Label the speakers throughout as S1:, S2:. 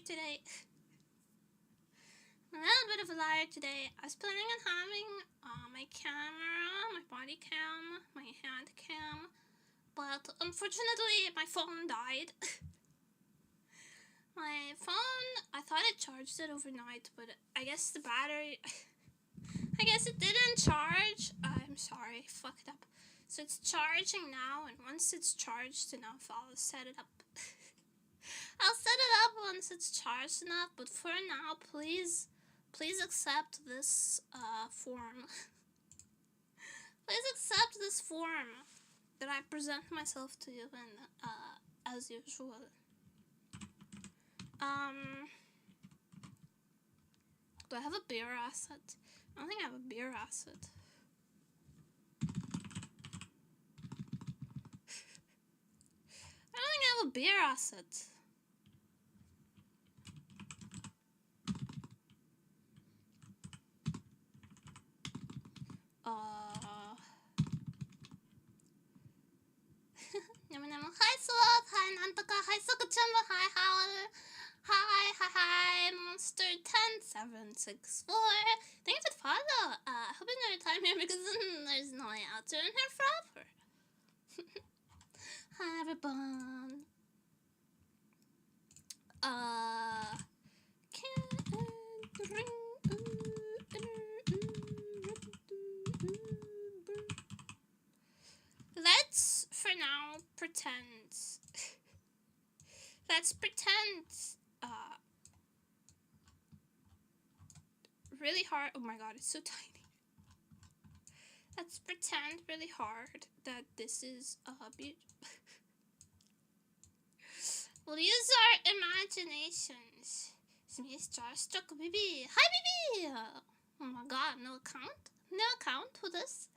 S1: today. I'm a little bit of a liar today. I was planning on having my camera, my body cam, my hand cam, but unfortunately my phone died. My phone, I thought I charged it overnight, but I guess the battery, I guess it didn't charge. I'm sorry, fucked up. So it's charging now, and once it's charged enough, I'll set it up. I'll set it up once it's charged enough, but for now, please accept this form. Please accept this form that I present myself to you in, as usual. Do I have a beer asset? I don't think I have a beer asset. I don't think I have a beer asset. Hi Slot, hi Nantaka, hi Sokachamba, hi Howler, hi Monster 10764. Thank you for the follow. I hope you enjoy your time here because there's no way out to in here forever. Hi everyone. Can't ring. Let's, for now, pretend. Let's pretend, really hard. Oh my god, it's so tiny. Let's pretend really hard that this is a beauty. We'll use our imaginations. It's me, Starstruck BB. Hi, BB! Oh my god, no account? No account for this?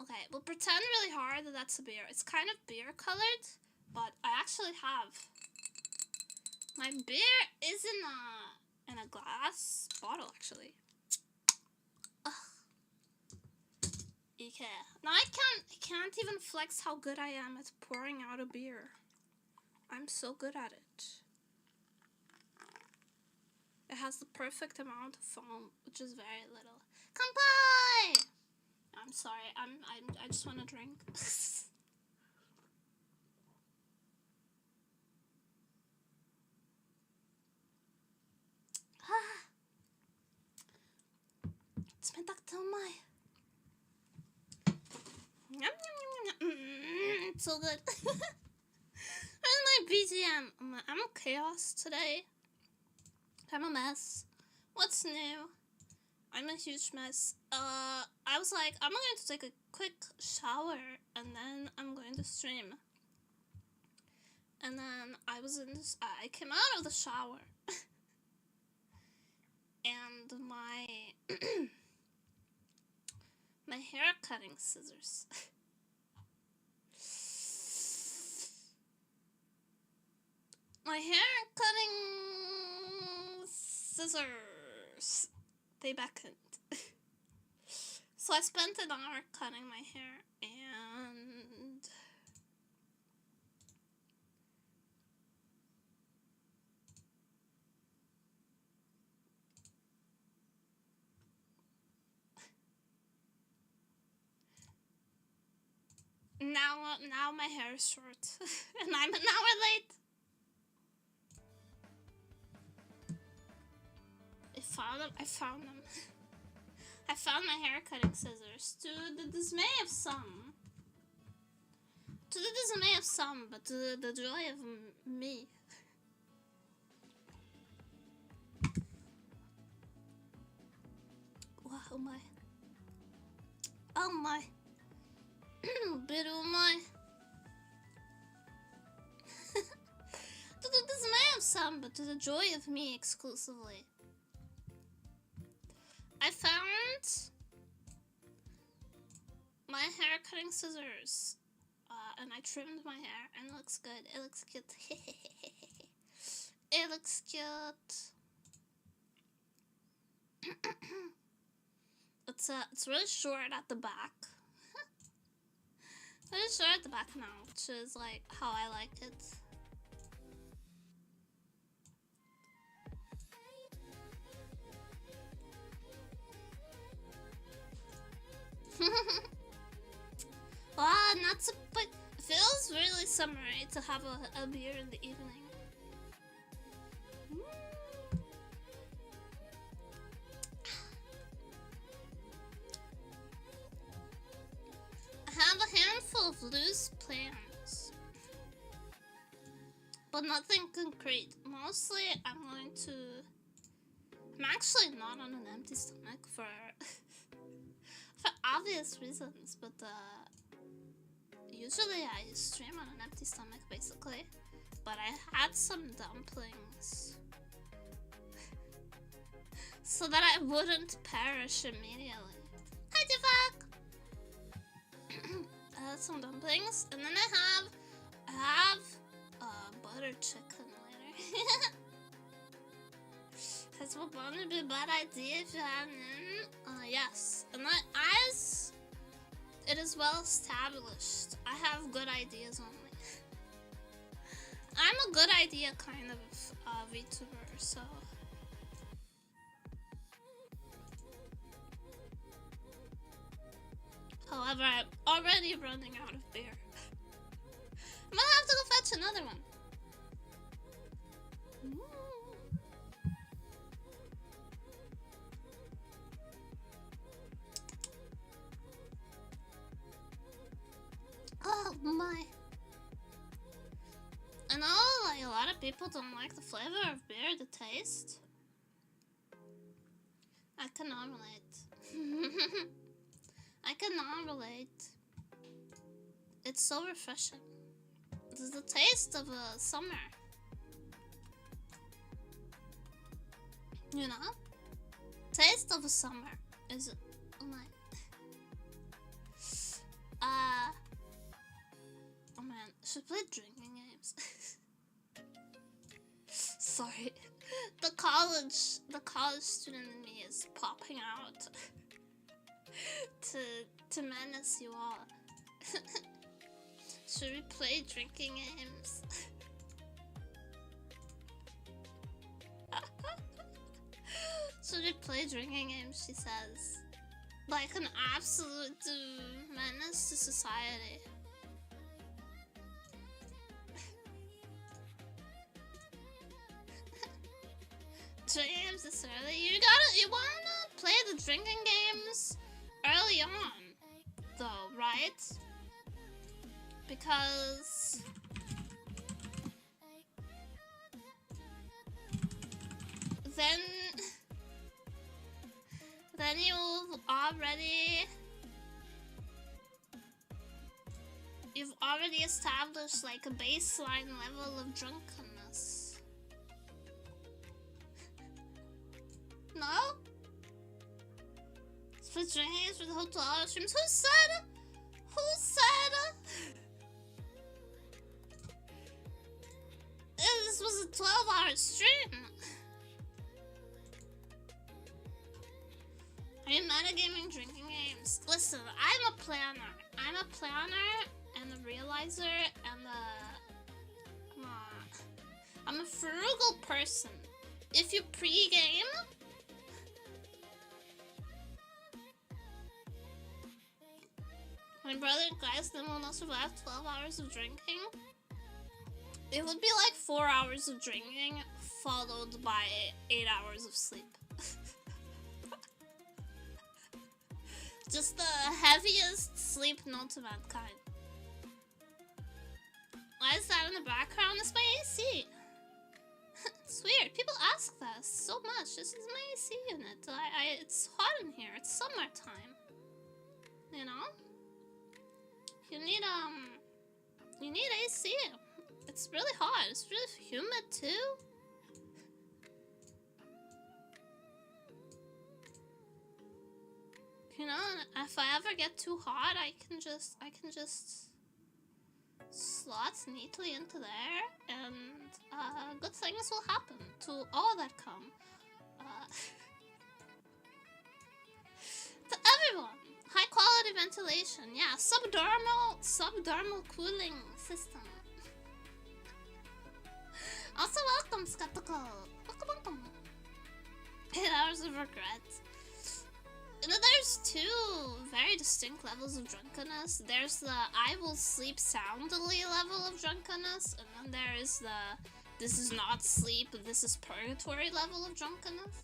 S1: Okay, we'll pretend really hard that that's a beer. It's kind of beer colored, but I actually have. My beer is in a glass bottle, actually. Ugh. Okay. Now I can't even flex how good I am at pouring out a beer. I'm so good at it. It has the perfect amount of foam, which is very little. Kanpai! I'm sorry. I just want to drink. It's so good. Where's my BGM? I'm chaos today. I'm a mess. What's new? I'm a huge mess. I was like, I'm going to take a quick shower and then I'm going to stream. And then I came out of the shower. And my my hair cutting scissors. My hair cutting scissors. They beckoned. So I spent an hour cutting my hair and now my hair is short and I'm an hour late. I found them. I found my hair cutting scissors to the dismay of some. To the dismay of some, but to the joy of me. Wow, oh my. Oh my. Bit oh my. To the dismay of some, but to the joy of me exclusively. I found my hair cutting scissors, and I trimmed my hair, and it looks good. It looks cute. It looks cute. It's really short at the back. Really short at the back now, which is like how I like it. Wow, not so, but it feels really summery to have a beer in the evening. I have a handful of loose plans, but nothing concrete. Mostly I'm actually not on an empty stomach for obvious reasons, but usually I stream on an empty stomach basically, but I had some dumplings so that I wouldn't perish immediately. Hi, Tivak! I had some dumplings, and then I have butter chicken later. That's what would be a bad idea if you had yes. And as it is well established, I have good ideas only. I'm a good idea kind of VTuber, so. However, I'm already running out of beer. I'm gonna have to go fetch another one. Oh my. I know like a lot of people don't like the flavor of beer, the taste. I cannot relate. I cannot relate. It's so refreshing. It's the taste of a summer. You know? Taste of a summer is oh my. Oh man, should play drinking games. Sorry. The college student in me is popping out to menace you all. Should we play drinking games? Should we play drinking games, she says. Like an absolute menace to society. Drinking games this early? You wanna play the drinking games early on, though, right? Because then you've already established like a baseline level of drunkenness. No? Split drinking games for the whole 12-hour streams? Who said? This was a 12-hour stream. Are you metagaming drinking games? Listen, I'm a planner. I'm a planner and a realizer and I'm a frugal person. If you pre-game, my brother and guys then will not survive 12 hours of drinking. It would be like 4 hours of drinking followed by 8 hours of sleep. Just the heaviest sleep known to mankind. Why is that in the background? It's my AC. It's weird. People ask that so much. This is my AC unit. It's hot in here. It's summertime. You know? You need AC. It's really hot. It's really humid too. You know, if I ever get too hot, I can just slot neatly into there, and good things will happen to all that come. To everyone, high quality ventilation. Yeah, subdermal cooling system. Also, welcome, skeptical. Welcome. 8 hours of regret. You know, there's two very distinct levels of drunkenness. There's the I will sleep soundly level of drunkenness, and then there is the this is not sleep, this is purgatory level of drunkenness.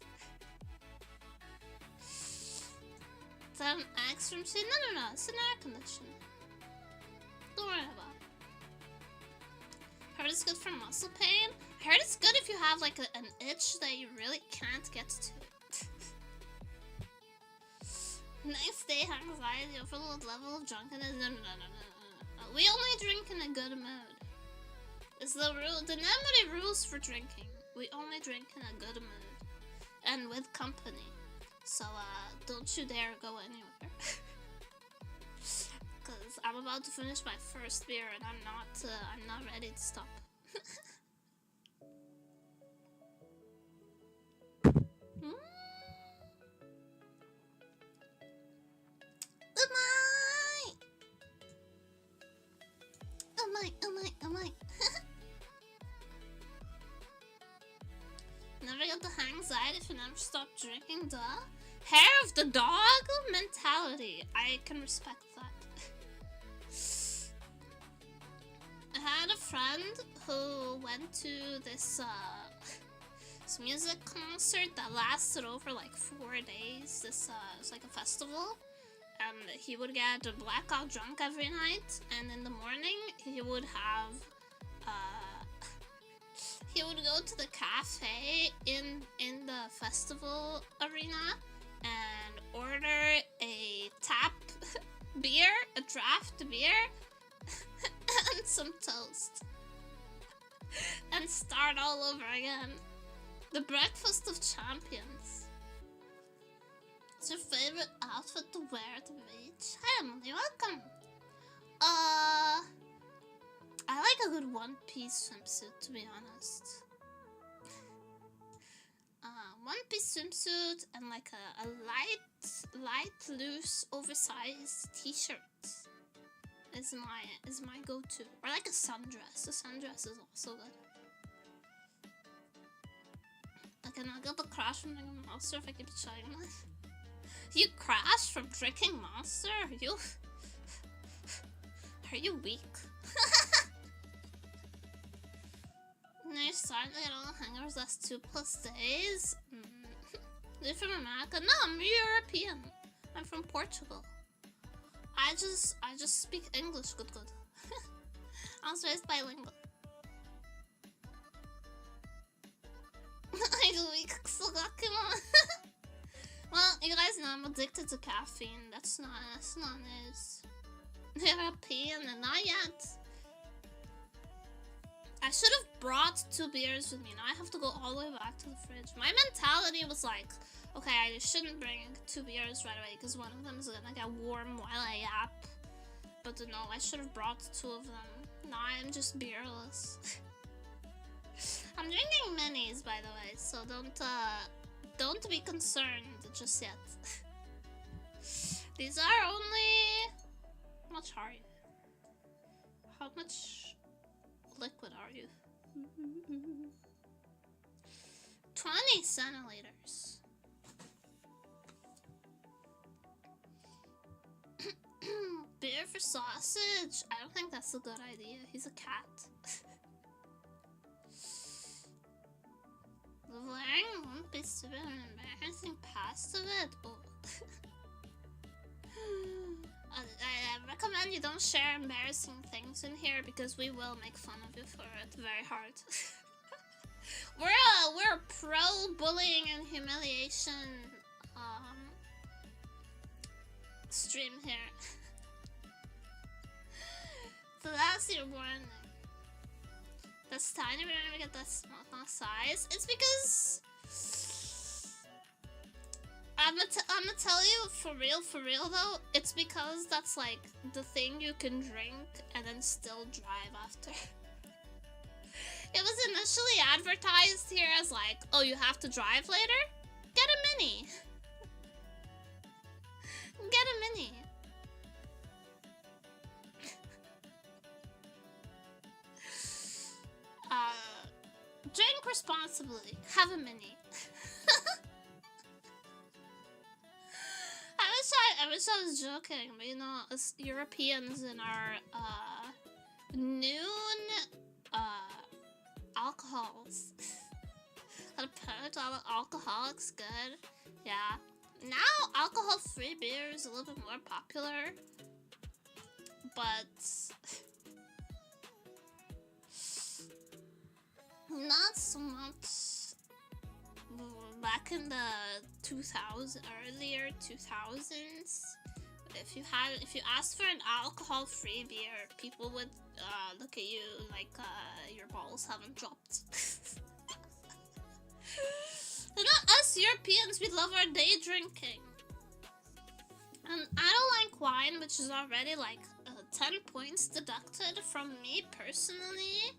S1: Is that an extreme shade? No, it's an air condition. Don't worry about it. Heard it's good for muscle pain. I heard it's good if you have like an itch that you really can't get to. Next day, anxiety, overload level of drunkenness. No. We only drink in a good mood. It's the nemuri rules for drinking. We only drink in a good mood and with company. So don't you dare go anywhere. Cause I'm about to finish my first beer and I'm not ready to stop. Never get the anxiety if you never stop drinking, duh. Hair of the dog mentality. I can respect that. I had a friend who went to this music concert that lasted over like 4 days. This it's like a festival. And he would get blackout drunk every night, and in the morning he would have he would go to the cafe in the festival arena and order a tap beer, a draft beer, and some toast, and start all over again. The breakfast of champions. What's your favorite outfit to wear at the beach? Hi Emily, welcome. I like a good one-piece swimsuit, to be honest. One-piece swimsuit and like a light, loose, oversized t-shirt is my go-to. Or like a sundress. A sundress is also good. I cannot get the crash from drinking Monster if I keep chugging it. You crash from drinking Monster? Are you weak? Now you're starting to get all the hangovers. That's 2+ days. You're from America? No, I'm European. I'm from Portugal. I just speak English good. I was raised bilingual. I'm weak. Well, you guys know I'm addicted to caffeine. That's not news. European and not yet. I should have brought 2 beers with me. Now I have to go all the way back to the fridge. My mentality was like, okay, I shouldn't bring 2 beers right away because one of them is gonna get warm while I yap. But no, I should have brought 2 of them. Now I'm just beerless. I'm drinking minis, by the way, so don't be concerned just yet. These are only... How much are you? How much liquid are you? 20 centiliters. Beer for sausage? I don't think that's a good idea. He's a cat. Wearing won't be stupid and embarrassing past of it. Oh. I recommend you don't share embarrassing things in here because we will make fun of you for it very hard. We're a pro bullying and humiliation stream here. So that's your warning. That's tiny, we're gonna get that small size. It's because I'm gonna tell you for real though, it's because that's like the thing you can drink and then still drive after. It was initially advertised here as like, oh, you have to drive later? Get a mini. Get a mini. Drink responsibly. Have a mini. I wish I was joking, but you know, us Europeans in our noon alcohols. Apparently alcoholics good. Yeah. Now alcohol-free beer is a little bit more popular. But not so much back in the earlier 2000s. But if if you asked for an alcohol-free beer, people would look at you like your balls haven't dropped. They're not us Europeans, we love our day drinking. And I don't like wine, which is already like 10 points deducted from me personally.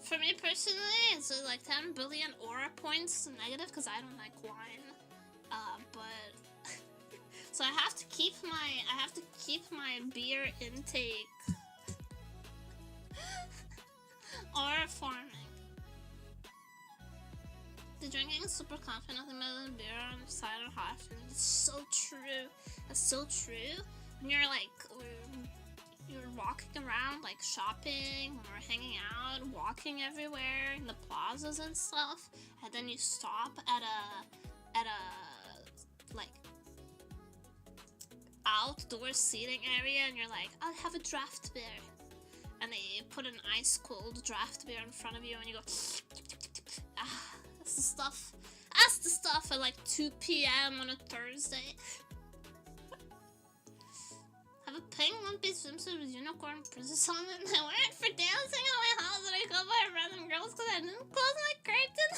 S1: For me personally, it's like 10 billion aura points negative because I don't like wine. But so I have to keep my beer intake aura farming. The drinking is super confident, nothing better than beer on the side of hot. It's so true. That's so true. When you're like, you're walking around, like shopping, or hanging out, walking everywhere in the plazas and stuff, and then you stop at a like outdoor seating area, and you're like, I'll have a draft beer, and they put an ice cold draft beer in front of you, and you go, that's the stuff. That's the stuff at like 2 p.m. on a Thursday. Have a pink one-piece swimsuit with unicorn princess on it, and I wear it for dancing in my house, and I go by random girls because I didn't close my curtain.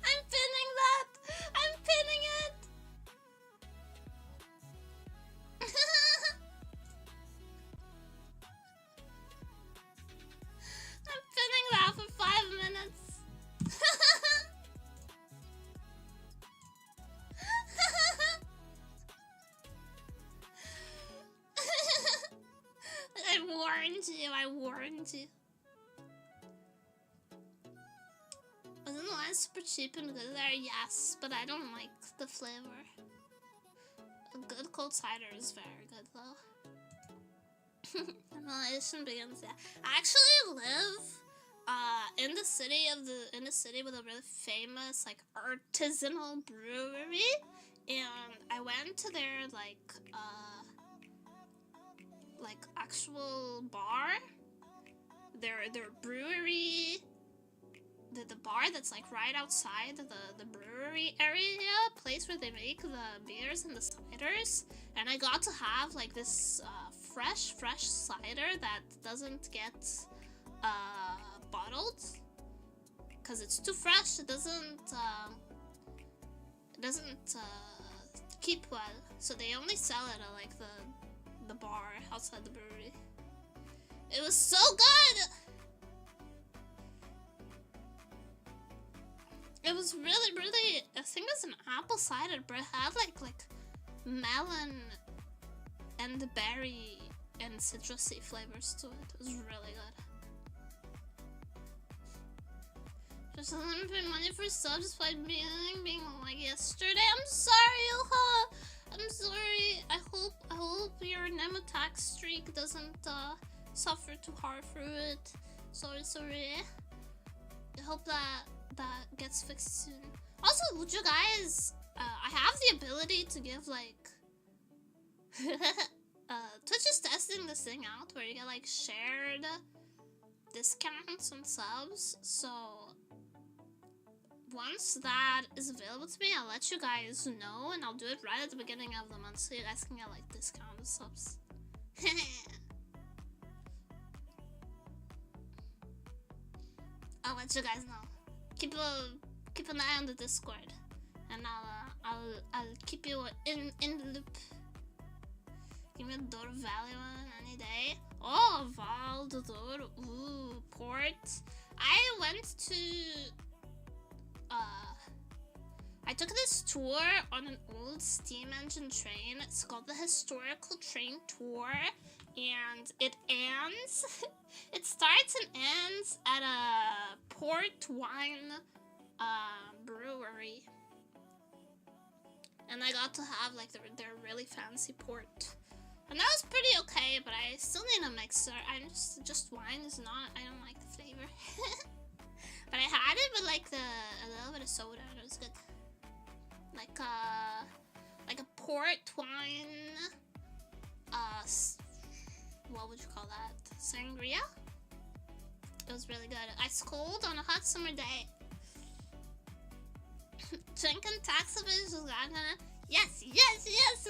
S1: I'm pinning that. I'm pinning it. I'm pinning that for 5 minutes. I warned you. I warned you. Isn't the wine super cheap and good there? Yes, but I don't like the flavor. A good cold cider is very good though. Annihilation begins. Yeah, I actually live in the city with a really famous like artisanal brewery, and I went to their like actual bar, their brewery. The bar that's like right outside the brewery area, place where they make the beers and the ciders, and I got to have like this fresh cider that doesn't get bottled because it's too fresh. It doesn't keep well, so they only sell it at like the bar outside the brewery. It was so good. It was really, I think it's an apple cider, but it had like melon and berry and citrusy flavors to it. It was really good. Just hasn't been money for subs despite being like yesterday. I'm sorry, Oha. I'm sorry. I hope your Nemotax streak doesn't suffer too hard through it. Sorry. I hope that gets fixed soon. Also, would you guys, I have the ability to give like, Twitch is testing this thing out where you get like shared discounts on subs, so once that is available to me, I'll let you guys know, and I'll do it right at the beginning of the month so you guys can get like discounted subs. I'll let you guys know. Keep an eye on the Discord, and I'll keep you in the loop. Give me a Dor Valley one any day. Oh, Val Dor, ooh, port. I went to I took this tour on an old steam engine train. It's called the Historical Train Tour, and it ends. It starts and ends at a port wine brewery, and I got to have like their really fancy port, and that was pretty okay. But I still need a mixer. I just wine is not. I don't like the flavor. But I had it with like a little bit of soda, and it was good. Like a port wine sangria. It was really good. Ice cold on a hot summer day. Drinking taxibus was gonna. Yes,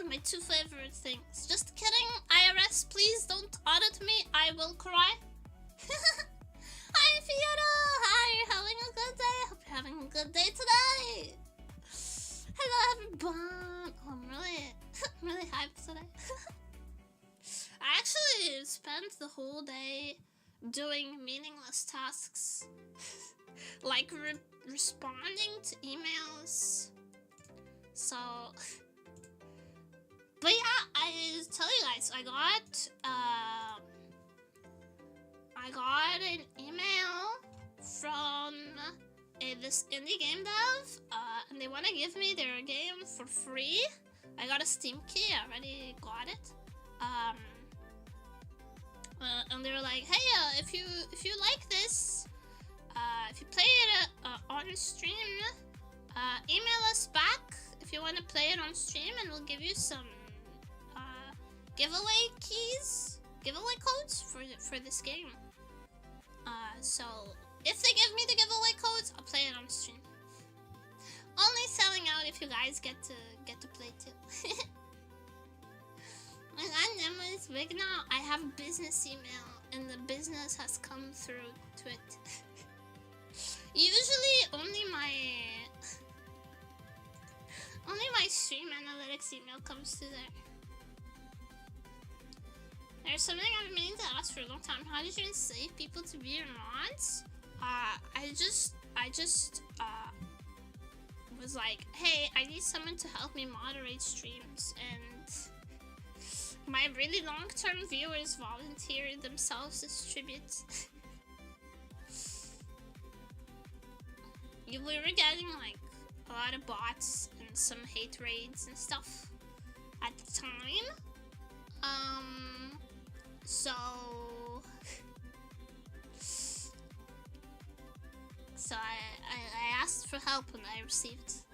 S1: my 2 favorite things. Just kidding, IRS, please don't audit me, I will cry. Hi, Fiona! Hi, you're having a good day? Hope you're having a good day today! Hello, everyone! Oh, I'm really hyped today. I actually spent the whole day doing meaningless tasks. Like responding to emails. So, but yeah, I tell you guys, I got an email from this indie game dev, and they want to give me their game for free. I got a Steam key, I already got it. And they were like, hey, if you like this, if you play it on stream, email us back if you want to play it on stream, and we'll give you some giveaway codes for this game. So if they give me the giveaway codes, I'll play it on stream. Only selling out if you guys get to play too. My god, Nema is big now. I have business email, and the business has come through to it. Usually only my stream analytics email comes to there. There's something I've been meaning to ask for a long time. How did you enslave people to be your mods? I just was like, hey, I need someone to help me moderate streams, and my really long-term viewers volunteered themselves as tribute. We were getting like a lot of bots and some hate raids and stuff at the time. So I asked for help and I received.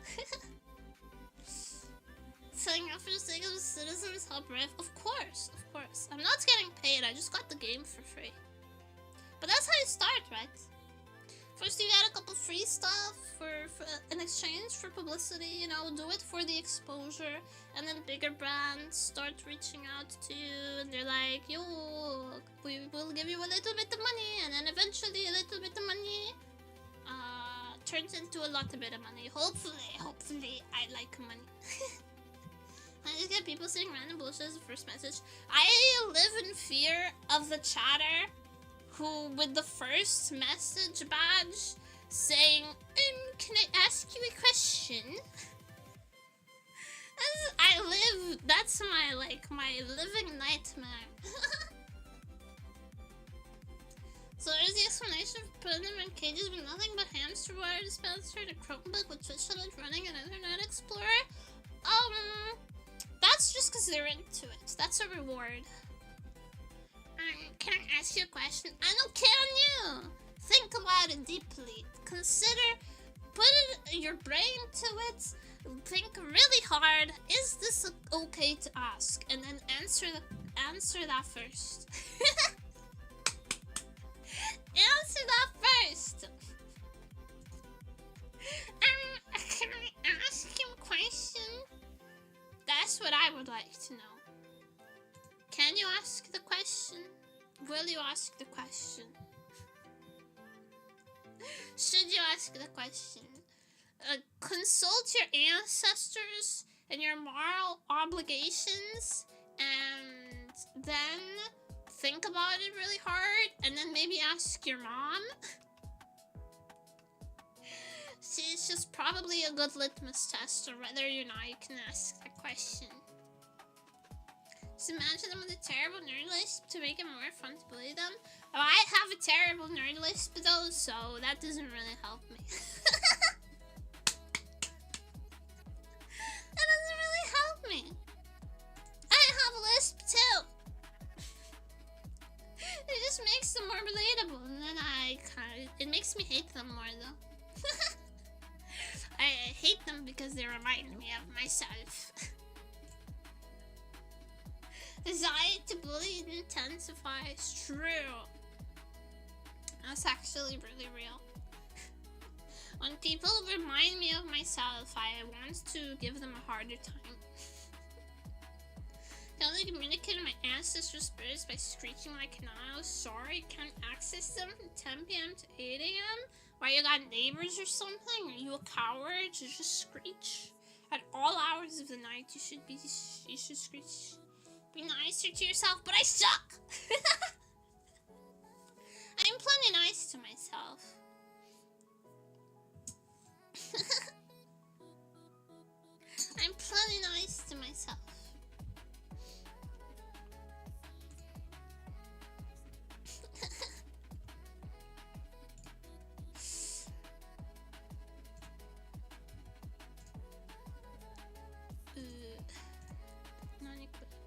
S1: Selling out for the sake of the citizens help Rev? Of course. I'm not getting paid, I just got the game for free. But that's how you start, right? First you get a couple free stuff in exchange for publicity, you know, do it for the exposure, and then bigger brands start reaching out to you, and they're like, yo, we will give you a little bit of money, and then eventually a little bit of money turns into a lot of bit of money. Hopefully, I like money. I just get people saying random bullshit as the first message. I live in fear of the chatter who, with the first message badge, saying, can I ask you a question? That's my living nightmare. So there's the explanation of putting them in cages with nothing but hamster wire dispenser and a Chromebook with Twitch running an Internet Explorer. That's just because they're into it. That's a reward. Can I ask you a question? I don't care on you! Think about it deeply. Consider, put your brain to it, think really hard. Is this okay to ask? And then answer that first. Answer that first! Can I ask you a question? That's what I would like to know. Can you ask the question? Will you ask the question? Should you ask the question? Consult your ancestors and your moral obligations, and then think about it really hard, and then maybe ask your mom. She's just probably a good litmus test on whether or not you can ask that question. Just imagine them with a terrible nerd list to make it more fun to bully them. Oh, I have a terrible nerd list though, so that doesn't really help me. That doesn't really help me. I have a lisp too. It just makes them more relatable, and then it makes me hate them more though. I hate them because they remind me of myself. Desire to bully intensifies. True. That's actually really real. When people remind me of myself, I want to give them a harder time. I can only communicate with my ancestral spirits by screeching like an owl. Sorry, can't access them from 10 p.m. to 8 a.m. Why, you got neighbors or something? Are you a coward? You just screech. At all hours of the night, you should screech. Be nicer to yourself, but I suck! I'm plenty nice to myself. I'm plenty nice to myself.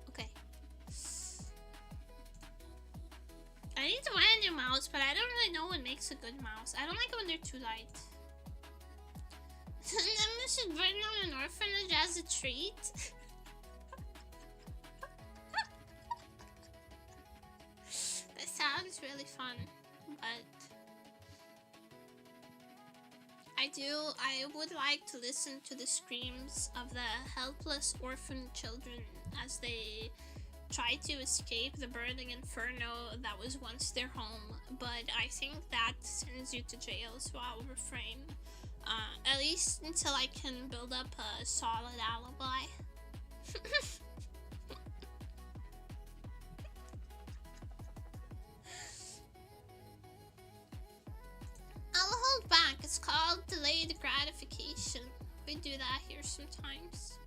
S1: Okay. I need to buy a new mouse, but I don't really know what makes a good mouse. I don't like it when they're too light. And then we should burn down an orphanage as a treat. That sounds really fun, but I would like to listen to the screams of the helpless orphan children as they try to escape the burning inferno that was once their home, but I think that sends you to jail, so I'll refrain. At least until I can build up a solid alibi. I'll hold back. It's called delayed gratification. We do that here sometimes.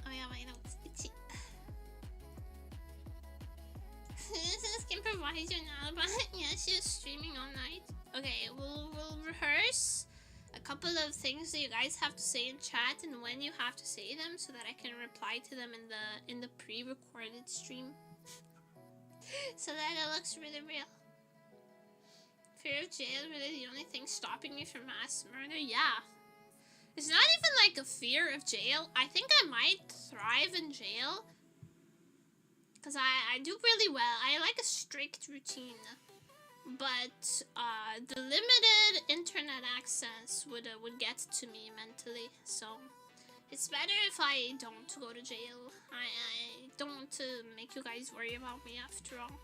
S1: Oh yeah, my notes. Itchy. This can provide you an alibi. Yeah, she was streaming all night. Okay, we'll rehearse a couple of things that you guys have to say in chat and when you have to say them so that I can reply to them in the pre-recorded stream. So that it looks really real. Fear of jail really the only thing stopping me from mass murder? Yeah. It's not even like a fear of jail. I think I might thrive in jail. Because I do really well. I like a strict routine. But the limited internet access would get to me mentally. So it's better if I don't go to jail. I don't want to make you guys worry about me after all.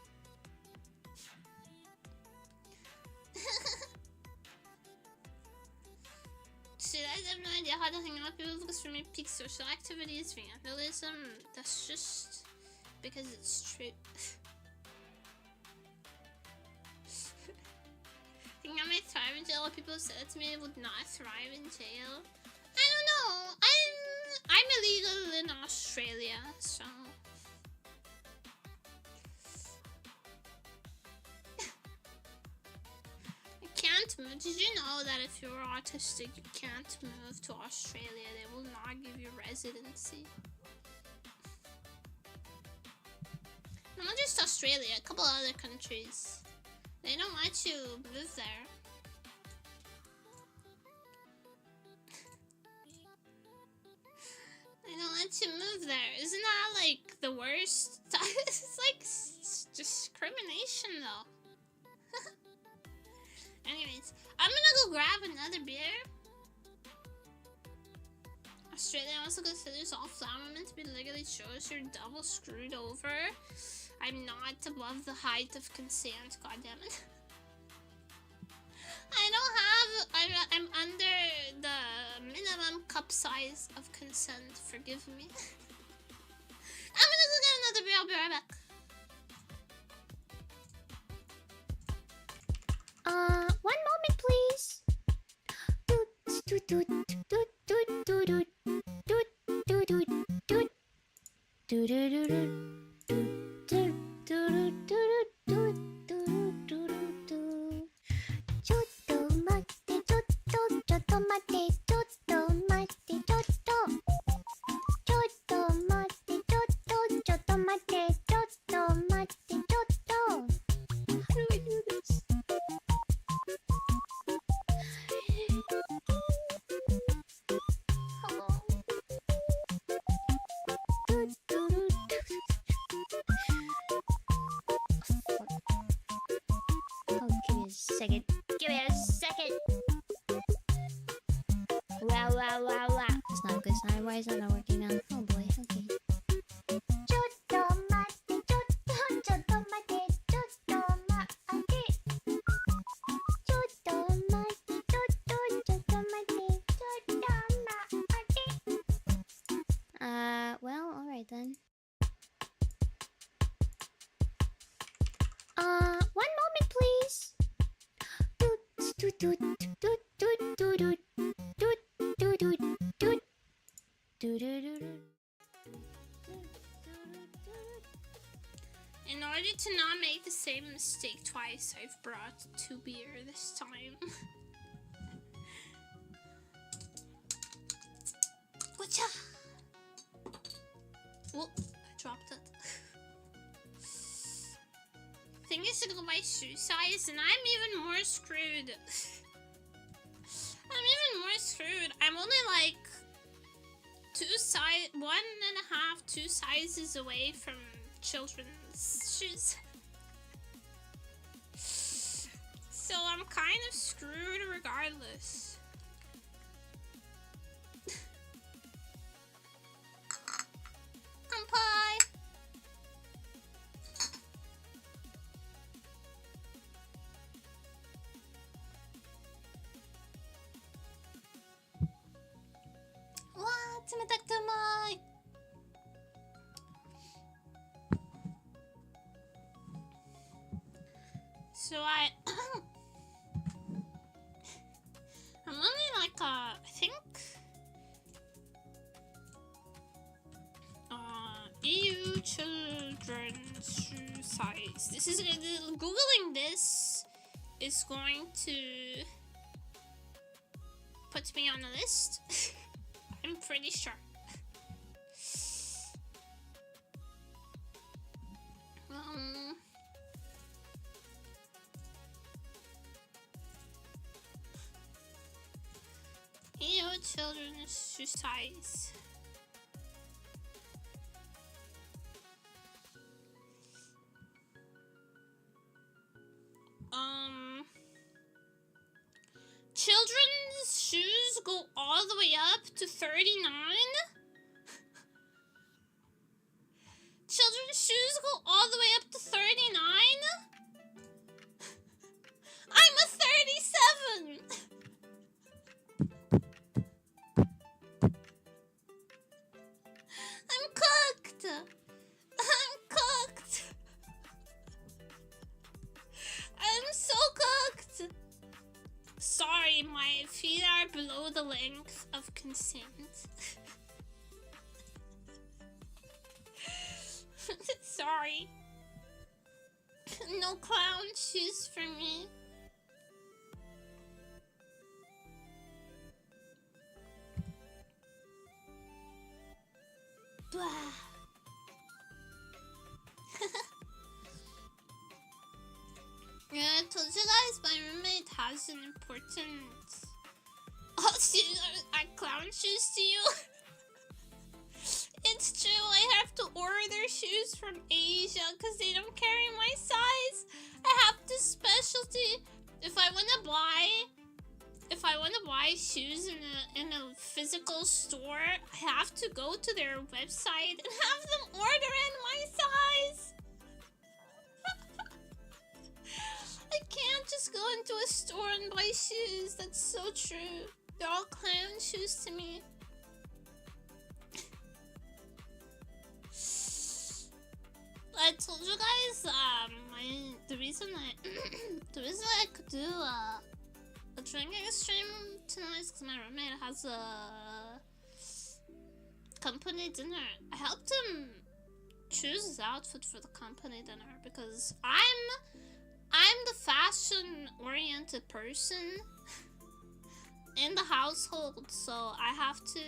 S1: Shit, I have no idea how to hang out with people because for me peak social activity is vandalism. That's just because it's true. I think I might thrive in jail. People have said to me I would not thrive in jail. I don't know. I'm illegal in Australia, so you can't move. Did you know that if you're autistic, you can't move to Australia? They will not give you residency. Not just Australia, a couple other countries. They don't let you move there. They don't let you move there. Isn't that like the worst? It's like discrimination though. Anyways, I'm gonna go grab another beer. Australia also considers all flower women to be legally shows you're double screwed over. I'm not above the height of consent, goddammit. I'm under the minimum cup size of consent, forgive me. I'm gonna go get another beer, I'll be right back.
S2: One moment please. second. Give me a second. Wow. It's not a good sign. Why is that not working now? Oh boy, okay. Well, alright then. One moment, please.
S1: In order to not make the same mistake twice, I've brought 2 beer this time. Gotcha! Oh, I dropped it. I think I should go by shoe size, and I'm even more screwed. I'm even more screwed. I'm only like 1.5, 2 sizes away from children's shoes. So I'm kind of screwed regardless. Pie. What? So I'm only like I think EU children's shoe size. This is googling this is going to put me on a list. I'm pretty sure. EU children's shoe size. Children's shoes go all the way up to 39? Children's shoes go all the way up to 39? I'm a 37! I'm cooked! I'm cooked! I'm so cooked! Sorry, my feet are below the length of consent. Sorry. No clown shoes for me. Blah. Yeah, I told you guys my roommate has an important... Oh, shoes are clown shoes to you? It's true, I have to order shoes from Asia because they don't carry my size. I have to specialty. If I want to buy shoes in a physical store, I have to go to their website and have them order in my size. I can't just go into a store and buy shoes. That's so true. They're all clown shoes to me. I told you guys the reason I could do a drinking stream tonight is because my roommate has a company dinner. I helped him choose his outfit for the company dinner because I'm the fashion-oriented person in the household, so I have to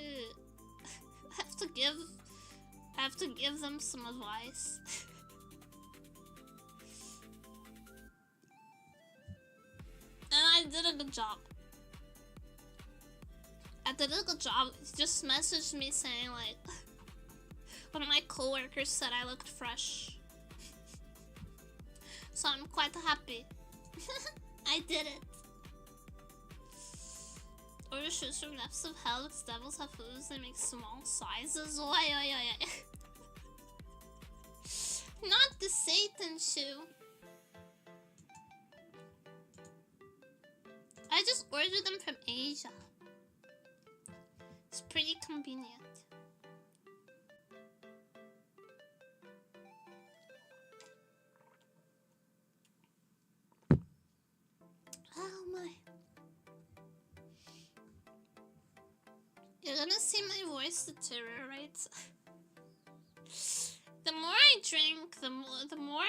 S1: give them some advice. And I did a good job. He just messaged me saying like, one of my coworkers said I looked fresh. So I'm quite happy. I did it. Order shoes from depths of hell because devils have hooves they make small sizes. Oi. Not the Satan shoe. I just ordered them from Asia. It's pretty convenient. Oh my. You're gonna see my voice deteriorate. The more I drink, the more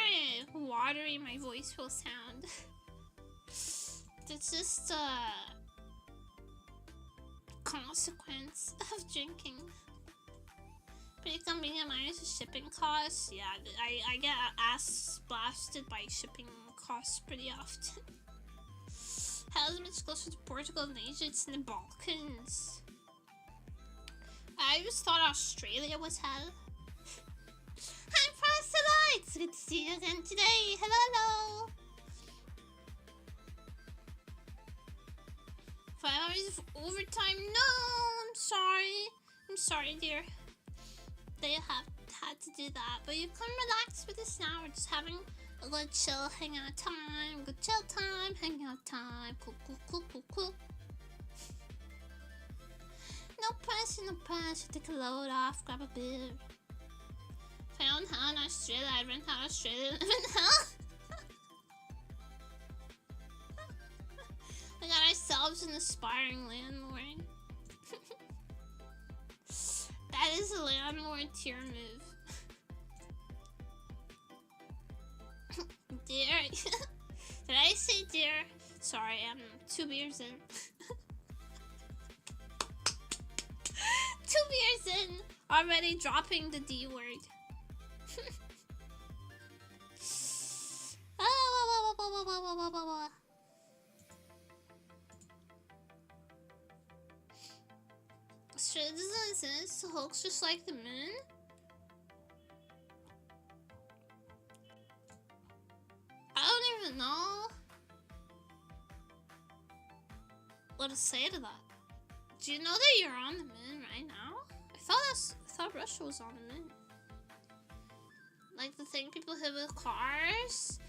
S1: watery my voice will sound. It's just a consequence of drinking. Pretty convenient minus the shipping costs. Yeah, I get ass blasted by shipping costs pretty often. Hell is much closer to Portugal than Asia. It's in the Balkans. I just thought Australia was hell. I'm Proselyte! It's good to see you again today. Hello! 5 hours of overtime. No! I'm sorry, dear. That you have had to do that. But you can relax with us now. We're just having a good chill hangout time. Good chill time. Hangout time. Cool. No pressure. Take a load off. Grab a beer. Found hell in Australia. I rent out Australia. Live in hell. We got ourselves an aspiring landlord. That is a landlord tier move. Dear. Did I say dear? Sorry, I'm 2 beers in. 2 beers in. Already dropping the D word. Australia doesn't exist. The Hulk's just like the moon. I don't even know what to say to that. Do you know that you're on the moon right now? I thought Russia was on the moon. Like the thing people hit with cars.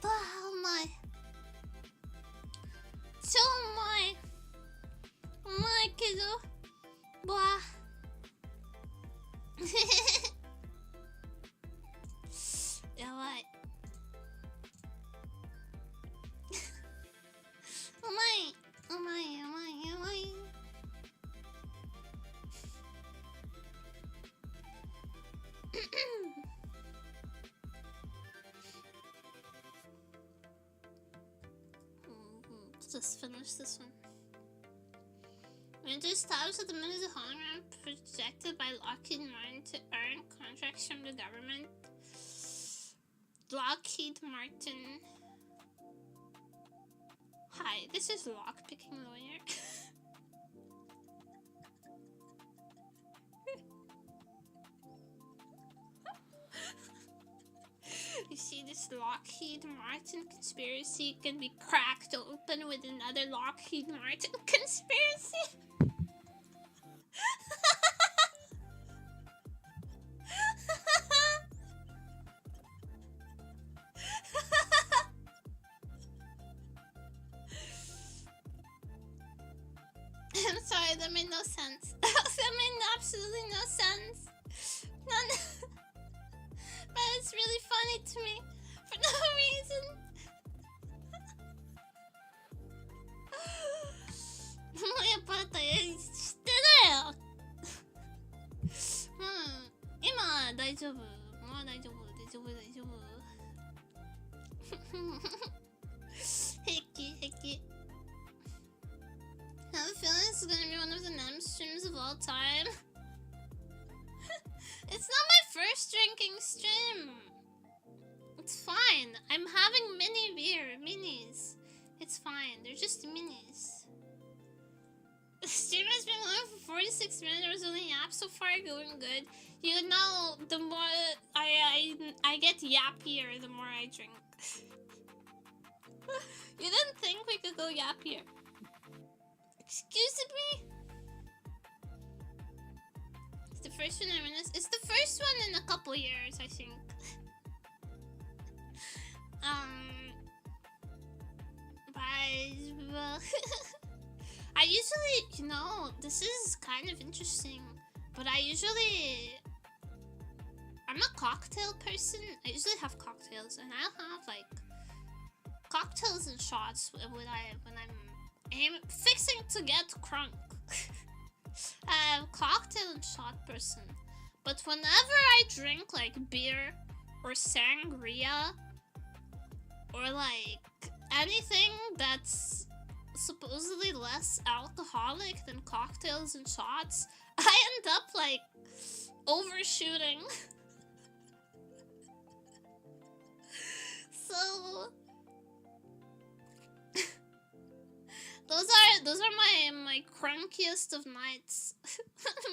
S1: Oh my. So my kiddo. Blah. Yeah, what? Oh my. Just finish this one. Winter stops at the moon is a hologram projected by Lockheed Martin to earn contracts from the government. Lockheed Martin. Hi, this is Lockpicking Lawyer. You see, this Lockheed Martin conspiracy can be cracked open with another Lockheed Martin conspiracy. I'm sorry, that made no sense. That made absolutely no sense. None. But it's really funny to me for no reason. Hickey. I have a feeling this is gonna be one of the NEM streams of all time. It's not my first drinking stream. It's fine. I'm having mini beer. Minis. It's fine. They're just minis. The stream has been going for 46 minutes. There was only yap so far, going good. You know, the more I get yappier, the more I drink. You didn't think we could go yappier? Excuse me? It's the first one I witnessed. It's the first one in a couple years, I think. But I usually, you know, this is kind of interesting, but I'm a cocktail person. I usually have cocktails, and I'll have like cocktails and shots when I'm fixing to get crunk. I'm a cocktail and shot person, but whenever I drink like beer or sangria or like anything that's supposedly less alcoholic than cocktails and shots, I end up like overshooting. So those are my crunkiest of nights.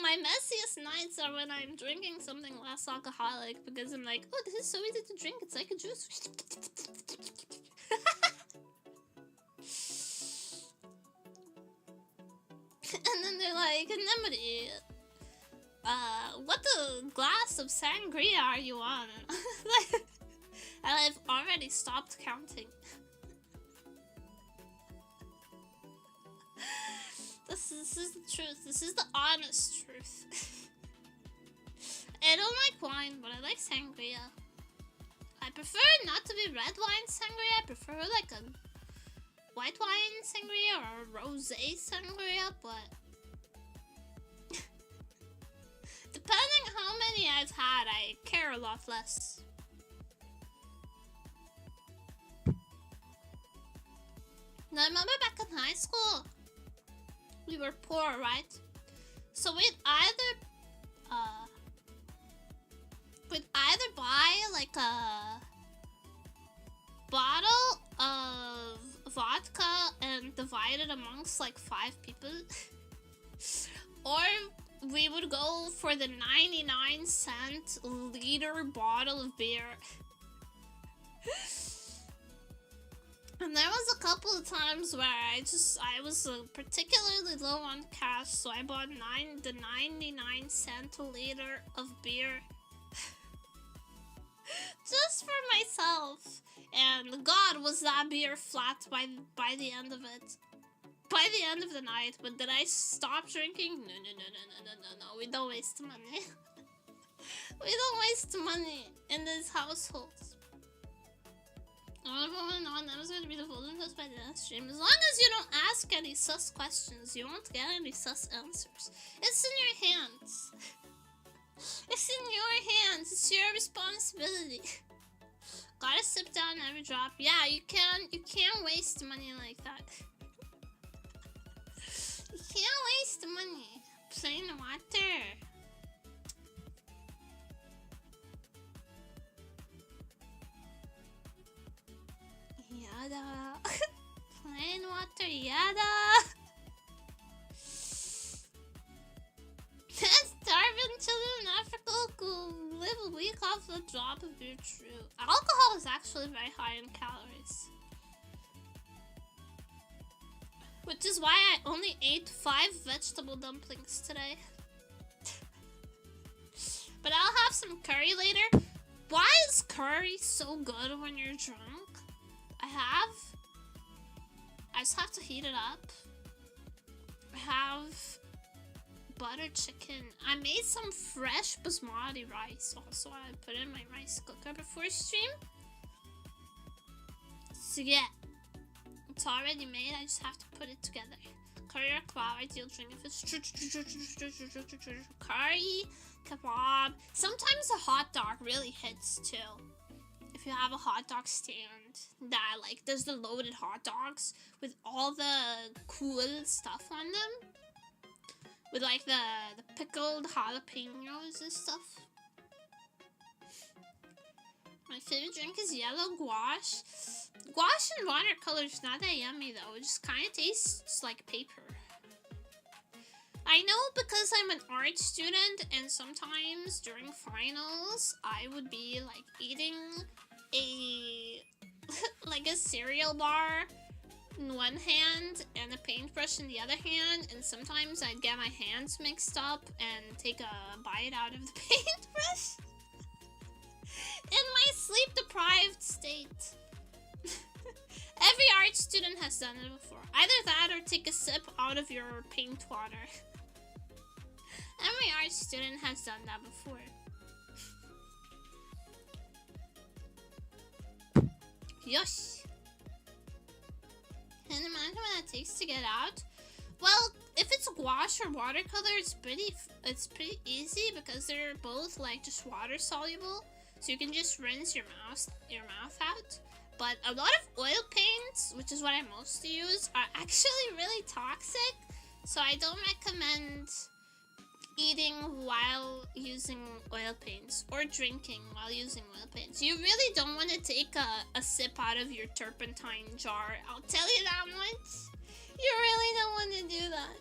S1: My messiest nights are when I'm drinking something less alcoholic, because I'm like, oh, this is so easy to drink, it's like a juice. And then they're like, nemuri, what the glass of sangria are you on? And I've already stopped counting. This is the truth. This is the honest truth. I don't like wine, but I like sangria. I prefer not to be red wine sangria. I prefer like a white wine sangria or a rosé sangria, but depending how many I've had, I care a lot less. Now, I remember back in high school, we were poor, right? So we'd either buy like a bottle of vodka and divide it amongst like 5 people, or we would go for the 99-cent liter bottle of beer. And there was a couple of times where I was particularly low on cash, so I bought the 99-cent liter of beer just for myself. And God, was that beer flat by the end of it. By the end of the night. But did I stop drinking? No. We don't waste money. We don't waste money in this household. I don't know, was going to be the golden test by the next stream. As long as you don't ask any sus questions, you won't get any sus answers. It's in your hands. It's in your hands. It's your responsibility. Gotta sip down every drop. Yeah, you can't waste money like that. You can't waste money. Plain water. Yada. Plain water, yada. Starving children in Africa who live a week off a drop of beer. True. Alcohol is actually very high in calories. Which is why I only ate 5 vegetable dumplings today. But I'll have some curry later. Why is curry so good when you're drunk? I just have to heat it up. I have buttered chicken. I made some fresh basmati rice also. I put in my rice cooker before stream. So yeah, it's already made. I just have to put it together. Curry or kebab, ideal drink if it's curry, kebab. Sometimes a hot dog really hits too. If you have a hot dog stand that like does the loaded hot dogs with all the cool stuff on them, with like the pickled jalapenos and stuff. My favorite drink is yellow gouache. Gouache and watercolor is not that yummy though. It just kind of tastes like paper. I know because I'm an art student and sometimes during finals I would be like eating a like a cereal bar in one hand and a paintbrush in the other hand, and sometimes I'd get my hands mixed up and take a bite out of the paintbrush in my sleep-deprived state. Every art student has done it before. Either that or take a sip out of your paint water. Every art student has done that before. Yosh! Can you imagine what that takes to get out? Well, if it's gouache or watercolor, it's pretty easy because they're both like just water soluble, so you can just rinse your mouth out. But a lot of oil paints, which is what I mostly use, are actually really toxic, so I don't recommend eating while using oil paints or drinking while using oil paints. You really don't want to take a sip out of your turpentine jar. I'll tell you that much. You really don't want to do that.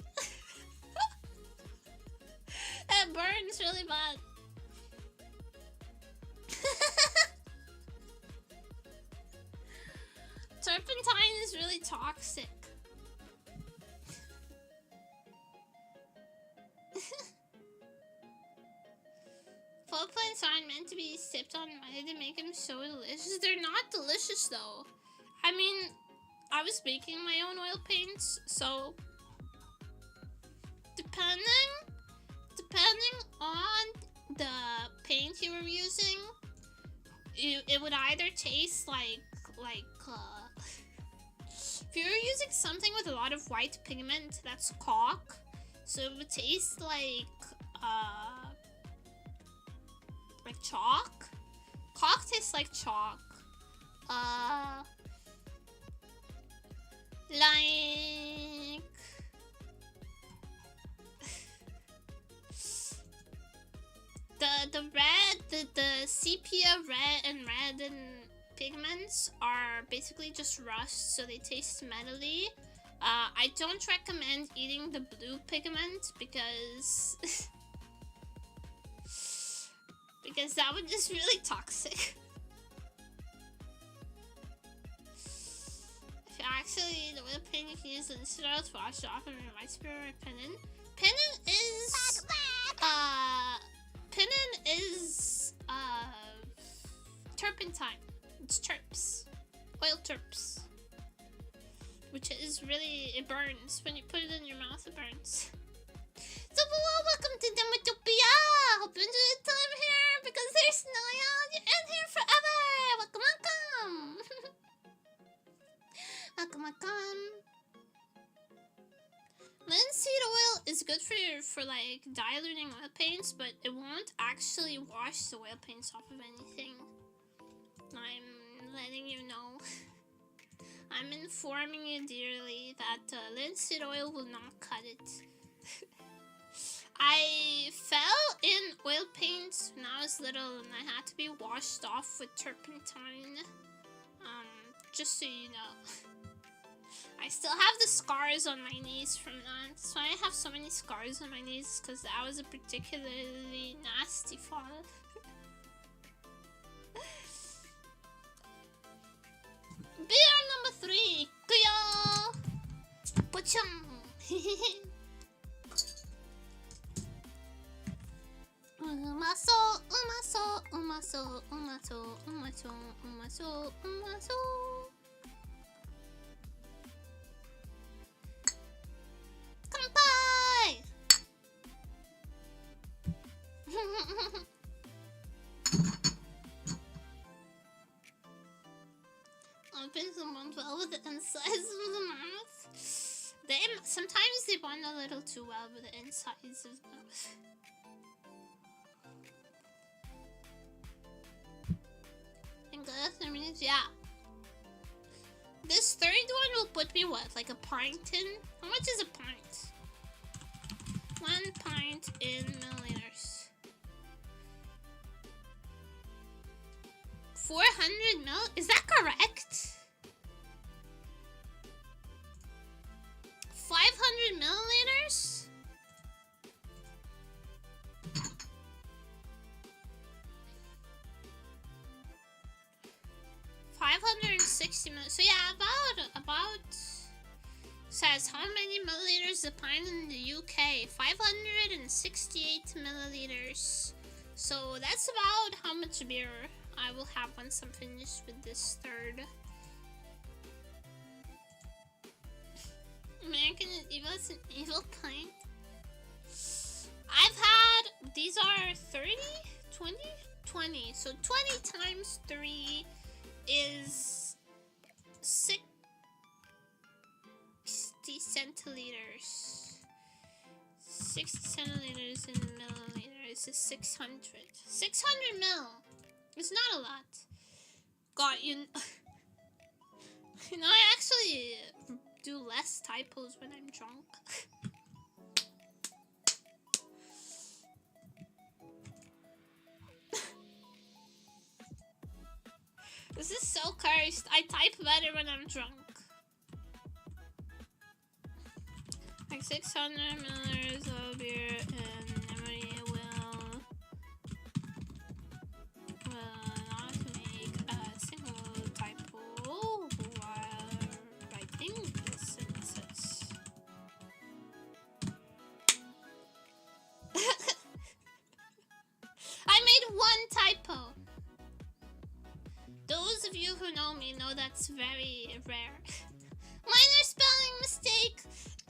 S1: That burns really bad. Turpentine is really toxic. Fall plants aren't meant to be sipped on. Why did they make them so delicious? They're not delicious though. I mean, I was making my own oil paints, so depending on the paint you were using, it would either taste like if you were using something with a lot of white pigment, that's caulk, so it would taste like chalk. Caulk tastes like chalk. Like the sepia red and pigments are basically just rust, so they taste metally. I don't recommend eating the blue pigment because because that would just really toxic. If you actually eat the oil paint, you can use linseed oil to wash it off and white spirit or pennon. Pennon is turpentine. It's terps. Oil terps. Which is really, it burns. When you put it in your mouth, it burns. So welcome to Demotopia! Hope you enjoyed your time here because there's no out. You're in here forever! Welcome, welcome! Welcome, welcome. Linseed oil is good for like diluting oil paints, but it won't actually wash the oil paints off of anything. I'm letting you know. I'm informing you dearly that linseed oil will not cut it. I fell in oil paints when I was little and I had to be washed off with turpentine. Just so you know. I still have the scars on my knees from that. So I have so many scars on my knees because that was a particularly nasty fall. Beer number 3. Kuyo! Pochum! Umaso, umaso, umaso, umaso, umaso, umaso, umaso. Kanpai! Opens the mouth well with the insides of the mouth. Sometimes they bond a little too well with the insides of the mouth. And yeah. This third one will put me what? Like a pint in? How much is a pint? 1 pint in milliliters. 400 500 mil? Is that correct? 500 milliliters? So yeah, about says how many milliliters the pint in the UK? 568 milliliters. So that's about how much beer I will have once I'm finished with this third. American Evil is an evil pint. I've had, these are 30, 20, 20. So 20 times 3 is 60 centiliters. 60 centiliters in milliliters is 600. 600 mil. It's not a lot. God, you know, I actually do less typos when I'm drunk. This is so cursed. I type better when I'm drunk. Like 600 milliliters of beer and nemuri will not make a single typo while writing this sentence. I made one typo. Those of you who know me know that's very rare. Minor spelling mistake.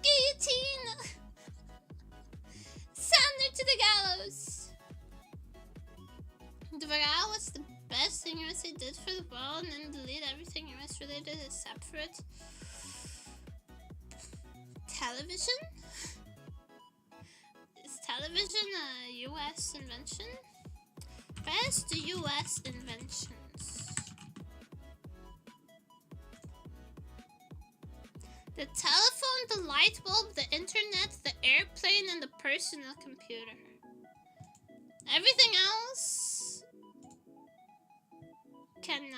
S1: Guillotine. Send her to the gallows. The Varel was the best thing USA did for the world, and then delete everything US related except for it. Television? Is television a US invention? Best US inventions. The telephone, the light bulb, the internet, the airplane, and the personal computer. Everything else can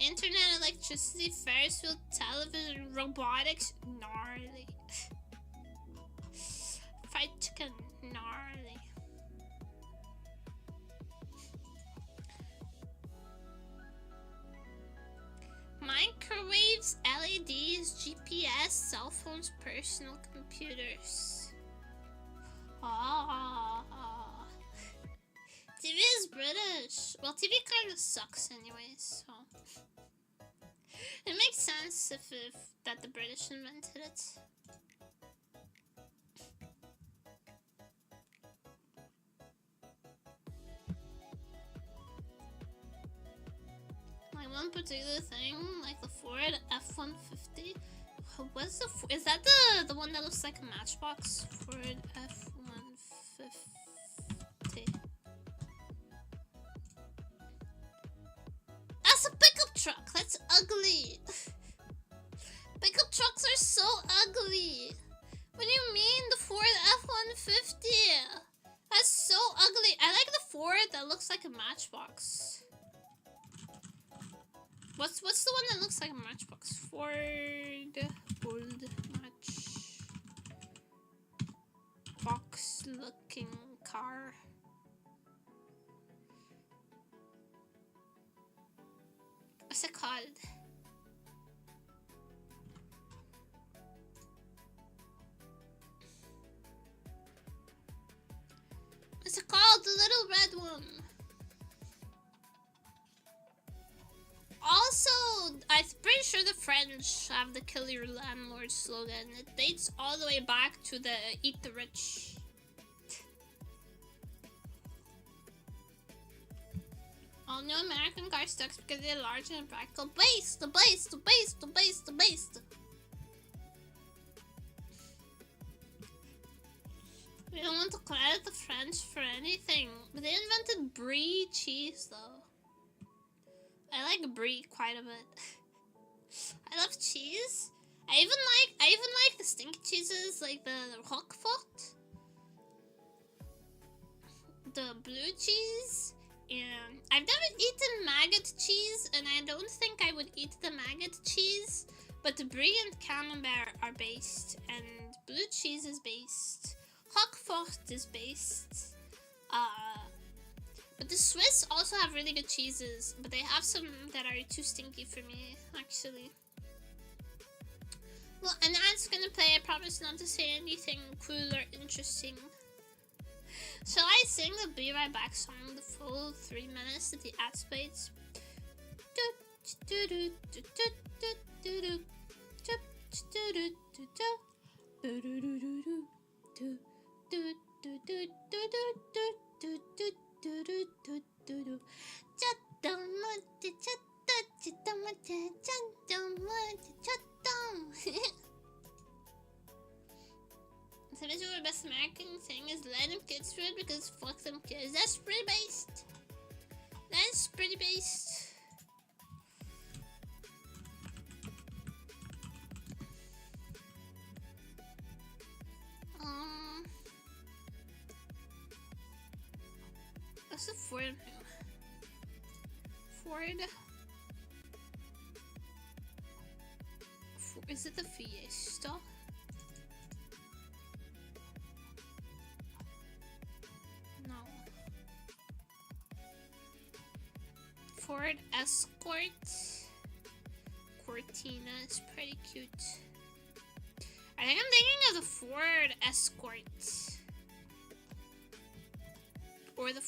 S1: internet, electricity, Ferris wheel, television, robotics, gnarly. Fried chicken, gnarly. Microwaves, LEDs, GPS, cell phones, personal computers. TV is British. Well, TV kind of sucks anyways, so it makes sense if that the British invented it. Like one particular thing, like the Ford F-150. What's the is that the one that looks like a matchbox? Ford F-150. That's a pickup truck. That's ugly. Pickup trucks are so ugly. What do you mean the Ford F-150? That's so ugly. I like the Ford that looks like a matchbox. What's the one that looks like a matchbox? Ford matchbox looking car. What's it called? What's it called? The little red one. Also, I'm pretty sure the French have the kill your landlord slogan. It dates all the way back to the eat the rich. All new American cars sucks because they're large and practical. Based. We don't want to credit the French for anything, but they invented brie cheese though. I like brie quite a bit. I love cheese. I even like the stinky cheeses, like the Roquefort. the blue cheese, and I've never eaten maggot cheese, and I don't think I would eat the maggot cheese, but the brie and camembert are based, and blue cheese is based. Roquefort is based. But the Swiss also have really good cheeses, but they have some that are too stinky for me, actually. Well, an ad's gonna play. I promise not to say anything cool or interesting. Shall I sing the Be Right Back song the full 3 minutes that the ad plays? So this is the best American thing is let them kids food because fuck them kids. That's pretty based. That's pretty based. What's the Ford? Is it the Fiesta? No. Ford Escort. Cortina is pretty cute. I think I'm thinking of the Ford Escort. Or the...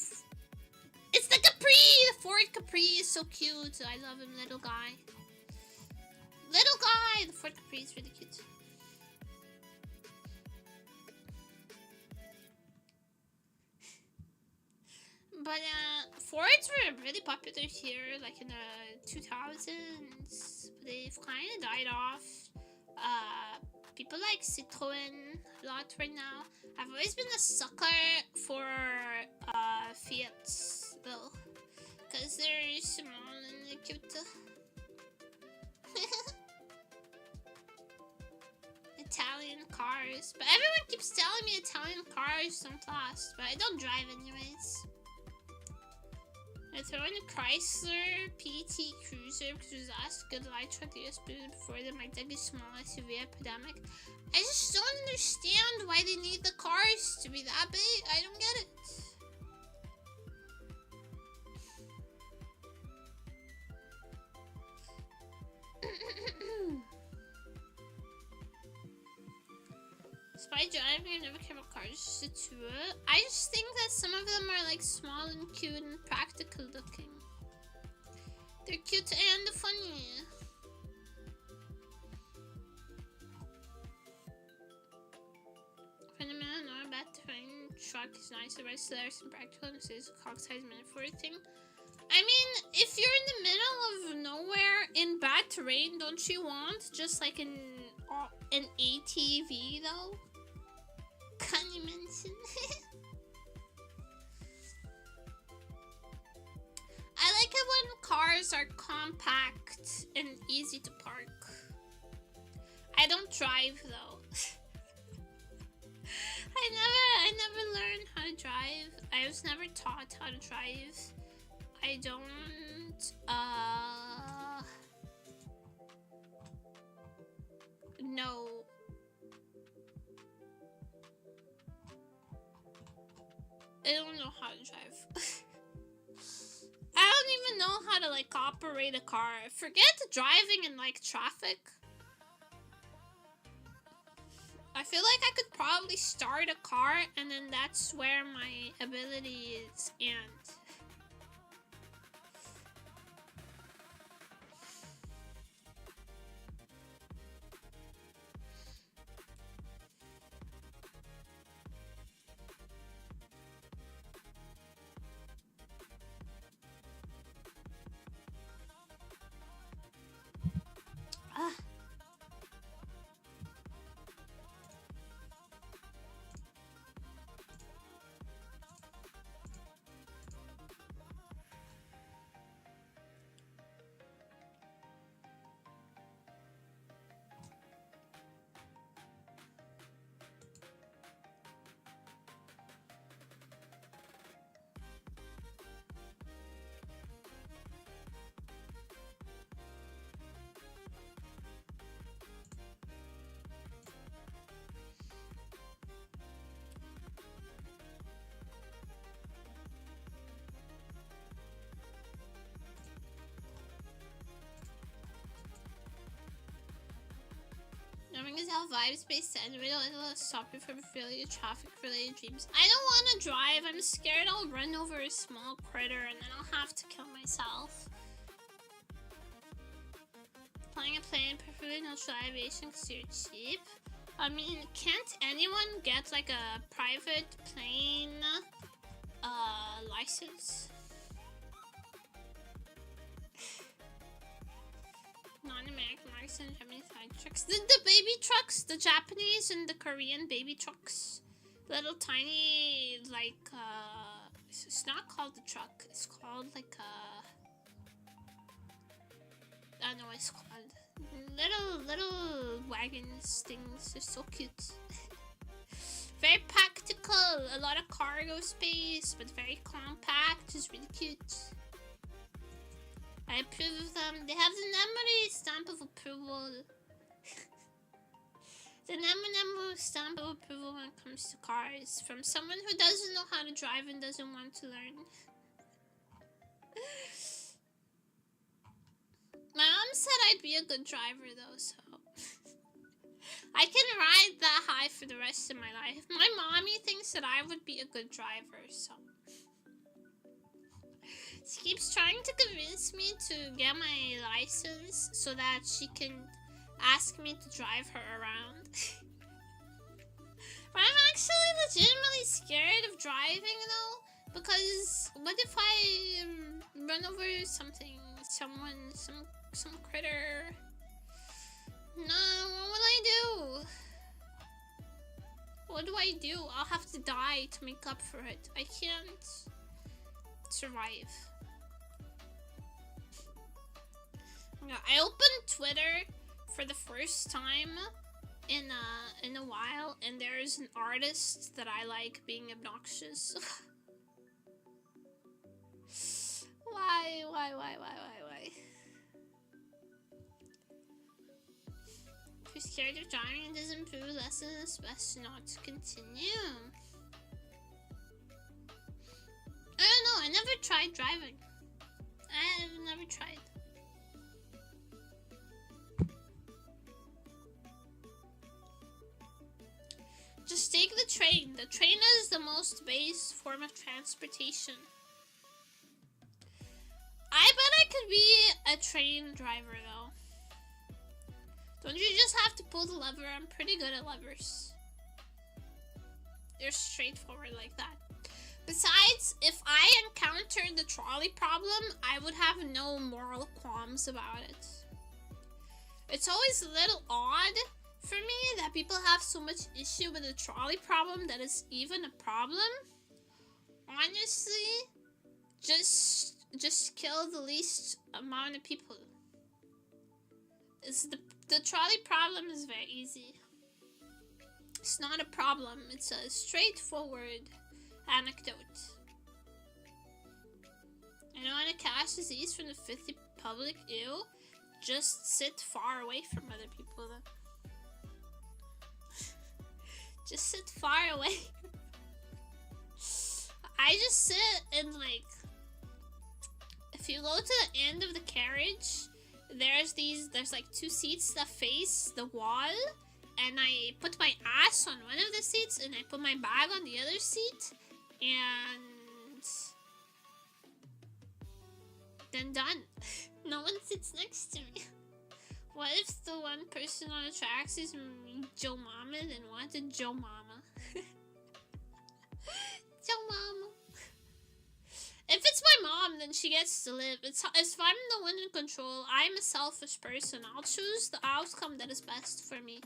S1: It's the Capri! The Ford Capri is so cute. I love him, little guy. Little guy! The Ford Capri is really cute. But Fords were really popular here, like in the 2000s. But they've kind of died off. People like Citroën a lot right now. I've always been a sucker for Fiats though, because they're small and they're cute. Italian cars, but everyone keeps telling me Italian cars don't last, but I don't drive anyways. I throw in a Chrysler PT Cruiser because it was the last good light truck the US built before the my big small SUV epidemic. I just don't understand why they need the cars to be that big. I don't get it. Spy driving, I never came across the tour. I just think that some of them are like small and cute and practical looking. They're cute and funny. For the minute, not a bad terrain truck is nice. The rest of there's some practical and it's a cock size minute for a thing. I mean, if you're in the middle of nowhere in bad terrain, don't you want just like an ATV though? Can you mention? I like it when cars are compact and easy to park. I don't drive though. I never learned how to drive. I was never taught how to drive. I don't know. I don't know how to drive. I don't even know how to like operate a car. Forget driving in like traffic. I feel like I could probably start a car and then that's where my abilities end. vibes-based anime, it'll stop you from feeling your traffic-related dreams. I don't want to drive. I'm scared I'll run over a small critter and then I'll have to kill myself. Flying a plane, preferably no aviation because you're cheap. I mean, can't anyone get like a private plane license? Non-American license, how many side trucks? The baby trucks, the Japanese and the Korean baby trucks. Little tiny, like, it's not called a truck. It's called like I don't know what it's called. Little wagons things. They're so cute. Very practical. A lot of cargo space, but very compact. It's really cute. I approve of them. They have the nemuri stamp of approval. The nemuri stamp of approval when it comes to cars. From someone who doesn't know how to drive and doesn't want to learn. My mom said I'd be a good driver though, so I can ride that high for the rest of my life. My mommy thinks that I would be a good driver, so she keeps trying to convince me to get my license so that she can ask me to drive her around. But I'm actually legitimately scared of driving though, because what if I run over something, someone, some critter? No, what will I do? What do I do? I'll have to die to make up for it. I can't survive. I opened Twitter for the first time in a while, and there's an artist that I like being obnoxious. Why? If you're scared of driving and doesn't improve lessons, it's best not to continue. I don't know, I never tried driving. I've never tried. Just take the train. The train is the most base form of transportation. I bet I could be a train driver though. Don't you just have to pull the lever? I'm pretty good at levers. They're straightforward like that. Besides, if I encountered the trolley problem, I would have no moral qualms about it. It's always a little odd for me that people have so much issue with the trolley problem that it's even a problem. Honestly, just kill the least amount of people. The trolley problem is very easy. It's not a problem. It's a straightforward anecdote. I know in a cash disease from the Fifth Republic, ew. Just sit far away from other people then. Just sit far away. I just sit in like, if you go to the end of the carriage, there's like two seats that face the wall, and I put my ass on one of the seats and I put my bag on the other seat, and then done. No one sits next to me. What if the one person on the tracks is Joe Mama? Then what did Joe Mama? Joe Mama. If it's my mom, then she gets to live. If I'm the one in control, I'm a selfish person. I'll choose the outcome that is best for me.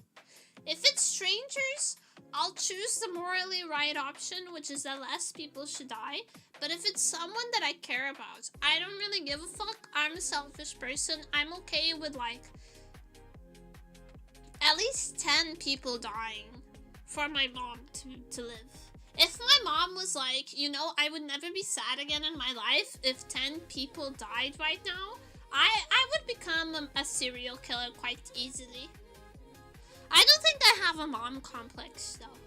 S1: If it's strangers, I'll choose the morally right option, which is that less people should die. But if it's someone that I care about, I don't really give a fuck. I'm a selfish person. I'm okay with like at least 10 people dying for my mom to live. If my mom was like, you know, I would never be sad again in my life if 10 people died right now, I would become a serial killer quite easily. I don't think I have a mom complex though.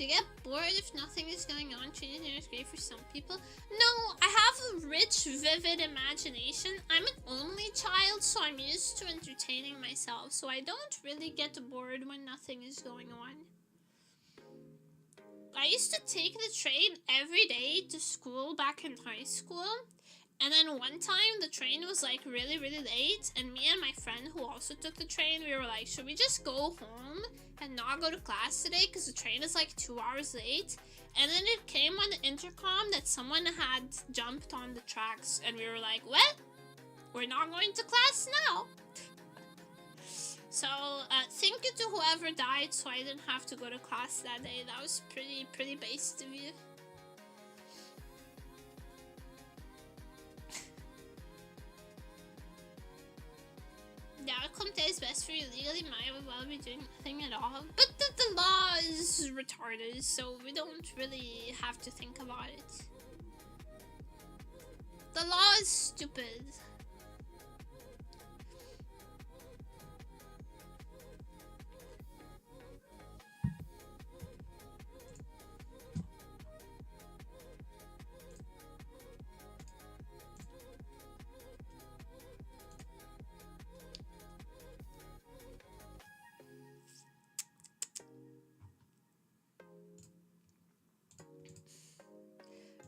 S1: Do you get bored if nothing is going on? Trinity is great for some people. No, I have a rich, vivid imagination. I'm an only child, so I'm used to entertaining myself. So I don't really get bored when nothing is going on. I used to take the train every day to school back in high school. And then one time the train was like really, really late. And me and my friend who also took the train, we were like, should we just go home and not go to class today? Because the train is like 2 hours late. And then it came on the intercom that someone had jumped on the tracks. And we were like, well, we're not going to class now. So, thank you to whoever died so I didn't have to go to class that day. That was pretty based of you. Yeah, Comte is best for you legally. Might as well be doing nothing at all. But the law is retarded, so we don't really have to think about it. The law is stupid.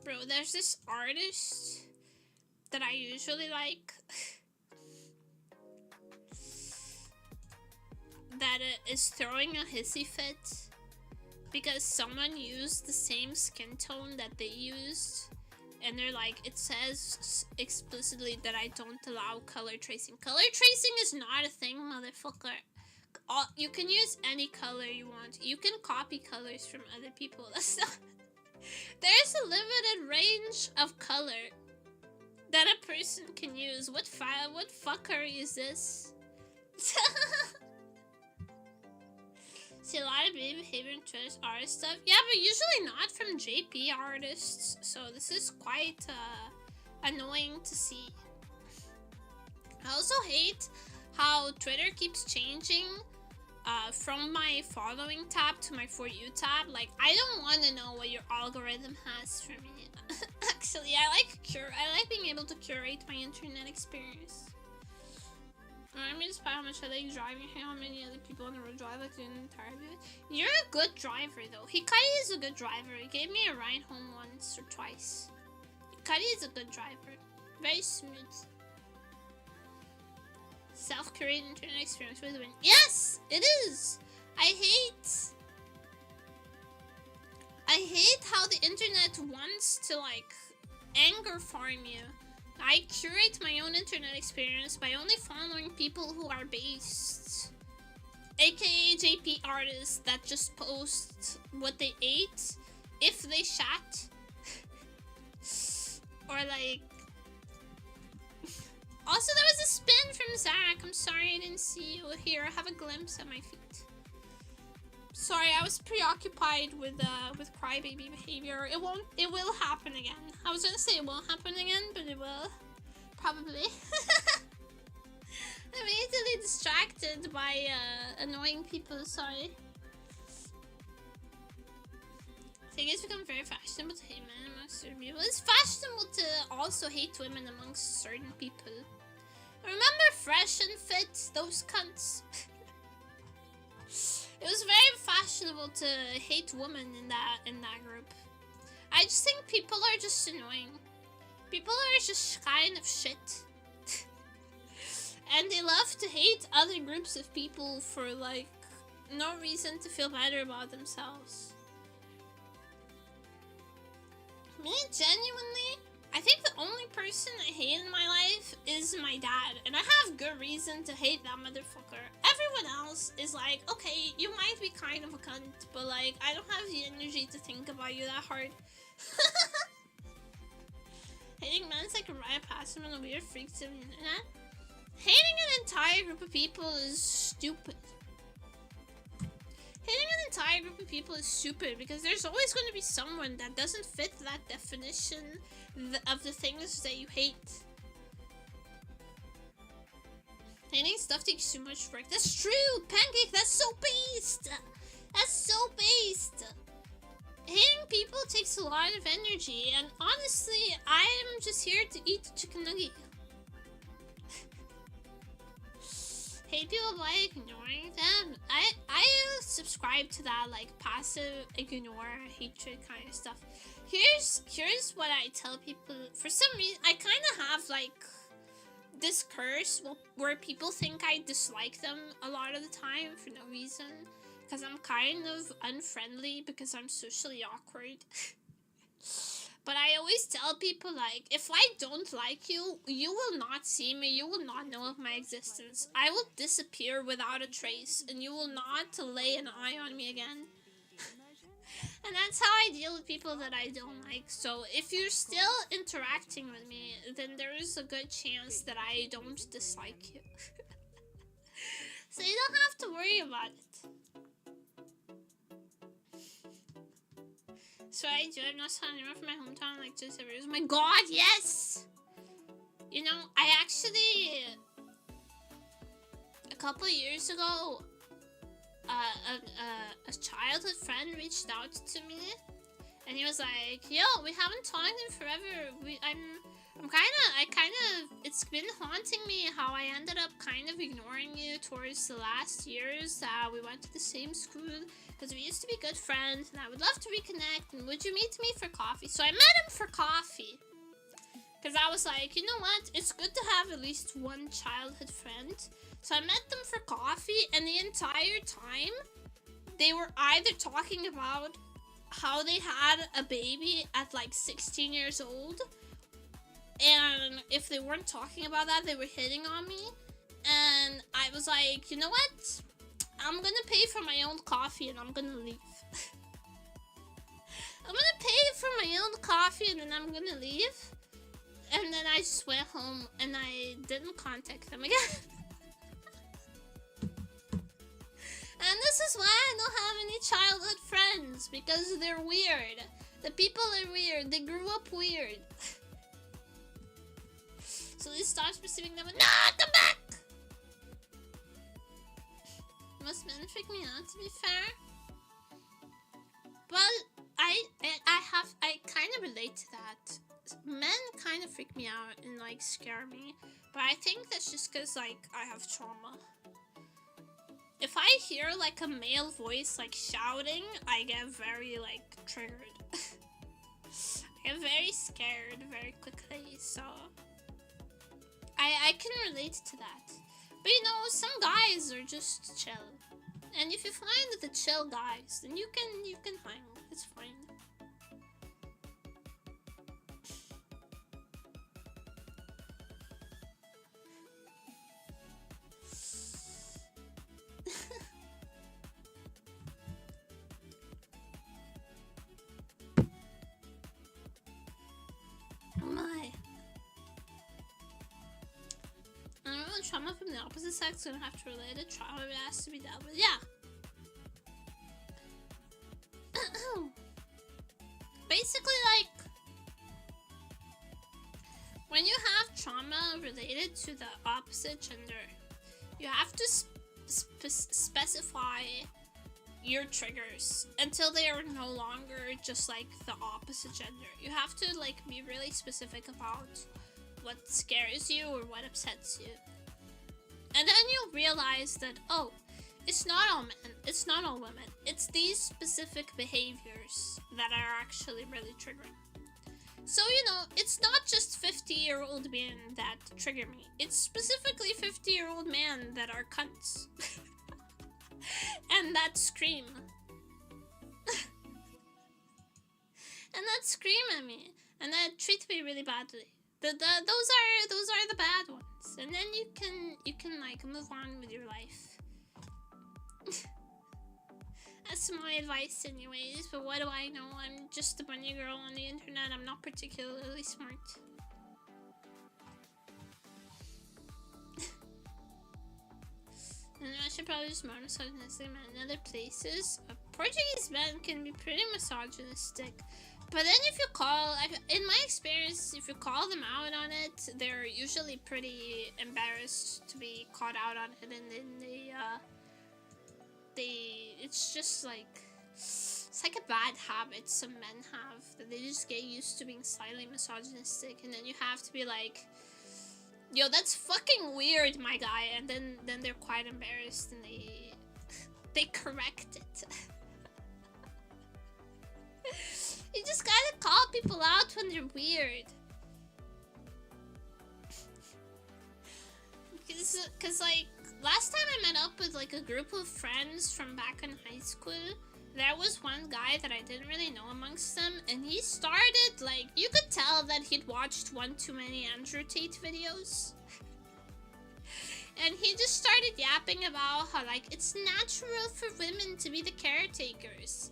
S1: Bro, there's this artist that I usually like that is throwing a hissy fit because someone used the same skin tone that they used, and they're like, it says explicitly that I don't allow color tracing. Color tracing is not a thing, motherfucker. You can use any color you want. You can copy colors from other people. That's not... There's a limited range of color that a person can use. What fuckery is this? See a lot of baby behavior in Twitch art stuff. Yeah, but usually not from JP artists. So this is quite annoying to see. I also hate how Twitter keeps changing from my following tab to my For You tab. Like, I don't want to know what your algorithm has for me. Actually, I like being able to curate my internet experience. I mean, despite how much I like driving, how many other people on the road drive like the entire day. You're a good driver, though. Hikari is a good driver. He gave me a ride home once or twice. Hikari is a good driver. Very smooth. Self-curated internet experience with win. Yes, it is. I hate how the internet wants to like anger farm you. I curate my own internet experience by only following people who are based, aka JP artists that just post what they ate, if they shat, or like. Also, there was a spin from Zach. I'm sorry I didn't see you here. I have a glimpse at my feet. Sorry, I was preoccupied with crybaby behavior. It will happen again. I was gonna say it won't happen again, but it will. Probably. I'm easily distracted by annoying people, sorry. I think it's become very fashionable to hate men amongst certain people. It's fashionable to also hate women amongst certain people. Remember Fresh and Fit? Those cunts. It was very fashionable to hate women in that group. I just think people are just annoying. People are just kind of shit. And they love to hate other groups of people for like no reason to feel better about themselves. Me, genuinely, I think the only person I hate in my life is my dad. And I have good reason to hate that motherfucker. Everyone else is like, okay, you might be kind of a cunt, but like, I don't have the energy to think about you that hard. Hating men is like a riot past him and a weird freak to the internet. Hating an entire group of people is stupid. Hating an entire group of people is stupid because there's always going to be someone that doesn't fit that definition of the things that you hate. Hating stuff takes too much work. That's true! Pancake, that's so based! That's so based! Hating people takes a lot of energy, and honestly, I'm just here to eat the chicken nugget. Hate people by ignoring them. I subscribe to that like passive ignore hatred kind of stuff. Here's what I tell people. For some reason, I kind of have like this curse where people think I dislike them a lot of the time for no reason, because I'm kind of unfriendly because I'm socially awkward. But I always tell people, like, if I don't like you, you will not see me, you will not know of my existence. I will disappear without a trace, and you will not lay an eye on me again. And that's how I deal with people that I don't like. So if you're still interacting with me, then there is a good chance that I don't dislike you. So you don't have to worry about it. So I do. I'm not telling anyone from my hometown like 2 servers. Oh my god, yes! You know, I actually a couple of years ago, a childhood friend reached out to me, and he was like, "Yo, we haven't talked in forever. It's been haunting me how I ended up kind of ignoring you towards the last years. We went to the same school because we used to be good friends, and I would love to reconnect. And would you meet me for coffee?" So I met him for coffee because I was like, you know what? It's good to have at least one childhood friend. So I met them for coffee, and the entire time they were either talking about how they had a baby at like 16 years old, and if they weren't talking about that, they were hitting on me. And I was like, you know what? I'm gonna pay for my own coffee and I'm gonna leave. I'm gonna pay for my own coffee and then I'm gonna leave. And then I just went home and I didn't contact them again. And this is why I don't have any childhood friends, because they're weird. The people are weird. They grew up weird. So they stopped receiving them. No, come back! Most men freak me out, to be fair. Well, I kind of relate to that. Men kind of freak me out and like scare me, but I think that's just because like I have trauma. If I hear like a male voice like shouting, I get very like triggered. I get very scared very quickly, so I can relate to that. But you know, some guys are just chill. And if you find the chill guys, then you can hang. It's fine. Oh my. I don't know, trauma from the opposite sex gonna have to relate it. Trauma has to be dealt with. Yeah. Basically, like, when you have trauma related to the opposite gender, you have to specify your triggers until they are no longer just like the opposite gender. You have to like be really specific about what scares you or what upsets you. And then you'll realize that, oh, it's not all men, it's not all women. It's these specific behaviors that are actually really triggering. So, you know, it's not just 50-year-old men that trigger me. It's specifically 50-year-old men that are cunts. And that scream. And that scream at me. And that treat me really badly. Those are the bad ones. And then you can like move on with your life. That's my advice anyways, but what do I know? I'm just a bunny girl on the internet. I'm not particularly smart. And I should probably just more misogynistic men in other places. Portuguese men can be pretty misogynistic. But then if you call, in my experience, if you call them out on it, they're usually pretty embarrassed to be caught out on it, and then it's just like, It's like a bad habit some men have, that they just get used to being slightly misogynistic, and then you have to be like, yo, that's fucking weird, my guy, and then they're quite embarrassed and they correct it. You just gotta call people out when they're weird. Cause like, last time I met up with like a group of friends from back in high school, there was one guy that I didn't really know amongst them, and he started, like, you could tell that he'd watched one too many Andrew Tate videos. And he just started yapping about how, like, it's natural for women to be the caretakers.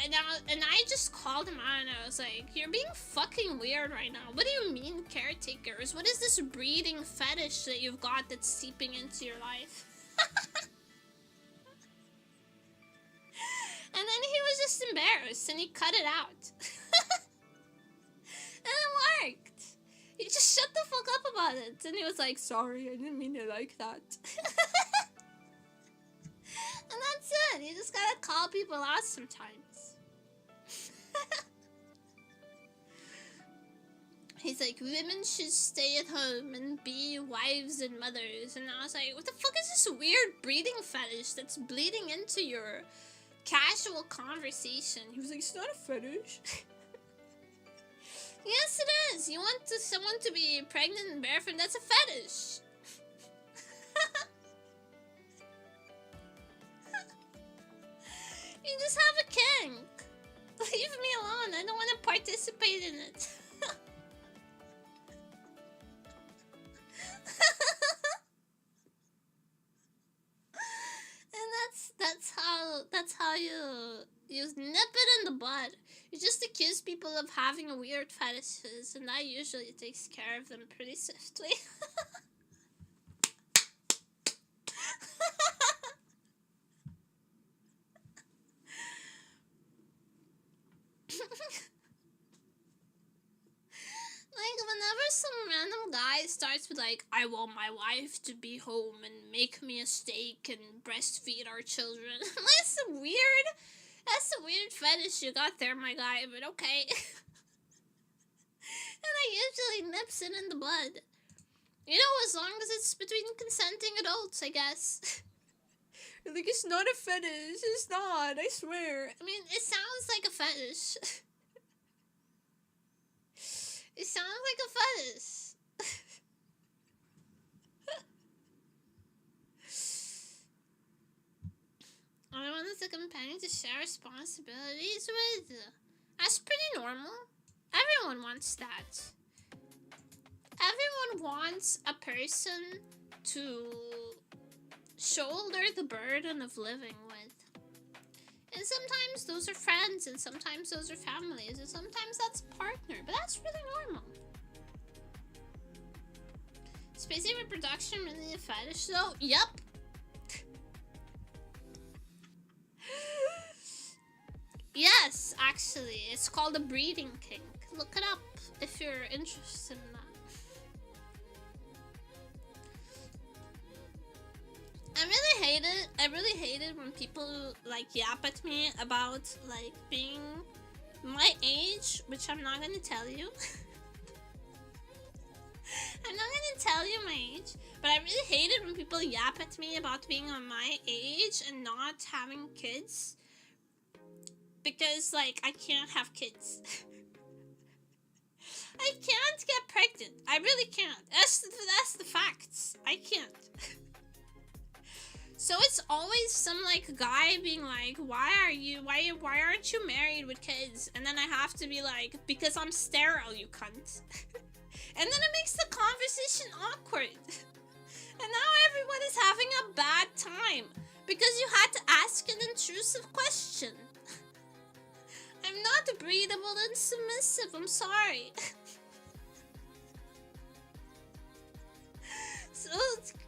S1: And I just called him out and I was like, you're being fucking weird right now. What do you mean caretakers? What is this breeding fetish that you've got that's seeping into your life? And then he was just embarrassed and he cut it out. And it worked. He just shut the fuck up about it. And he was like, sorry, I didn't mean it like that. And that's it. You just gotta call people out sometimes. He's like, women should stay at home and be wives and mothers. And I was like, what the fuck is this weird breeding fetish that's bleeding into your casual conversation? He was like, it's not a fetish. Yes, it is. You want someone to be pregnant and barefoot, that's a fetish. You just have a kink. Leave me alone. I don't want to participate in it. And that's how you nip it in the bud. You just accuse people of having weird fetishes, and that usually takes care of them pretty swiftly. Like, whenever some random guy starts with like, I want my wife to be home and make me a steak and breastfeed our children. That's a weird fetish you got there, my guy, but okay. And I usually nips it in the bud. You know, as long as it's between consenting adults, I guess. Like, it's not a fetish. It's not, I swear. I mean, it sounds like a fetish. It sounds like a fetish. I wanted the companion to share responsibilities with. That's pretty normal. Everyone wants that. Everyone wants a person to shoulder the burden of living with. And sometimes those are friends, and sometimes those are families, and sometimes that's a partner, but that's really normal. Spacey reproduction really a fetish though? Yup. Yes, actually, it's called a breeding kink. Look it up if you're interested in that. I really hate it when people like yap at me about like being my age, which I'm not gonna tell you. I'm not gonna tell you my age, but I really hate it when people yap at me about being on my age and not having kids. Because like, I can't have kids. I can't get pregnant. I really can't. That's the facts. I can't. So it's always some like guy being like, why aren't you married with kids? And then I have to be like, because I'm sterile, you cunt. And then it makes the conversation awkward. And now everyone is having a bad time because you had to ask an intrusive question. I'm not breathable and submissive, I'm sorry. So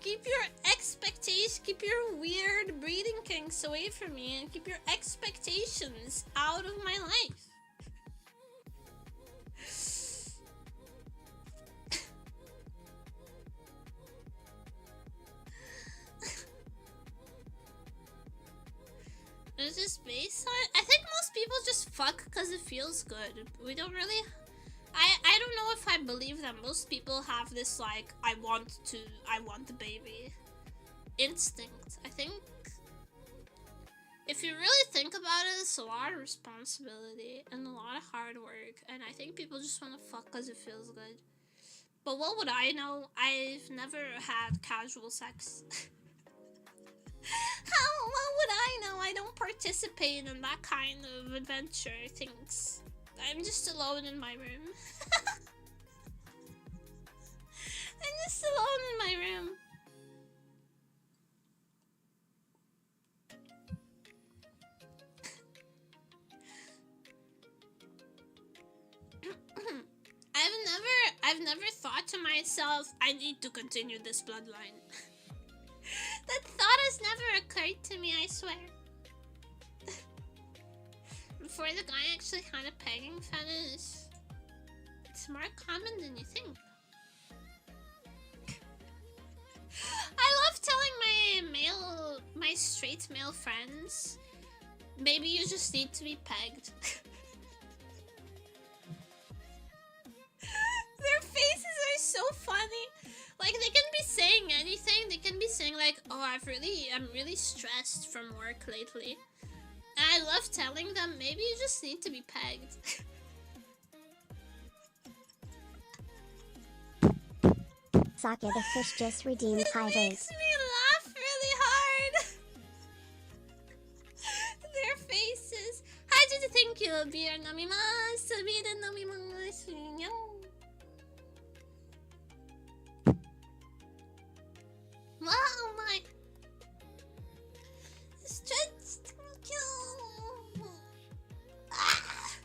S1: keep your weird breeding kinks away from me, and keep your expectations out of my life. Is this based on? I think most people just fuck because it feels good. We don't really... I don't know if I believe that most people have this, like, I want the baby instinct. I think if you really think about it, it's a lot of responsibility and a lot of hard work, and I think people just want to fuck because it feels good. But what would I know? I've never had casual sex. What would I know? I don't participate in that kind of adventure things. I'm just alone in my room. I'm just alone in my room. I've never thought to myself, I need to continue this bloodline. That thought has never occurred to me, I swear. Before the guy actually had a pegging fetish, it's more common than you think. I love telling my straight male friends, maybe you just need to be pegged. Their faces are so funny. Like, they can be saying anything. They can be saying like, oh, I'm really stressed from work lately. And I love telling them, maybe you just need to be pegged.
S2: Sake the fish just redeemed high
S1: It
S2: rate.
S1: makes me laugh really hard. Their faces. How did you think you'll be your namimasu? Beer namimasu. Wow, my stretched. Ah.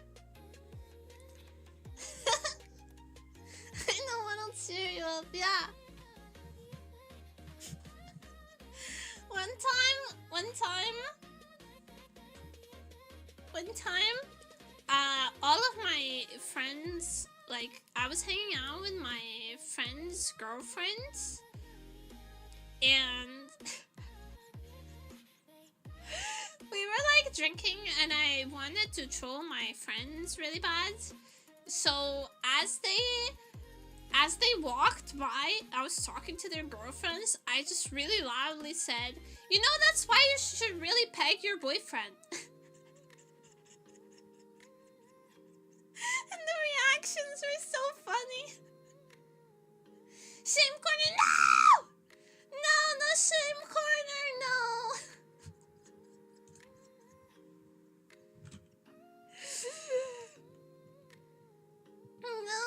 S1: I know what'll cheer you up, yeah. One time, all of my friends, like, I was hanging out with my friends' girlfriends, and we were like drinking, and I wanted to troll my friends really bad. So as they walked by, I was talking to their girlfriends. I just really loudly said, "You know, that's why you should really peg your boyfriend." And the reactions were so funny. Shame corner, no! No, shame corner, no! No.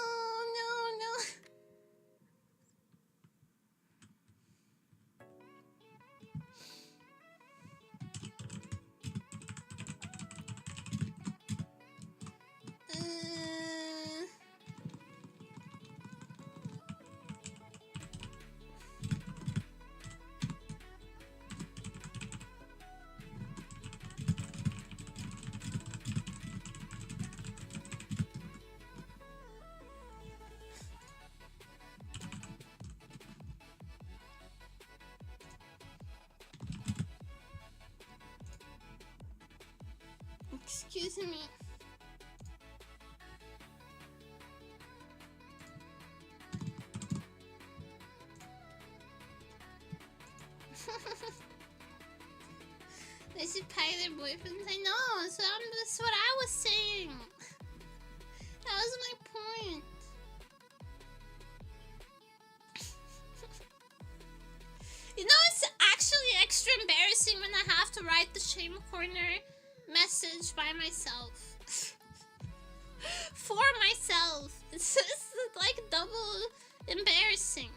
S1: Excuse me. They should pay their boyfriends. I know, so that's what I was saying. That was my point. You know, it's actually extra embarrassing when I have to write the shame corner message by myself. For myself. It's like double embarrassing.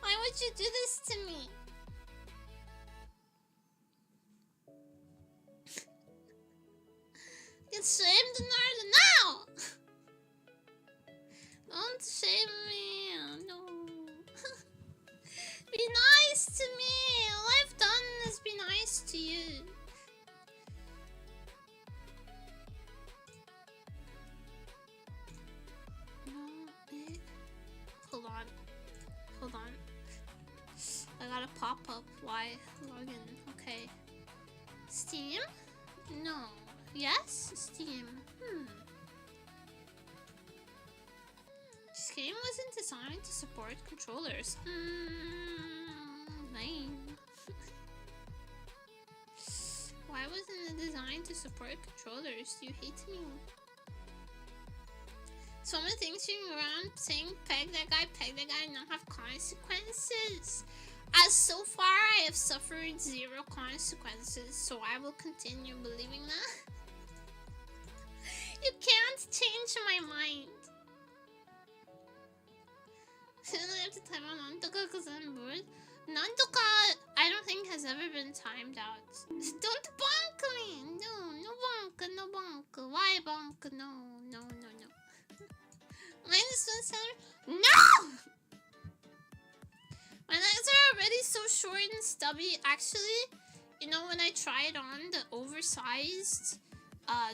S1: Why would you do this to me? Get shamed in order now! Don't shame me, no. Be nice to me! All I've done is be nice to you. Hold on. I got a pop-up. Why? Login. Okay. Steam? No. Yes, Steam. This game wasn't designed to support controllers. Lame. Why wasn't it designed to support controllers? Do you hate me? Someone thinks you around saying peg that guy, and not have consequences. As so far, I have suffered 0 consequences, so I will continue believing that. You can't change my mind. I have to time on Nantoka because I'm bored. Nantoka, I don't think has ever been timed out. Don't bonk me! No bonk. Why bonk? No. No! My legs are already so short and stubby. Actually, you know, when I tried on the oversized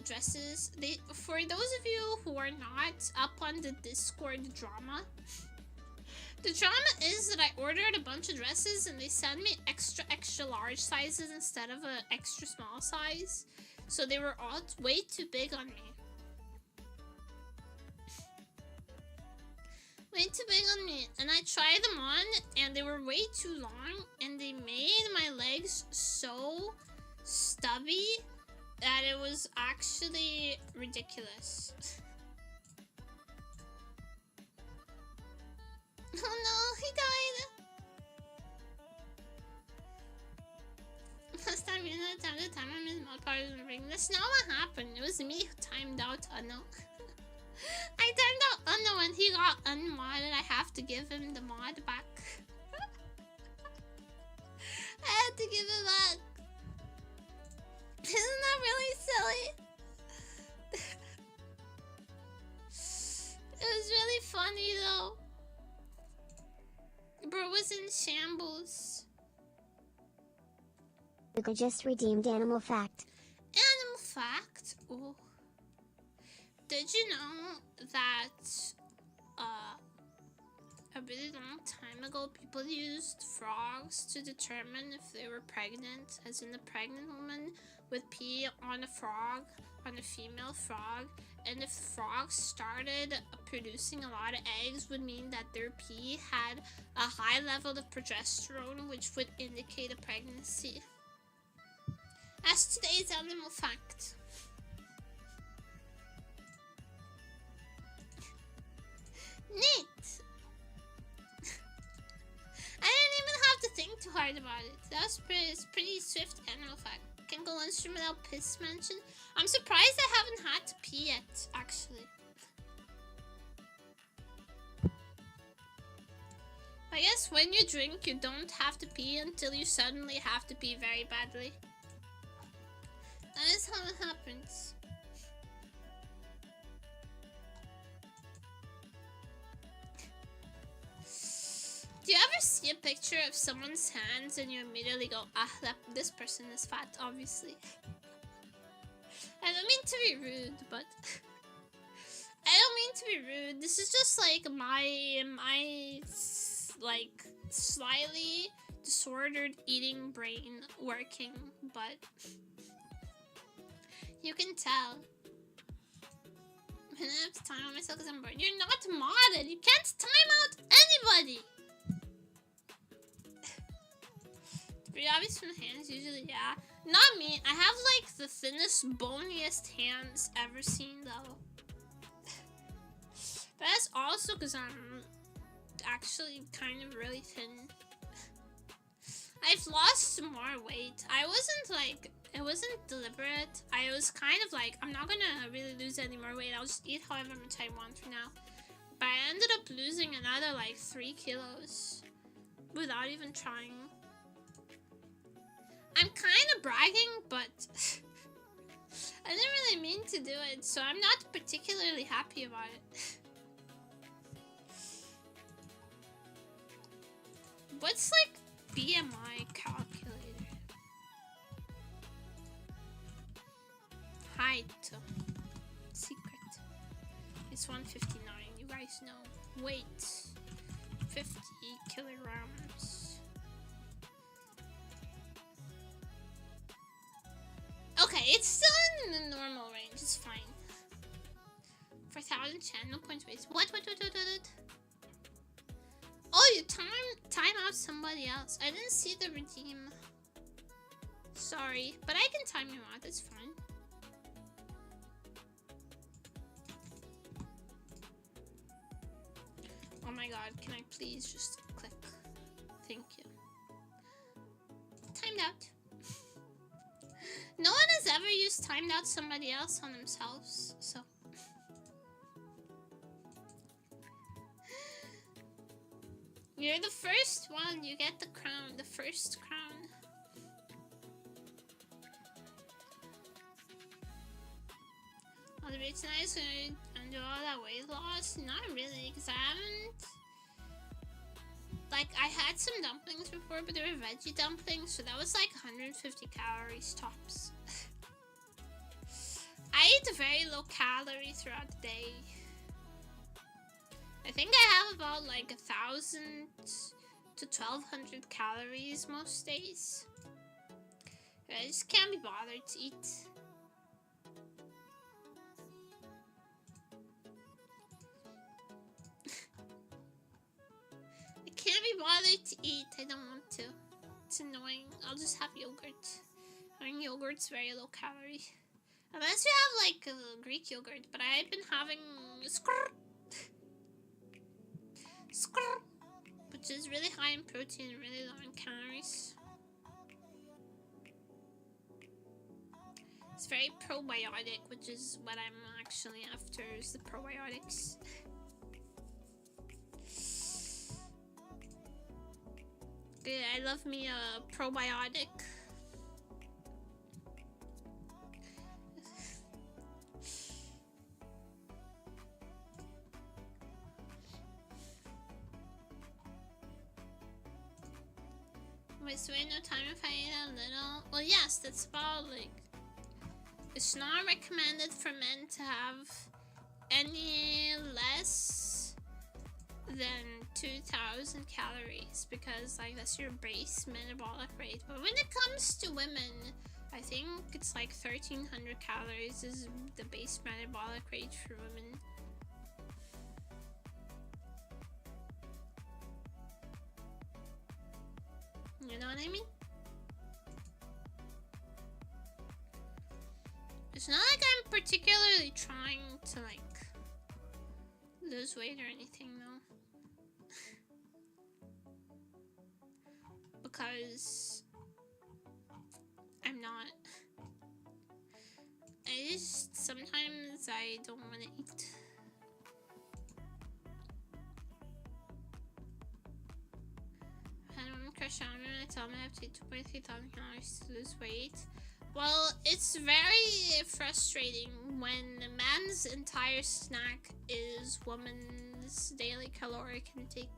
S1: dresses, for those of you who are not up on the Discord drama, the drama is that I ordered a bunch of dresses and they sent me extra large sizes instead of an extra small size. So they were all way too big on me. Way too big on me, and I tried them on and they were way too long and they made my legs so stubby that it was actually ridiculous. Oh no, he died! Last time you know, time to time I missed my part of the ring. That's not what happened. It was me who timed out Uno. I timed out Uno when he got unmodded. I have to give him the mod back. I had to give it back. Isn't that really silly? It was really funny though. Bro was in shambles.
S2: Google just redeemed Animal Fact.
S1: Animal Fact? Oh. Did you know that a really long time ago people used frogs to determine if they were pregnant, as in the pregnant woman would pee on a frog, on a female frog, and if the frogs started producing a lot of eggs would mean that their pee had a high level of progesterone, which would indicate a pregnancy. That's today's animal fact. Neat! I didn't even have to think too hard about it. That was pretty swift animal fact. Can go on stream without piss mention. I'm surprised I haven't had to pee yet, actually. I guess when you drink, you don't have to pee until you suddenly have to pee very badly. That is how it happens. Do you ever see a picture of someone's hands and you immediately go, ah, this person is fat, obviously. I don't mean to be rude, but I don't mean to be rude. This is just like my like slightly disordered eating brain working, but you can tell. I have to time out myself because I'm bored. You're not modded. You can't time out anybody. Pretty obvious from the hands, usually, yeah. Not me. I have like the thinnest, boniest hands ever seen, though. But that's also because I'm actually kind of really thin. I've lost some more weight. I wasn't like, it wasn't deliberate. I was kind of like, I'm not gonna really lose any more weight. I'll just eat however much I want for now. But I ended up losing another like 3 kilos without even trying. I'm kind of bragging, but I didn't really mean to do it, so I'm not particularly happy about it. What's like BMI calculator? Height. Secret. It's 159. You guys know. Weight. 50 kilograms. Okay, it's still in the normal range. It's fine. 4,000 channel points waste. What? Oh, you time out somebody else. I didn't see the redeem. Sorry, but I can time you out. That's fine. Oh my god, can I please just click? Thank you. Timed out. No one has ever used timed out somebody else on themselves, so. You're the first one, you get the crown, the first crown. Well, the reason I was gonna undo all that weight loss? Not really, because I haven't... Like, I had some dumplings before, but they were veggie dumplings, so that was like 150 calories tops. I eat very low calorie throughout the day. I think I have about like 1,000 to 1,200 calories most days. I just can't be bothered to eat. I can't be bothered to eat. I don't want to. It's annoying. I'll just have yogurt. I mean, yogurt's very low calorie. Unless you have like Greek yogurt, but I've been having which is really high in protein and really low in calories. It's very probiotic, which is what I'm actually after, is the probiotics. Yeah, I love me a probiotic. Wait, so wait, no time if I eat a little? Well, yes, that's about like... It's not recommended for men to have any less than 2,000 calories because like that's your base metabolic rate. But when it comes to women, I think it's like 1,300 calories is the base metabolic rate for women. You know what I mean? It's not like I'm particularly trying to like lose weight or anything though. Because I'm not. I just sometimes I don't want to eat. I had one crush on me and I tell me I have to eat 2,300 calories to lose weight. Well, it's very frustrating when a man's entire snack is woman's daily caloric intake.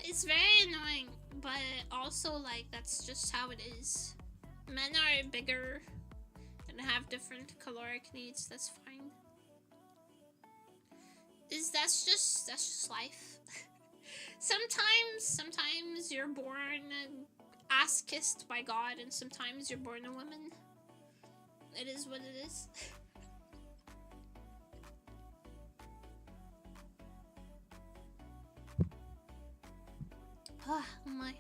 S1: It's very annoying, but also like that's just how it is. Men are bigger and have different caloric needs. That's fine. That's just life. Sometimes you're born ass kissed by God, and sometimes you're born a woman. It is what it is. Oh my.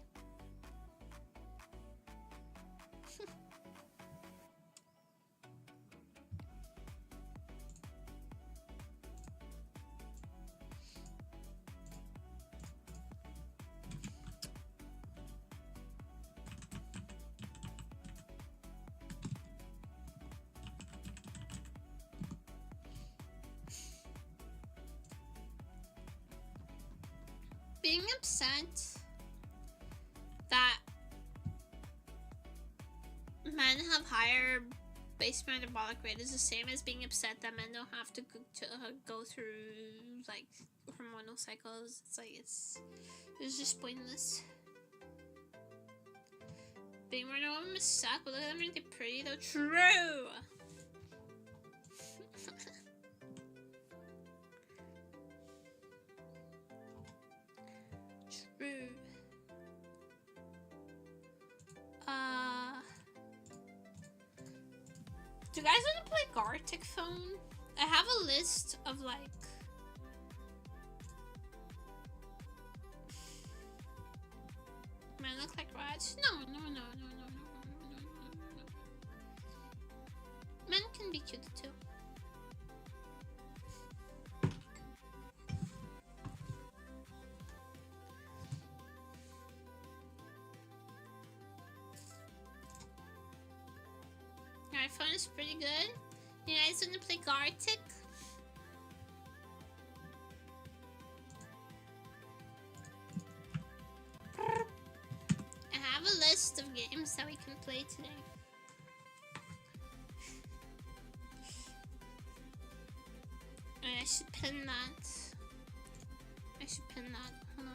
S1: Being upset that men have higher base metabolic rate is the same as being upset that men don't have to go through like hormonal cycles. It's like it's just pointless. Being born a woman must suck, but look at them really pretty though. True. True. Do you guys want to play Gartic Phone? I have a list of like... Might look like rats. No. Men can be cute too. My phone is pretty good. You guys want to play Gartic? I have a list of games that we can play today. I should pin that. Hold on.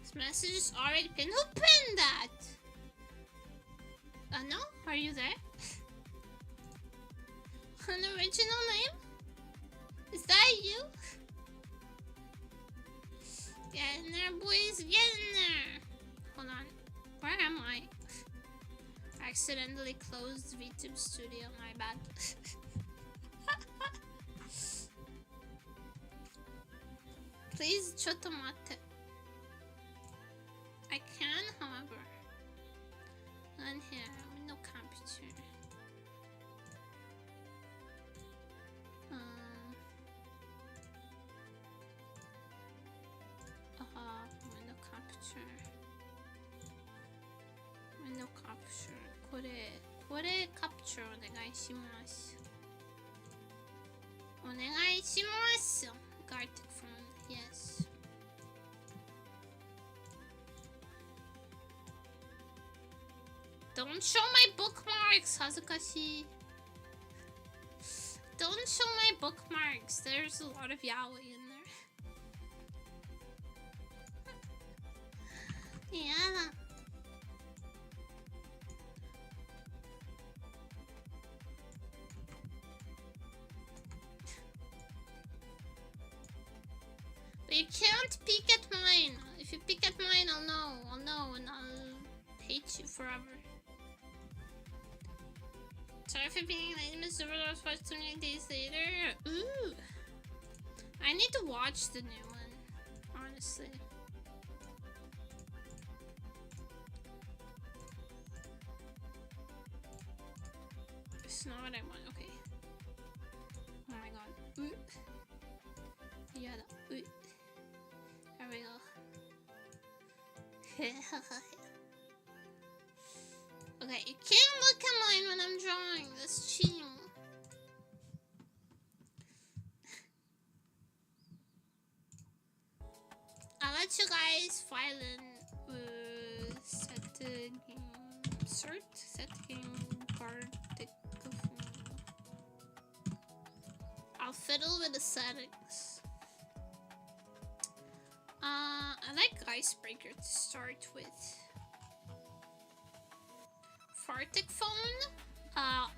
S1: This message is already pinned. Who pinned that? No? Are you there? An original name? Is that you? Get in there, boys. Get in there. Hold on. Where am I? I accidentally closed Vtuber Studio. My bad. Please, chotomate. I can, however. On here, no computer. Window capture. Window capture. これcapture お願いします。お願いします。Gartic phone, yes. Don't show my bookmarks, Hazukashi. Don't show my bookmarks. There's a lot of yaoi in there. Yeah. But you can't peek at mine. If you peek at mine, I'll know, and I'll hate you forever. Sorry for being late, Mr. Overlord. Watch 28 days later. Ooh. I need to watch the new one, honestly. It's not what I want. Okay. Oh my god. Ooh. Yeah. Ooh. There we go. Okay, you can't look at mine when I'm drawing. That's cheating. I'll let you guys file in setting Gartic phone. I'll fiddle with the settings. I like Icebreaker to start with. Fartic phone,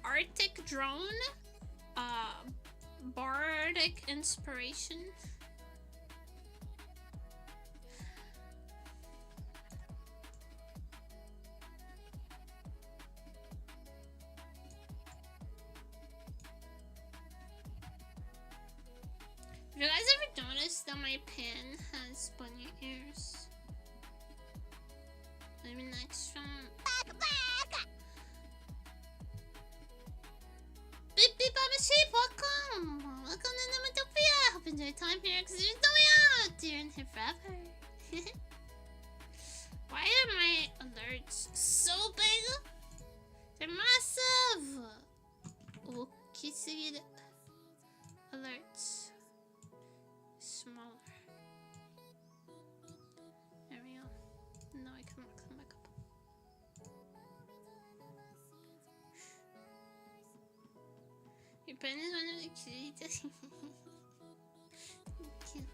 S1: Arctic drone, Bardic inspiration. Have you guys ever noticed that my pen has bunny ears? Maybe next one. Beep beep, I'm a sheep. Welcome. Welcome to Nematopia. Hope you enjoy time here because there's no way out. You're in here forever. Why are my alerts so big? They're massive. Okay, alerts. Smaller. There we go. No, I cannot come back up. Your pen is one of the cutest. Cute.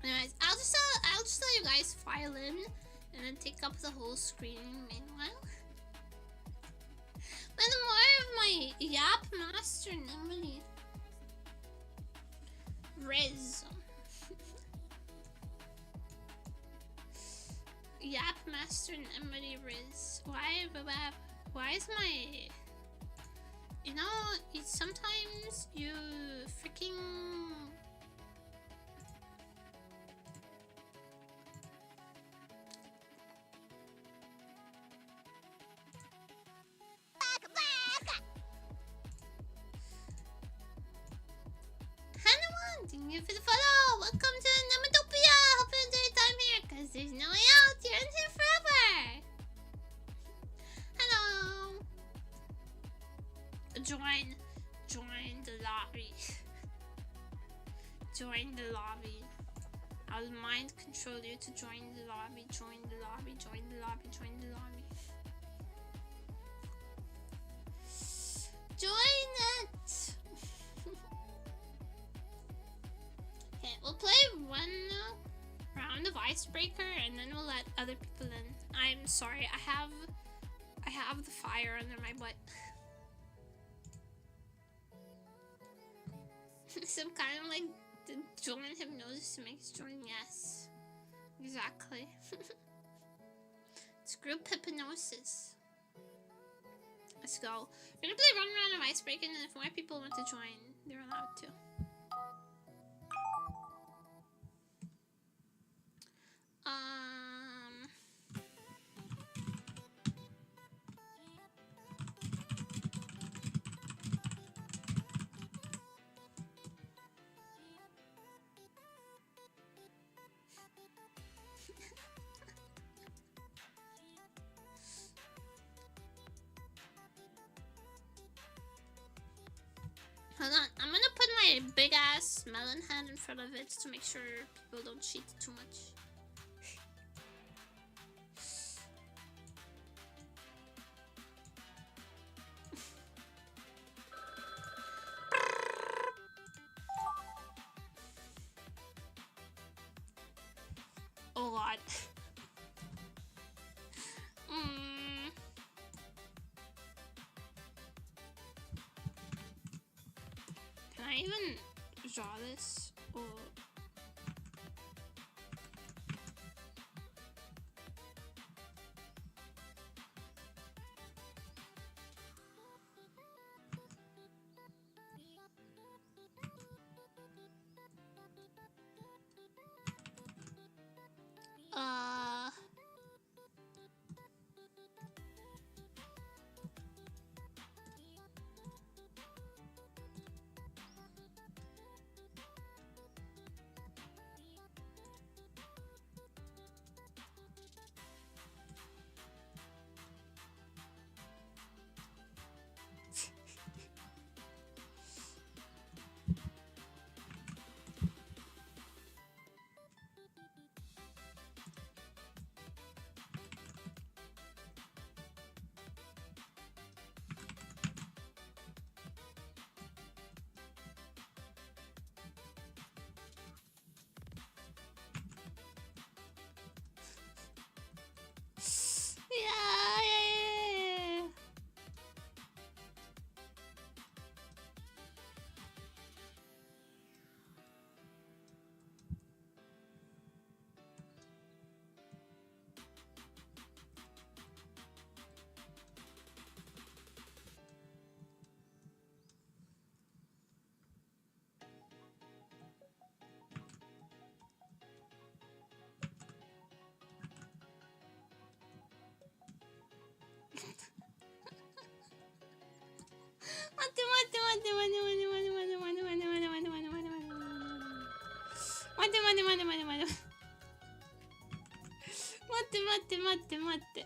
S1: Anyways, I'll just let you guys file in and then take up the whole screen meanwhile. And more of my Yap Master Nemuri. Riz. Yap Master Nemuri Riz. Why is my... You know, it's sometimes you freaking... Thank you for the follow. Welcome to Nematopia. Hope you enjoy your time here, cause there's no way out. You're in here forever. Hello. Join the lobby. Join the lobby. I'll mind control you to join the lobby. Join the lobby. Join the lobby. Join the lobby. Join it. Okay, we'll play one round of icebreaker and then we'll let other people in. I'm sorry, I have the fire under my butt. Some kind of like the join hypnosis to make us join. Yes, exactly. It's group hypnosis. Let's go. We're gonna play one round of icebreaker, and if more people want to join, they're allowed to. Hold on, I'm gonna put my big ass melon hand in front of it to make sure people don't cheat too much. Oh god. Can I even draw this? Or待って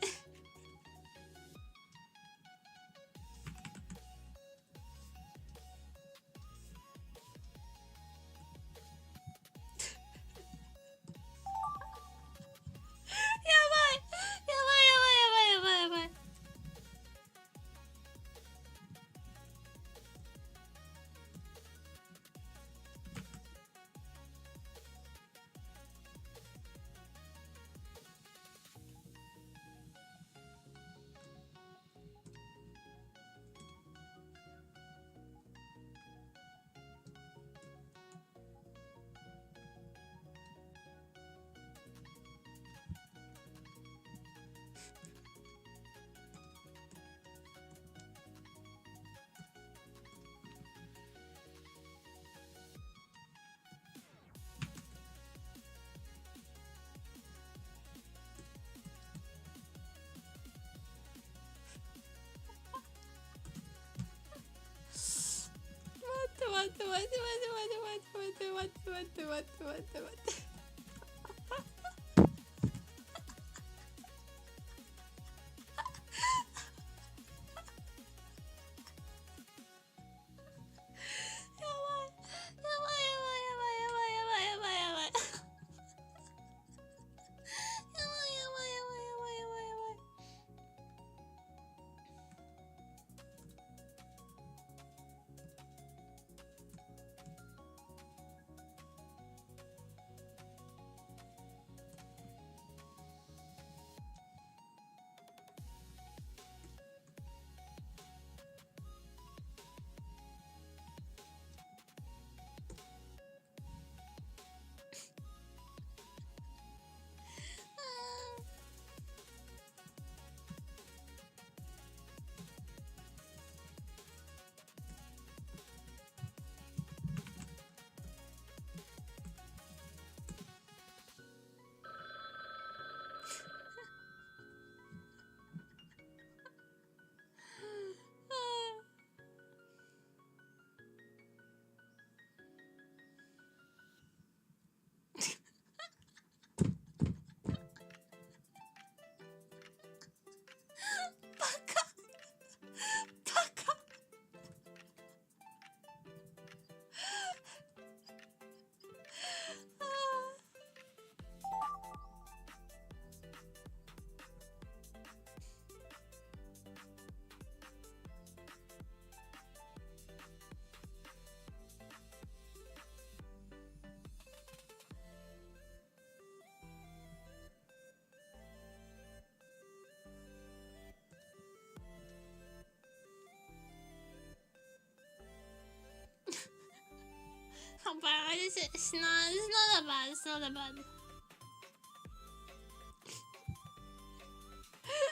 S1: How bad is it? It's not that bad. It's not that bad.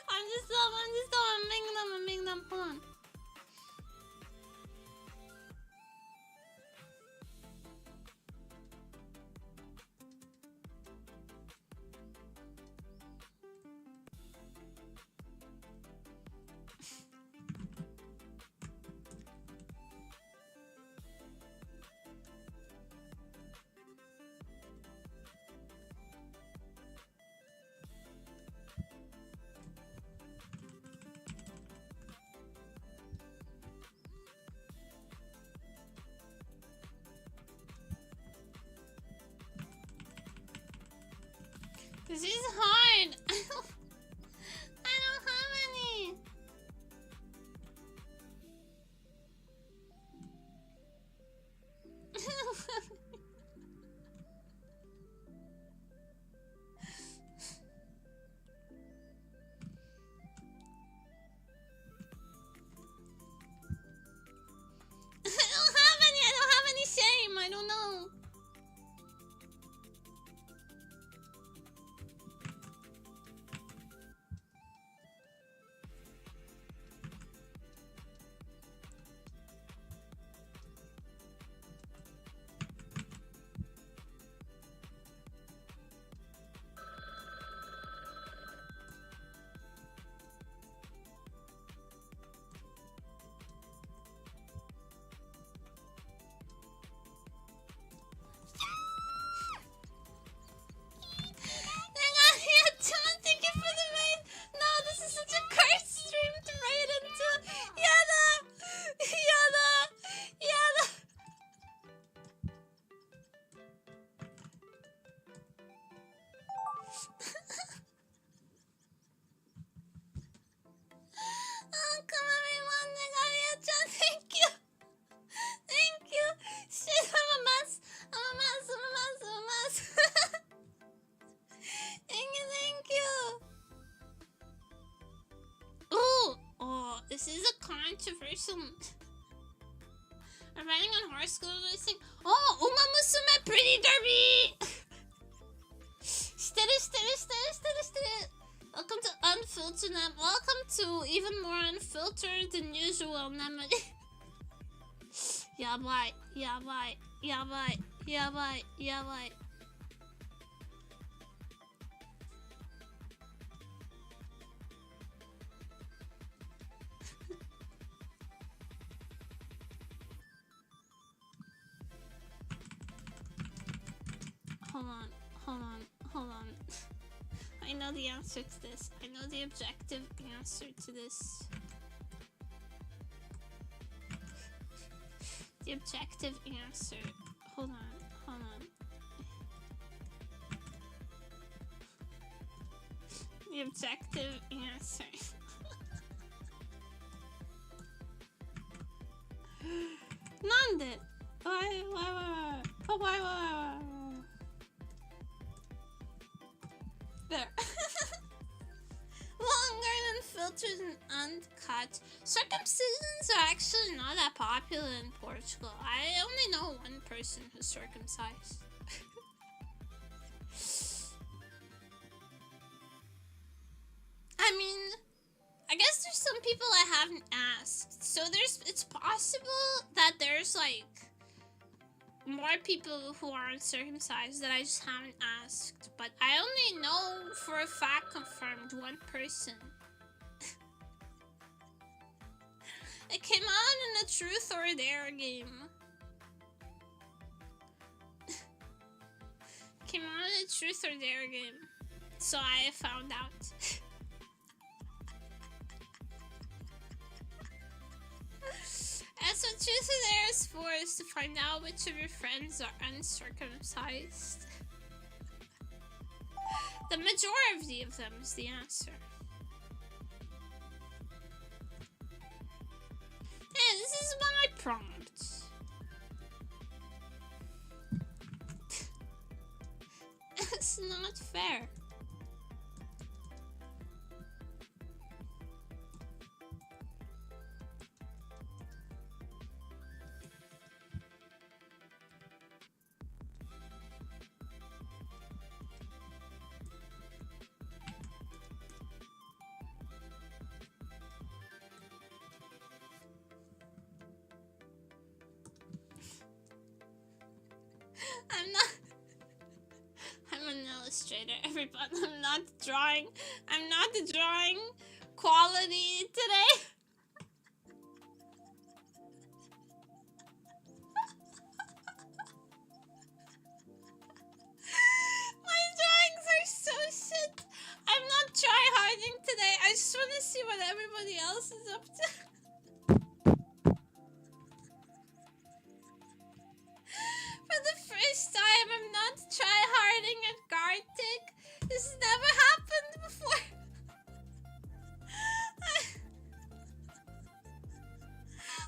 S1: I'm just dumb. I'm making them. Hold on. This is hard. I don't have any. I don't have any shame. I don't know. This is a controversial. I'm riding on horoscope racing. Oh, Uma Musume Pretty Derby! Welcome to Unfiltered Nem. Welcome to even more unfiltered than usual Nemuri. Yabai. hold on. I know the answer to this. I know the objective answer to this. The objective answer. Hold on. The objective answer. Nande? Why? There. Longer than filters and uncut. Circumcisions are actually not that popular in Portugal. I only know one person who's circumcised. I mean, I guess there's some people I haven't asked. So it's possible that there's like more people who aren't circumcised that I just haven't asked. But I only know for a fact confirmed one person. It came out in a Truth or Dare game. Came out in a Truth or Dare game. So I found out. That's what Truth or Dare is for, is to find out which of your friends are uncircumcised. The majority of them is the answer. Hey, this is my prompt. It's not fair. I'm an illustrator, everybody. I'm not drawing quality today. My drawings are so shit. I'm not try-harding today. I just want to see what everybody else is up to. For the first time, I'm not try-harding at Gartic. This has never happened before.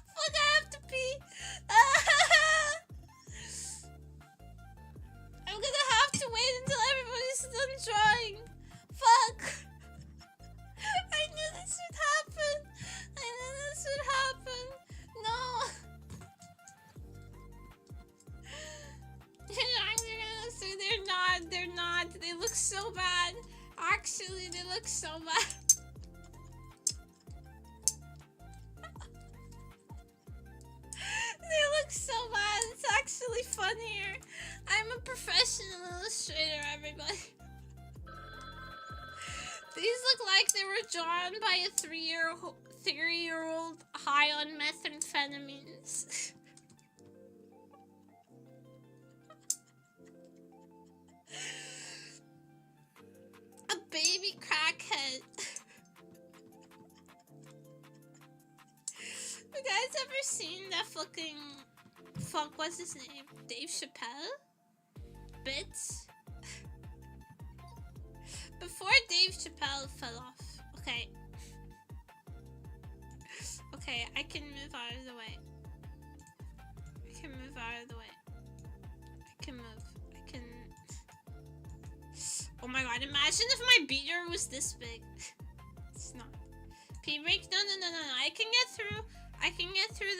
S1: Fuck, I have to pee. I'm gonna have to wait until everybody's done drawing. Fuck. I knew this would happen. No. They're not. They look so bad. Actually, they look so bad. They look so bad. It's actually funnier. I'm a professional illustrator, everybody. These look like they were drawn by a three-year-old high on methamphetamines. A baby crackhead. You guys ever seen that fucking... Fuck, what's his name? Dave Chappelle? Bits? Before Dave Chappelle fell off. Okay. Okay, I can move out of the way. Oh my god, imagine if my beater was this big. It's not. P-break? No. I can get through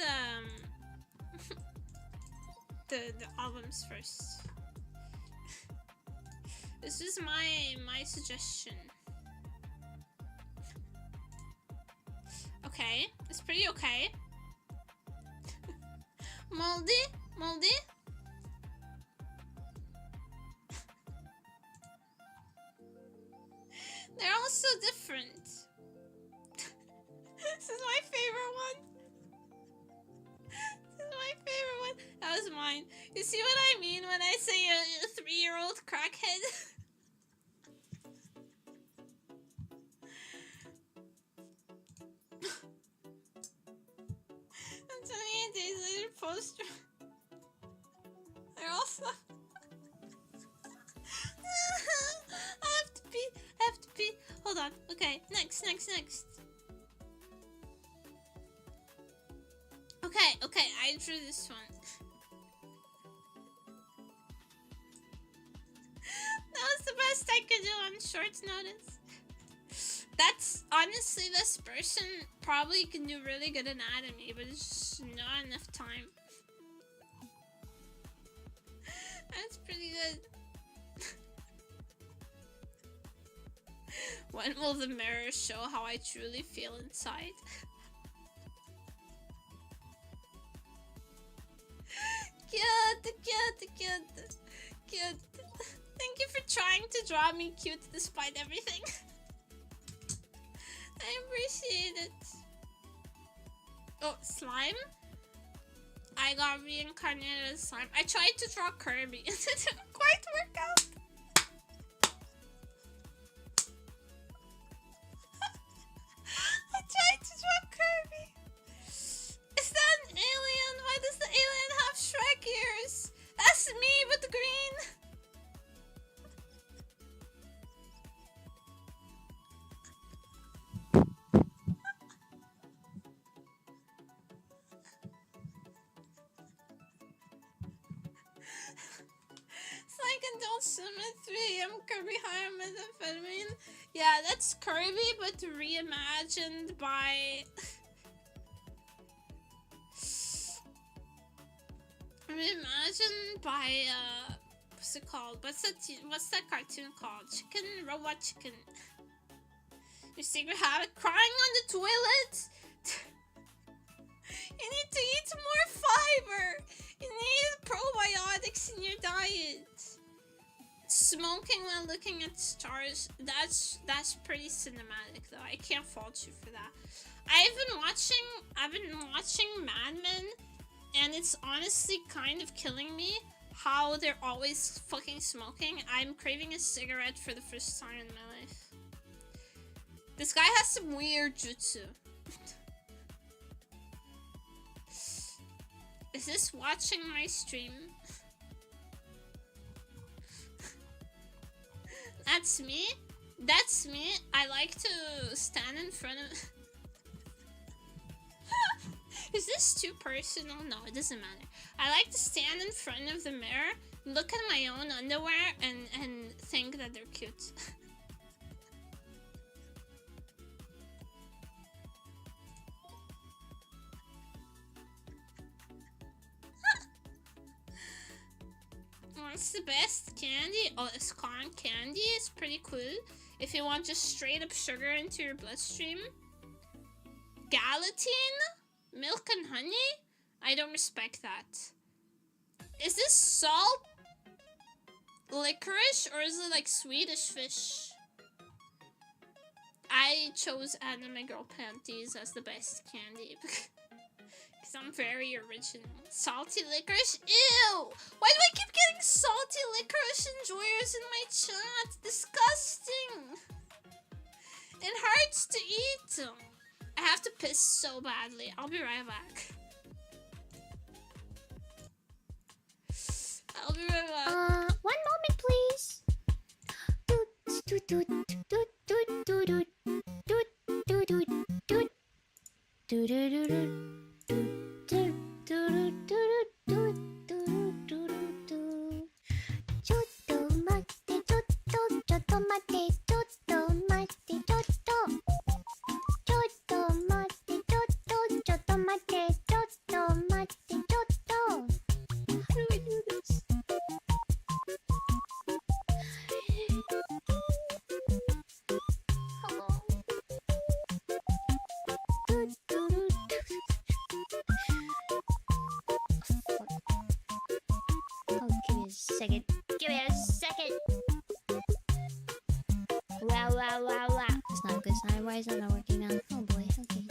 S1: the albums first. This is my suggestion. Okay, it's pretty okay. Moldy? They're all so different. This is my favorite one. That was mine. You see what I mean when I say a 3-year-old crackhead? And 28 days later, poster. They're also. I have to pee. I have to pee. Hold on. Okay, next. Okay, I drew this one. That was the best I could do on short notice. That's honestly, this person probably can do really good anatomy, but it's just not enough time. That's pretty good. When will the mirror show how I truly feel inside? Cute. Thank you for trying to draw me cute despite everything. I appreciate it. Oh, slime? I got reincarnated as slime. I tried to draw Kirby. It didn't quite work out. I tried to draw Kirby. Is that an alien? Why does the alien have Shrek ears? That's me with the green. It's like Adult Swim at 3 AM Kirby higher methamphetamine. Yeah, that's Kirby, but reimagined by... what's it called? What's that cartoon called? Robot Chicken. Your secret habit? Crying on the toilet? You need to eat more fiber! You need probiotics in your diet! Smoking while looking at stars, that's pretty cinematic though. I can't fault you for that. I've been watching Mad Men, and it's honestly kind of killing me how they're always fucking smoking. I'm craving a cigarette for the first time in my life. This guy has some weird jutsu. Is this watching my stream? That's me. That's me. I like to stand in front of... Is this too personal? No, it doesn't matter. I like to stand in front of the mirror, look at my own underwear, and think that they're cute. What's the best candy? Oh, Scone candy is pretty cool. If you want just straight up sugar into your bloodstream. Galatine? Milk and honey? I don't respect that. Is this salt licorice or is it like Swedish fish? I chose Anime Girl Panties as the best candy because I'm very original. Salty licorice? Ew! Why do I keep getting salty licorice enjoyers in my chat? Disgusting! It hurts to eat. I have to piss so badly. I'll be right back. I'll be right back.
S2: 1 moment, please. Give me a second. Wow. It's not a good sign. Why is that not working now? Oh boy, okay.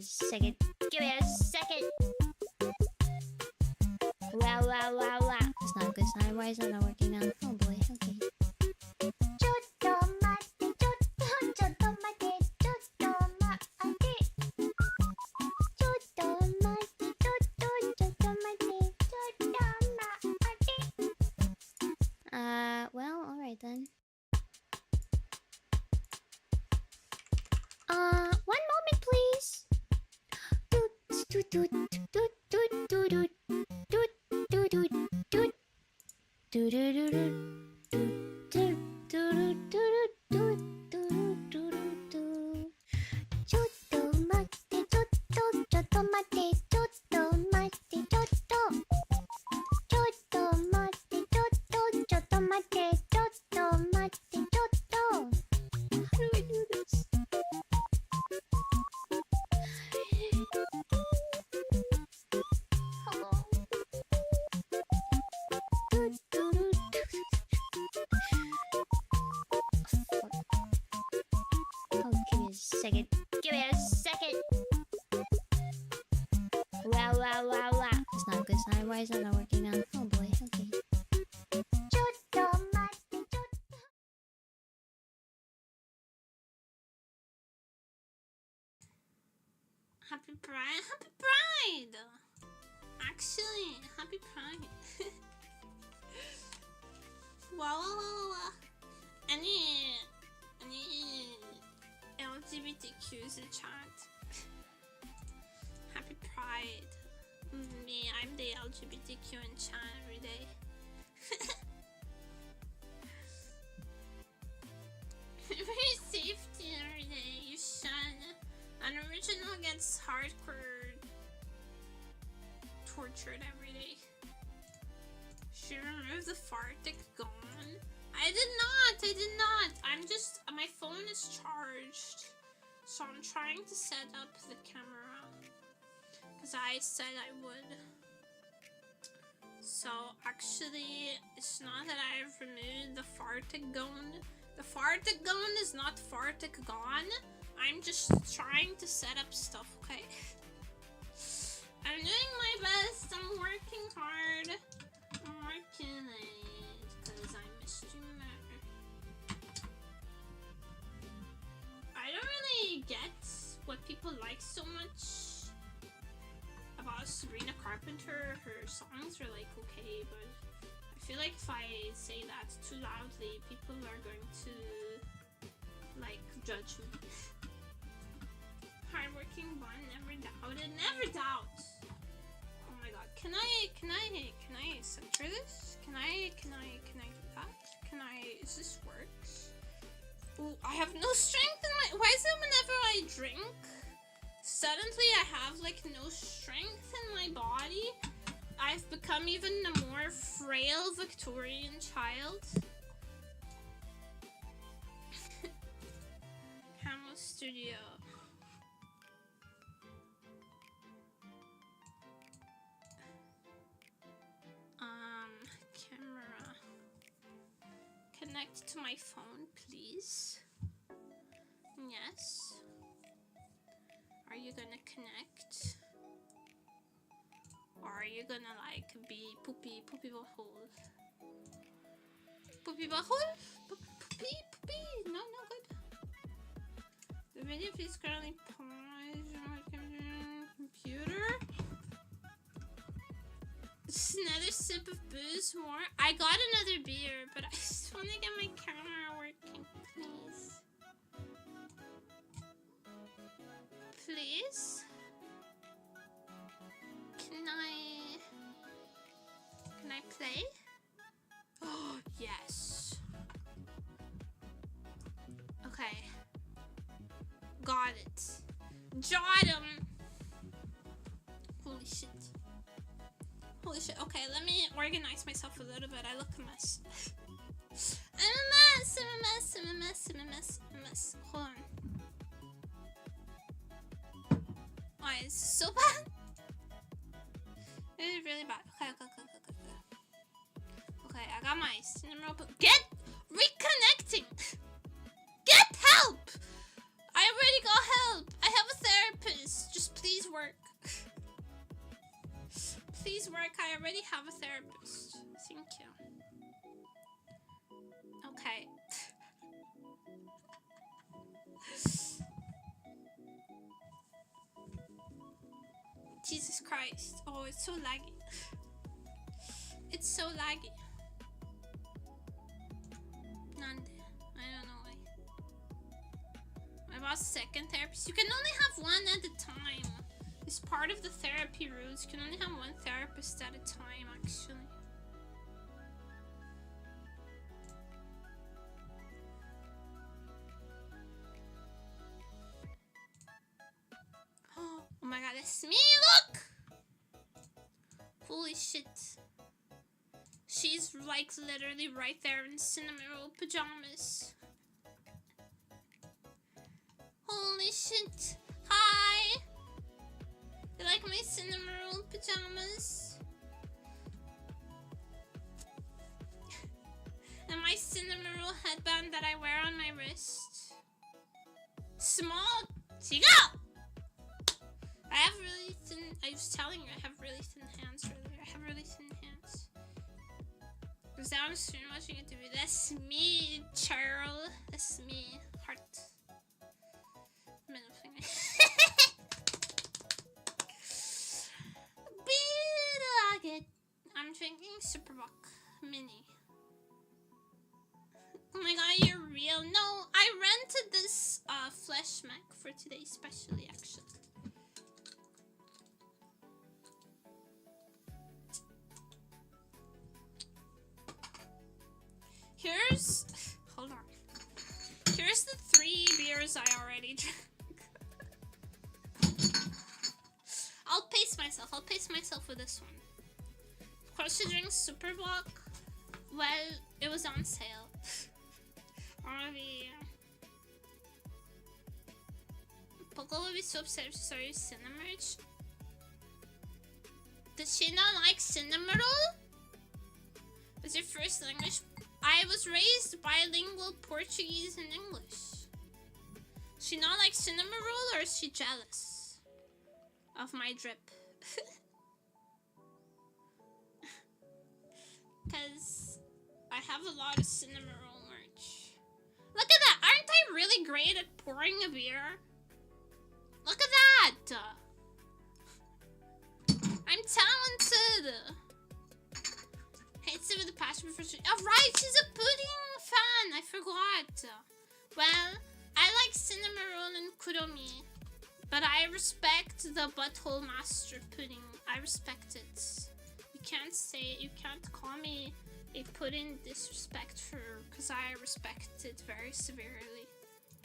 S2: Second. Give me a second. Wow. It's not a good sign. Why is that not working now? Oh boy. Okay. Well, alright then. One moment, please. Second. Give me a second. Wow. It's not a good sign. Why is that not working now? Oh boy. Okay.
S1: Happy Pride! Actually, happy Pride. Wow. Any LGBTQs in chat. Happy Pride. Me, I'm the LGBTQ in chat every day. Very safety every day, you should. An original gets hardcore tortured every day. She removed the fartic gone. I did not. My phone is charged. So I'm trying to set up the camera. Because I said I would. So actually, it's not that I've removed the fartic gone. The fartic gone is not fartic gone. I'm just trying to set up stuff, okay? I'm doing my best. I'm working hard. I'm working late because I missed you there. I don't really get what people like so much about Sabrina Carpenter. Her songs are like okay, but I feel like if I say that too loudly, people are going to like judge me. Hardworking one, never doubted, never doubt. Oh my god, can I center this? Can I do that? Is this works? Ooh, I have no strength in my, why is it whenever I drink, suddenly I have like no strength in my body? I've become even a more frail Victorian child. Camo Studio. Camera. Connect to my phone, please. Yes. Are you gonna connect? Or are you gonna like be poopy butthole? Poopy butthole? Poopy? No, good. The video is currently paused on my computer. Just another sip of booze more. I got another beer, but I just want to get my camera working, please. Please? Can I play? Oh, yes. Jot him. Holy shit. Holy shit. Okay, let me organize myself a little bit. I look a mess. I'm a mess. I'm a mess. I'm a mess. I'm a mess. I'm a mess. Hold on. Oh, it's so bad. It's really bad. Okay. Okay, I got my cinema. Get reconnecting. Get help. I already got help. I have a therapist. Just please work. Please work. I already have a therapist. Thank you. Okay. Jesus Christ. Oh, it's so laggy. It's so laggy. Nande. I don't know why. I bought second therapist. You can only have one at a time. It's part of the therapy rules. You can only have one therapist at a time, actually. Oh my god, it's me! Look! Holy shit. She's like literally right there in cinnamon pajamas. Holy shit. Hi! You like my cinnamon pajamas? And my cinnamon headband that I wear on my wrist. Small. Chiga! I have really thin. I was telling you I have really thin hands earlier. I have really thin hands. Because now I'm stream watching it to be. That's me, Cheryl. That's me. Heart. Middle finger. I'm drinking Superbock Mini. Oh my god, you're real. No, I rented this Flesh Mac for today, especially actually. Hold on. Here's the 3 beers I already drank. I'll pace myself with this one. Of course, she drinks Superbock. Well, it was on sale. Poco would be so upset if she saw your Cinemerch. Did she not like Cinemerol? Was your first language? I was raised bilingual Portuguese and English. She not like Cinemerol, or is she jealous of my drip? Because I have a lot of Cinemerol merch. Look at that! Aren't I really great at pouring a beer? Look at that! I'm talented! Hates it with a passion for shit. Oh, right! She's a pudding fan! I forgot! Well, I like Cinemerol and Kuromi. But I respect the Butthole Master pudding. I respect it. You can't call me a pudding disrespectful, because I respect it very severely.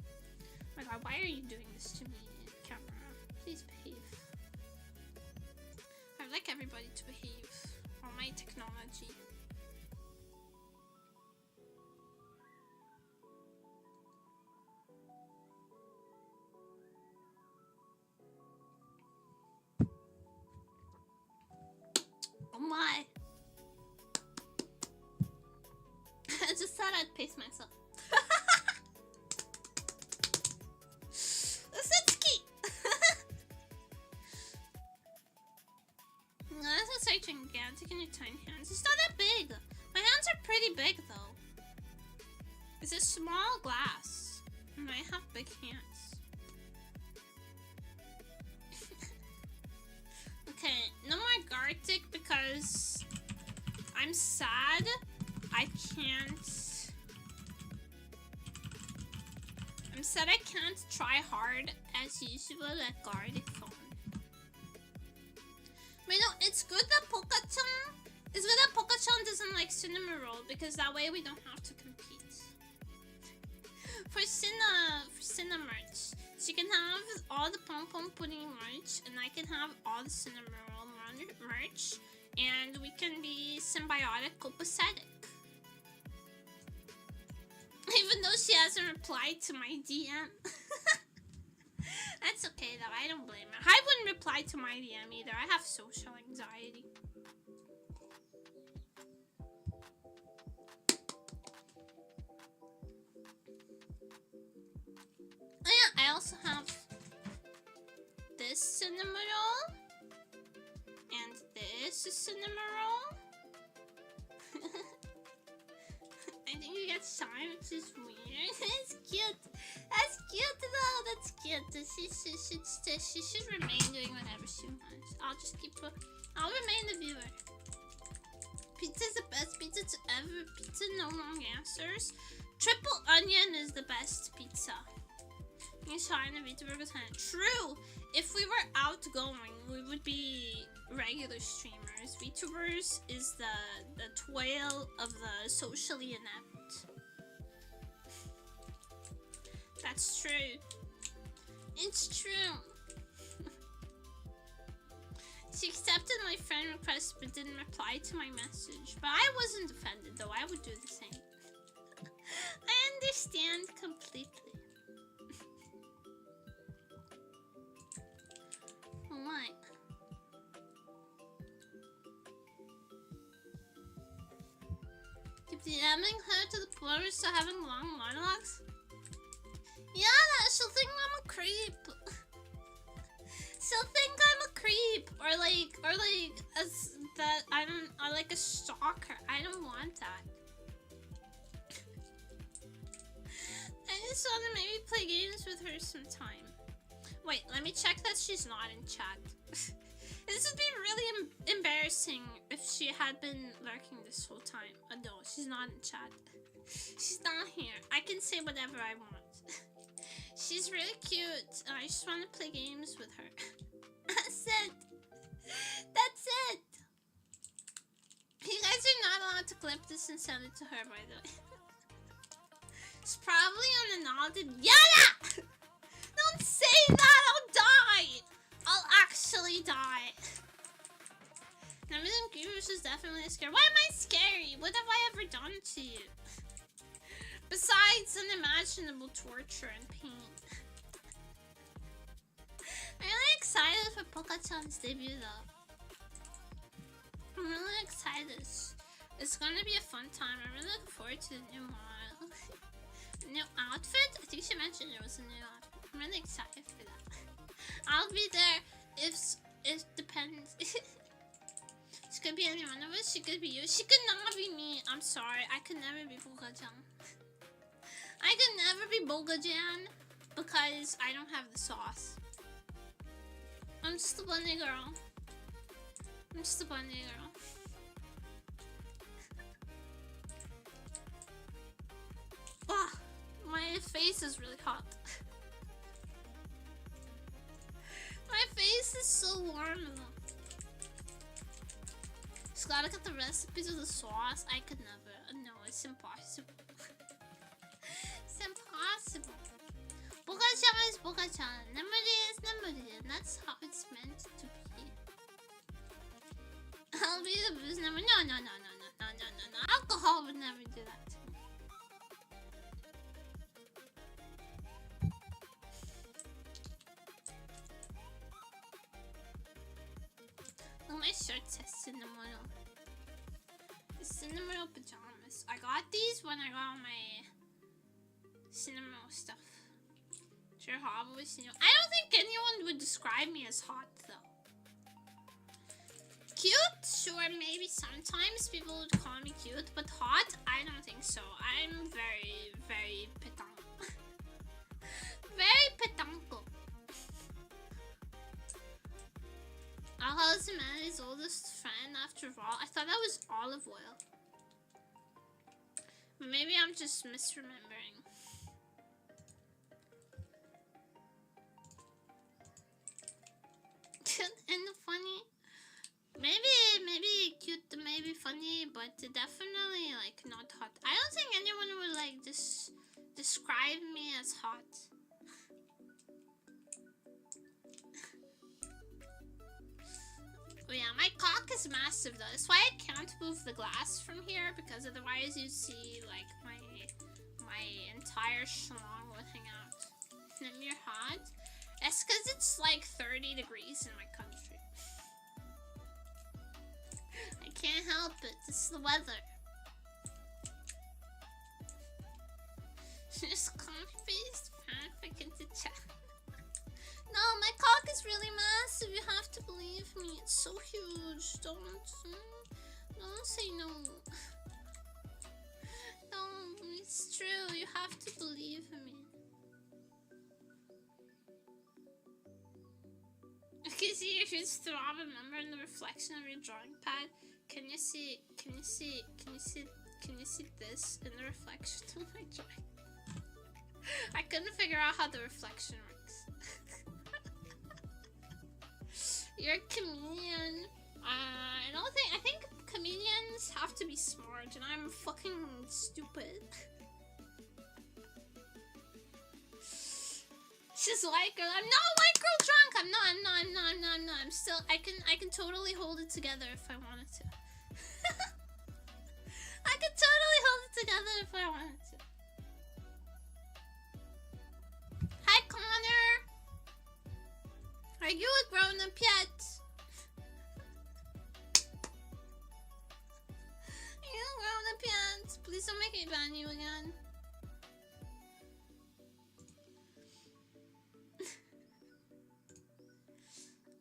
S1: Oh my god, why are you doing this to me, camera? Please behave. I'd like everybody to behave on my technology. Oh my. I just thought I'd pace myself. Usutsuki! No, that's like gigantic in your tiny hands. It's not that big. My hands are pretty big though. It's a small glass. And I have big hands. Okay, no more Gartic because I'm sad. I'm sad I can't try hard as usual at Gartic phone. Wait, no, it's good that Poka-chan doesn't like Cinemerol because that way we don't have to compete. For Cinemerch, She can have all the pom pom pudding merch, and I can have all the cinnamon roll merch, and we can be symbiotic copacetic. Even though she hasn't replied to my DM. That's okay though, I don't blame her. I wouldn't reply to my DM either. I have social anxiety. Oh yeah, I also have this cinnamon roll. And this is cinnamon roll. I think you get shy, which is weird. It's cute. That's cute though. That's cute. She should remain doing whatever she wants. I'll just keep her. I'll remain the viewer. Pizza's the best pizza to ever. Pizza, no wrong answers. Triple onion is the best pizza. You saw in the Vtuber was kind of true. If we were outgoing, we would be regular streamers. Vtubers is the toil of the socially inept. That's true. It's true. She accepted my friend request but didn't reply to my message. But I wasn't offended though. I would do the same. I understand completely. What? Keep DMing her to the point of still having long monologues? Yeah, she'll think I'm a creep. She'll think I'm a creep, or like as that I'm like a stalker. I don't want that. I just want to maybe play games with her sometime. Wait, let me check that she's not in chat. This would be really embarrassing if she had been lurking this whole time. No, she's not in chat. She's not here. I can say whatever I want. She's really cute. I just want to play games with her. That's it. That's it. You guys are not allowed to clip this and send it to her, by the way. It's probably on an audit. Yada! Don't say that! I'll die! I'll actually die. Numbers and Cubism is definitely scary. Why am I scary? What have I ever done to you? Besides unimaginable torture and pain. I'm really excited for Poka-chan's debut though. I'm really excited. It's gonna be a fun time. I'm really looking forward to the new model. New outfit? I think she mentioned it was a new outfit. I'm really excited for that. I'll be there if it depends. She could be any one of us. She could be you. She could not be me. I'm sorry. I could never be Poka-chan. I could never be Boga-jan because I don't have the sauce. I'm just a bunny girl. I'm just a bunny girl. Ah, my face is really hot. My face is so warm though. Just gotta get the recipes of the sauce. I could never. No, it's impossible. It's impossible. Boga-chan is Boga-chan. Nemuri is Nemuri, and that's how it's meant to be. I'll be the booze number. No. Alcohol would never do that to me. Look, my shirt says cinnamon. It's cinnamon pajamas. I got these when I got my cinnamon stuff. Sure, hot with cinnamon. I don't think anyone would describe me as hot though. Cute? Sure, maybe sometimes people would call me cute, but hot? I don't think so. I'm very, very pétanque. Very pétanque. Alcohol is humanity's oldest friend after all. I thought that was olive oil. But maybe I'm just misremembering. Cute and funny. Maybe cute, maybe funny, but definitely like not hot. I don't think anyone would like describe me as hot. Oh yeah, my cock is massive though. That's why I can't move the glass from here, because otherwise you'd see like my entire schlong would hang out. And then you're hot. That's because it's like 30 degrees in my country. I can't help it. It's the weather. Just copy-paste fanfic into chat. No, my cock is really massive. You have to believe me. It's so huge. Don't say no. No, it's true. You have to believe me. Okay, see if it's throb, remember in the reflection of your drawing pad. Can you see this in the reflection of my drawing? I couldn't figure out how the reflection works. You're a comedian. I think comedians have to be smart, and I'm fucking stupid. She's like, I'm not white girl drunk. I'm not. I'm still. I can totally hold it together if I wanted to. I can totally hold it together if I wanted to. Hi, Connor. Are you a grown-up yet? Are you a grown-up yet? Please don't make me ban you again.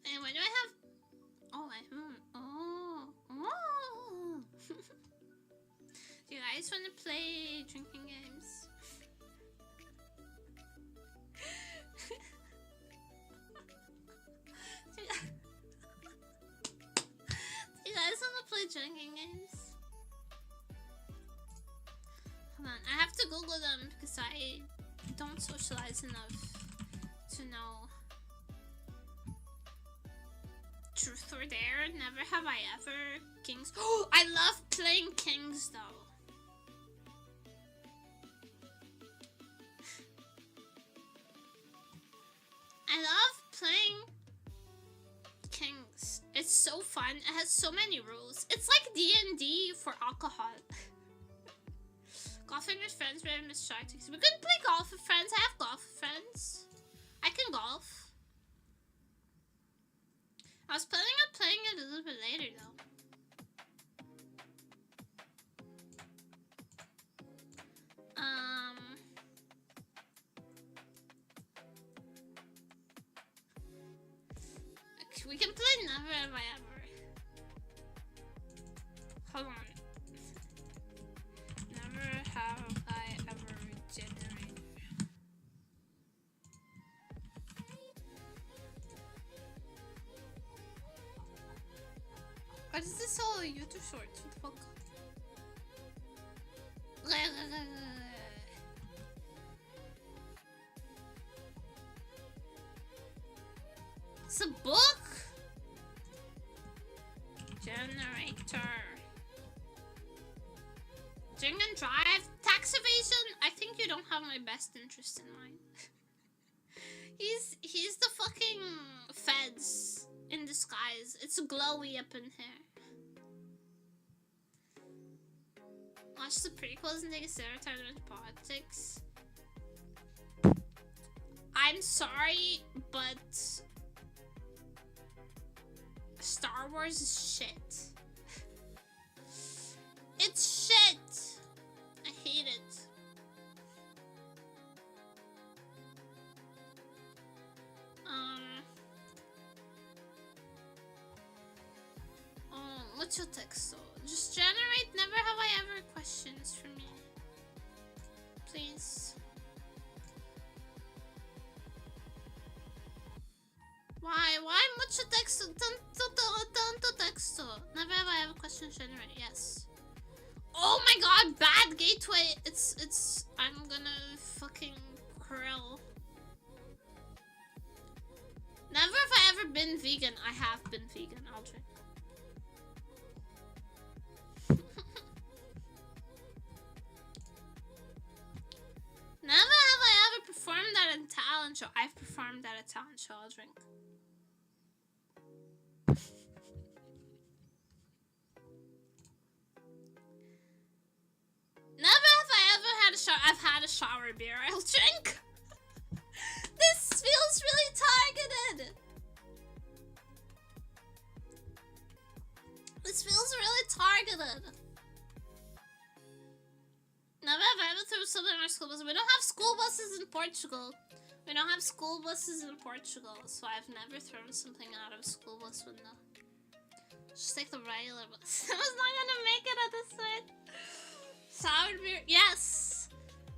S1: And what do I have? Do you guys want to play drinking games? Do you guys want to play drinking games? Hold on, I have to Google them because I don't socialize enough to know. Truth or dare? Never have I ever. Kings. Oh, I love playing Kings though. I love playing Kings. It's so fun. It has so many rules. It's like D&D for alcohol. Golfing with friends, we miss tactics. We couldn't play golf with friends. I have golf with friends. I can golf. I was planning on playing it a little bit later though. We can play Never Have I Ever. Hold on. Never have I ever generated. What is this all YouTube shorts? What the fuck? It's a book? Generator. Drink and drive. Tax evasion? I think you don't have my best interest in mind. He's the fucking feds in disguise. It's glowy up in here. Watch the prequels and take a stereotype into politics. I'm sorry, but Star Wars is shit. It's shit. I hate it. What's your text though? Just generate never have I ever questions for me. Please. Why mucho texto? Tanto texto. Never have I ever questions generate. Yes. Oh my god, bad gateway. It's I'm gonna fucking krill. Never have I ever been vegan. I have been vegan. I'll drink. Never have I ever performed at a talent show. I've performed at a talent show. I'll drink. I've had a shower beer. I'll drink. This feels really targeted. This feels really targeted. Never have I ever thrown something on our school bus. We don't have school buses in Portugal. We don't have school buses in Portugal, so I've never thrown something out of a school bus window. Just take the regular bus. I was not gonna make it at this point. Sour beer, yes.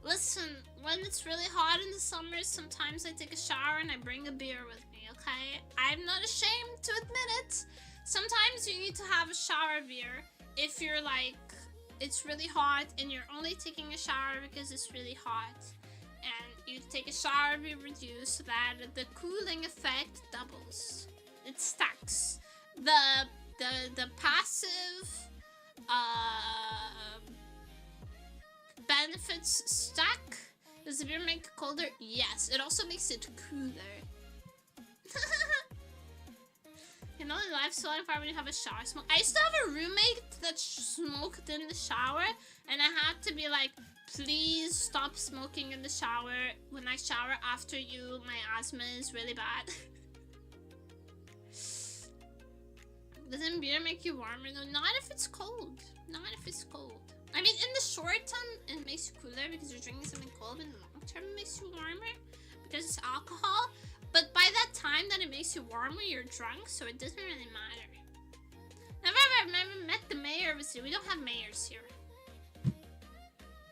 S1: Listen, when it's really hot in the summer, sometimes I take a shower and I bring a beer with me, okay? I'm not ashamed to admit it. Sometimes you need to have a shower beer if you're like, it's really hot and you're only taking a shower because it's really hot. And you take a shower beer with you so that the cooling effect doubles. It stacks. The passive benefits stack. Does the beer make it colder? Yes. It also makes it cooler. You know, life's so far when you have a shower smoke. I used to have a roommate that smoked in the shower, and I had to be like, please stop smoking in the shower. When I shower after you, my asthma is really bad. Doesn't beer make you warmer though? Not if it's cold. Not if it's cold. I mean, in the short term, it makes you cooler because you're drinking something cold, but in the long term, it makes you warmer because it's alcohol. But by that time that it makes you warmer, you're drunk, so it doesn't really matter. I've never met the mayor of a city. We don't have mayors here.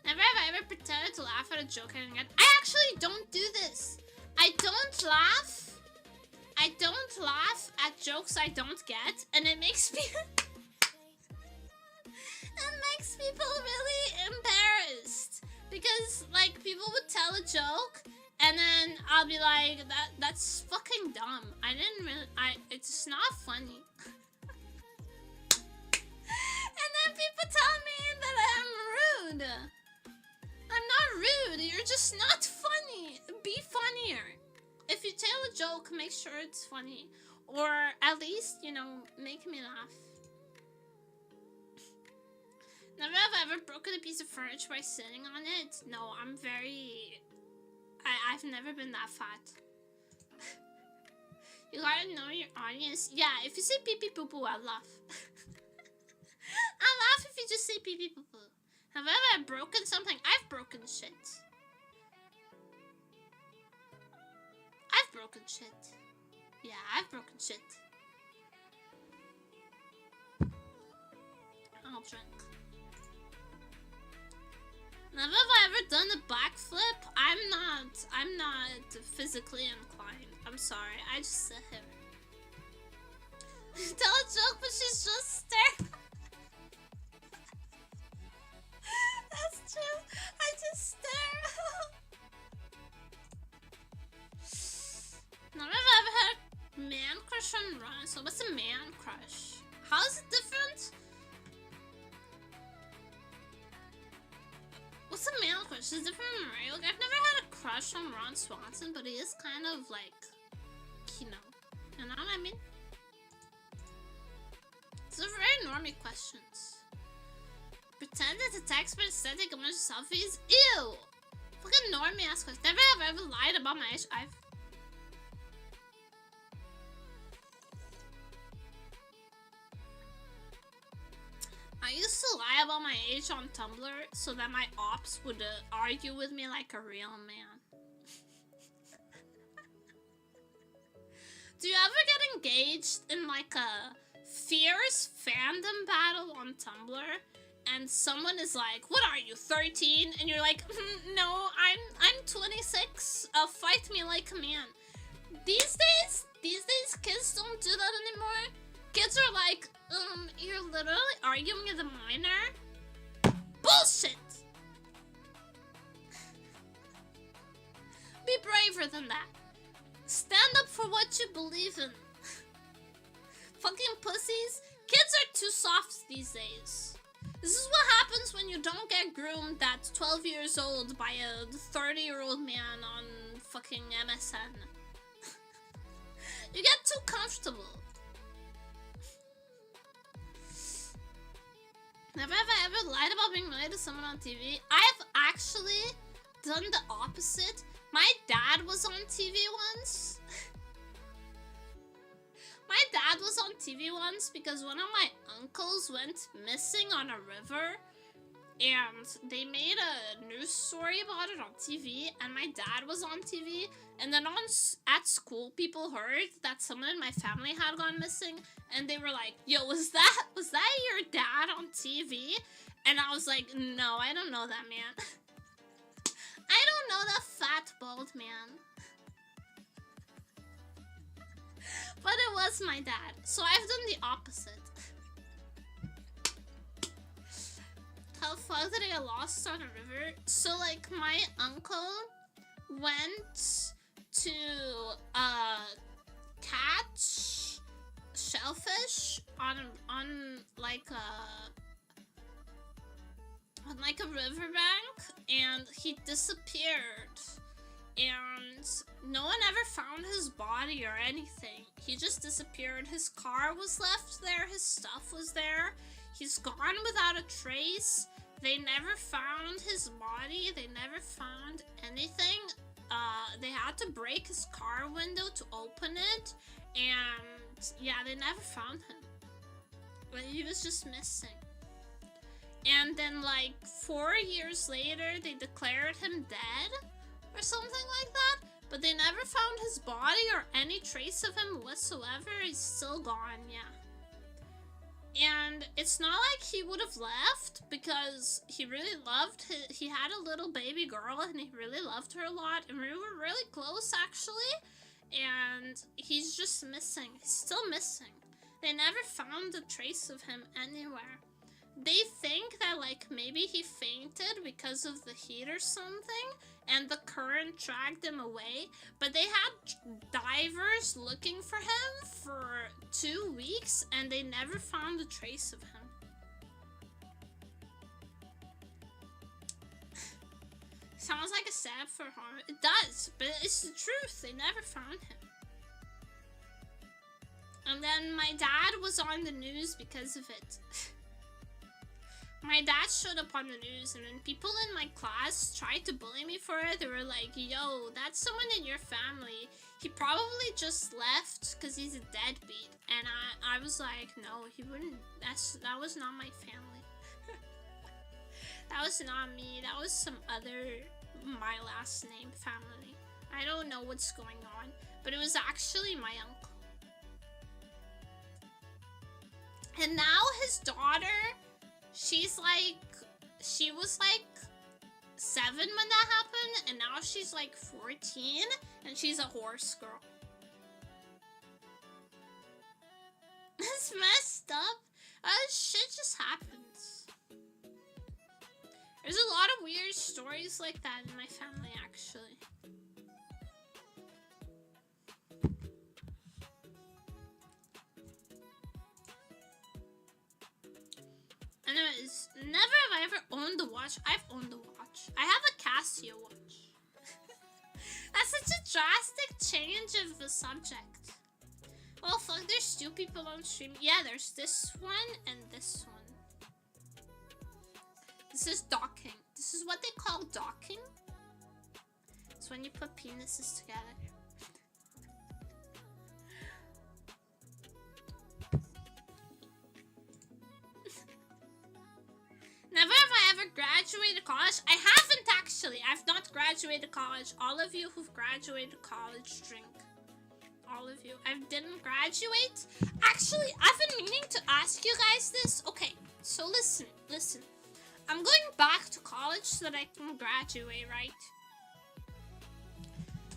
S1: Never have I ever pretended to laugh at a joke I didn't get. I actually don't do this. I don't laugh at jokes I don't get, and it makes me it makes people really embarrassed. Because like people would tell a joke and then I'll be like, that's fucking dumb. It's not funny. And then people tell me that I'm rude. I'm not rude, you're just not funny. Be funnier. If you tell a joke, make sure it's funny. Or at least, you know, make me laugh. Never have I ever broken a piece of furniture by sitting on it. No, I've never been that fat. You gotta know your audience. Yeah, if you say pee pee poo poo, I'll laugh. I'll laugh if you just say pee pee poo poo. Have I ever broken something? I've broken shit. I've broken shit. Yeah, I've broken shit. I'll drink. Never have I ever done a backflip. I'm not physically inclined. I'm sorry. I just sit here. Tell a joke, but she's just staring. That's true. I just stare. Never have I ever had a man crush on Run. So what's a man crush? How is it different? What's a male crush? Is it different from Mario? Like, I've never had a crush on Ron Swanson, but he is kind of like, you know what I mean? These are very normie questions. Pretend it's a text but instead take a bunch of selfies? Ew! Fucking normie ass questions. Never have I ever lied about my age. I used to lie about my age on Tumblr so that my ops would argue with me like a real man. Do you ever get engaged in like a fierce fandom battle on Tumblr and someone is like, what are you, 13? And you're like, no, I'm 26. Fight me like a man. These days kids don't do that anymore. Kids are like, you're literally arguing with a minor? Bullshit! Be braver than that. Stand up for what you believe in. Fucking pussies. Kids are too soft these days. This is what happens when you don't get groomed at 12 years old by a 30-year-old man on fucking MSN. You get too comfortable. Never have I ever lied about being related to someone on TV. I've actually done the opposite. My dad was on TV once. My dad was on TV once because one of my uncles went missing on a river, and they made a news story about it on TV, and my dad was on TV, and then at school people heard that someone in my family had gone missing, and they were like, yo, was that your dad on TV? And I was like, no, I don't know that man. I don't know that fat bald man. But it was my dad, so I've done the opposite. How the fuck did I get lost on a river? So like my uncle went to catch shellfish on like a riverbank, and he disappeared. And no one ever found his body or anything. He just disappeared. His car was left there. His stuff was there. He's gone without a trace. They never found his body. They never found anything. They had to break his car window to open it. And yeah, they never found him. But he was just missing. And then like 4 years later, they declared him dead. Or something like that, but they never found his body or any trace of him whatsoever. He's still gone, yeah. And it's not like he would have left, because he really loved he had a little baby girl, and he really loved her a lot, and we were really close actually, and he's just missing. He's still missing. They never found a trace of him anywhere. They think that like maybe he fainted because of the heat or something, and the current dragged him away, but they had divers looking for him for 2 weeks, and they never found a trace of him. Sounds like a setup for horror. It does, but it's the truth. They never found him. And then my dad was on the news because of it. My dad showed up on the news, and then people in my class tried to bully me for it. They were like, yo, that's someone in your family. He probably just left because he's a deadbeat. And I was like, no, he wouldn't. That was not my family. That was not me. That was some other, my last name family. I don't know what's going on, but it was actually my uncle. And now his daughter, she was like 7 when that happened, and now she's like 14, and she's a horse girl. It's messed up. Shit just happens. There's a lot of weird stories like that in my family, actually. Anyways, never have I ever owned a watch. I've owned a watch. I have a Casio watch. That's such a drastic change of the subject. Well, fuck, there's 2 people on stream. Yeah, there's this one and this one. This is docking. This is what they call docking. It's when you put penises together. Never have I ever graduated college. I haven't actually. I've not graduated college. All of you who've graduated college, drink. All of you. I didn't graduate. Actually, I've been meaning to ask you guys this. Okay, so listen. I'm going back to college so that I can graduate, right?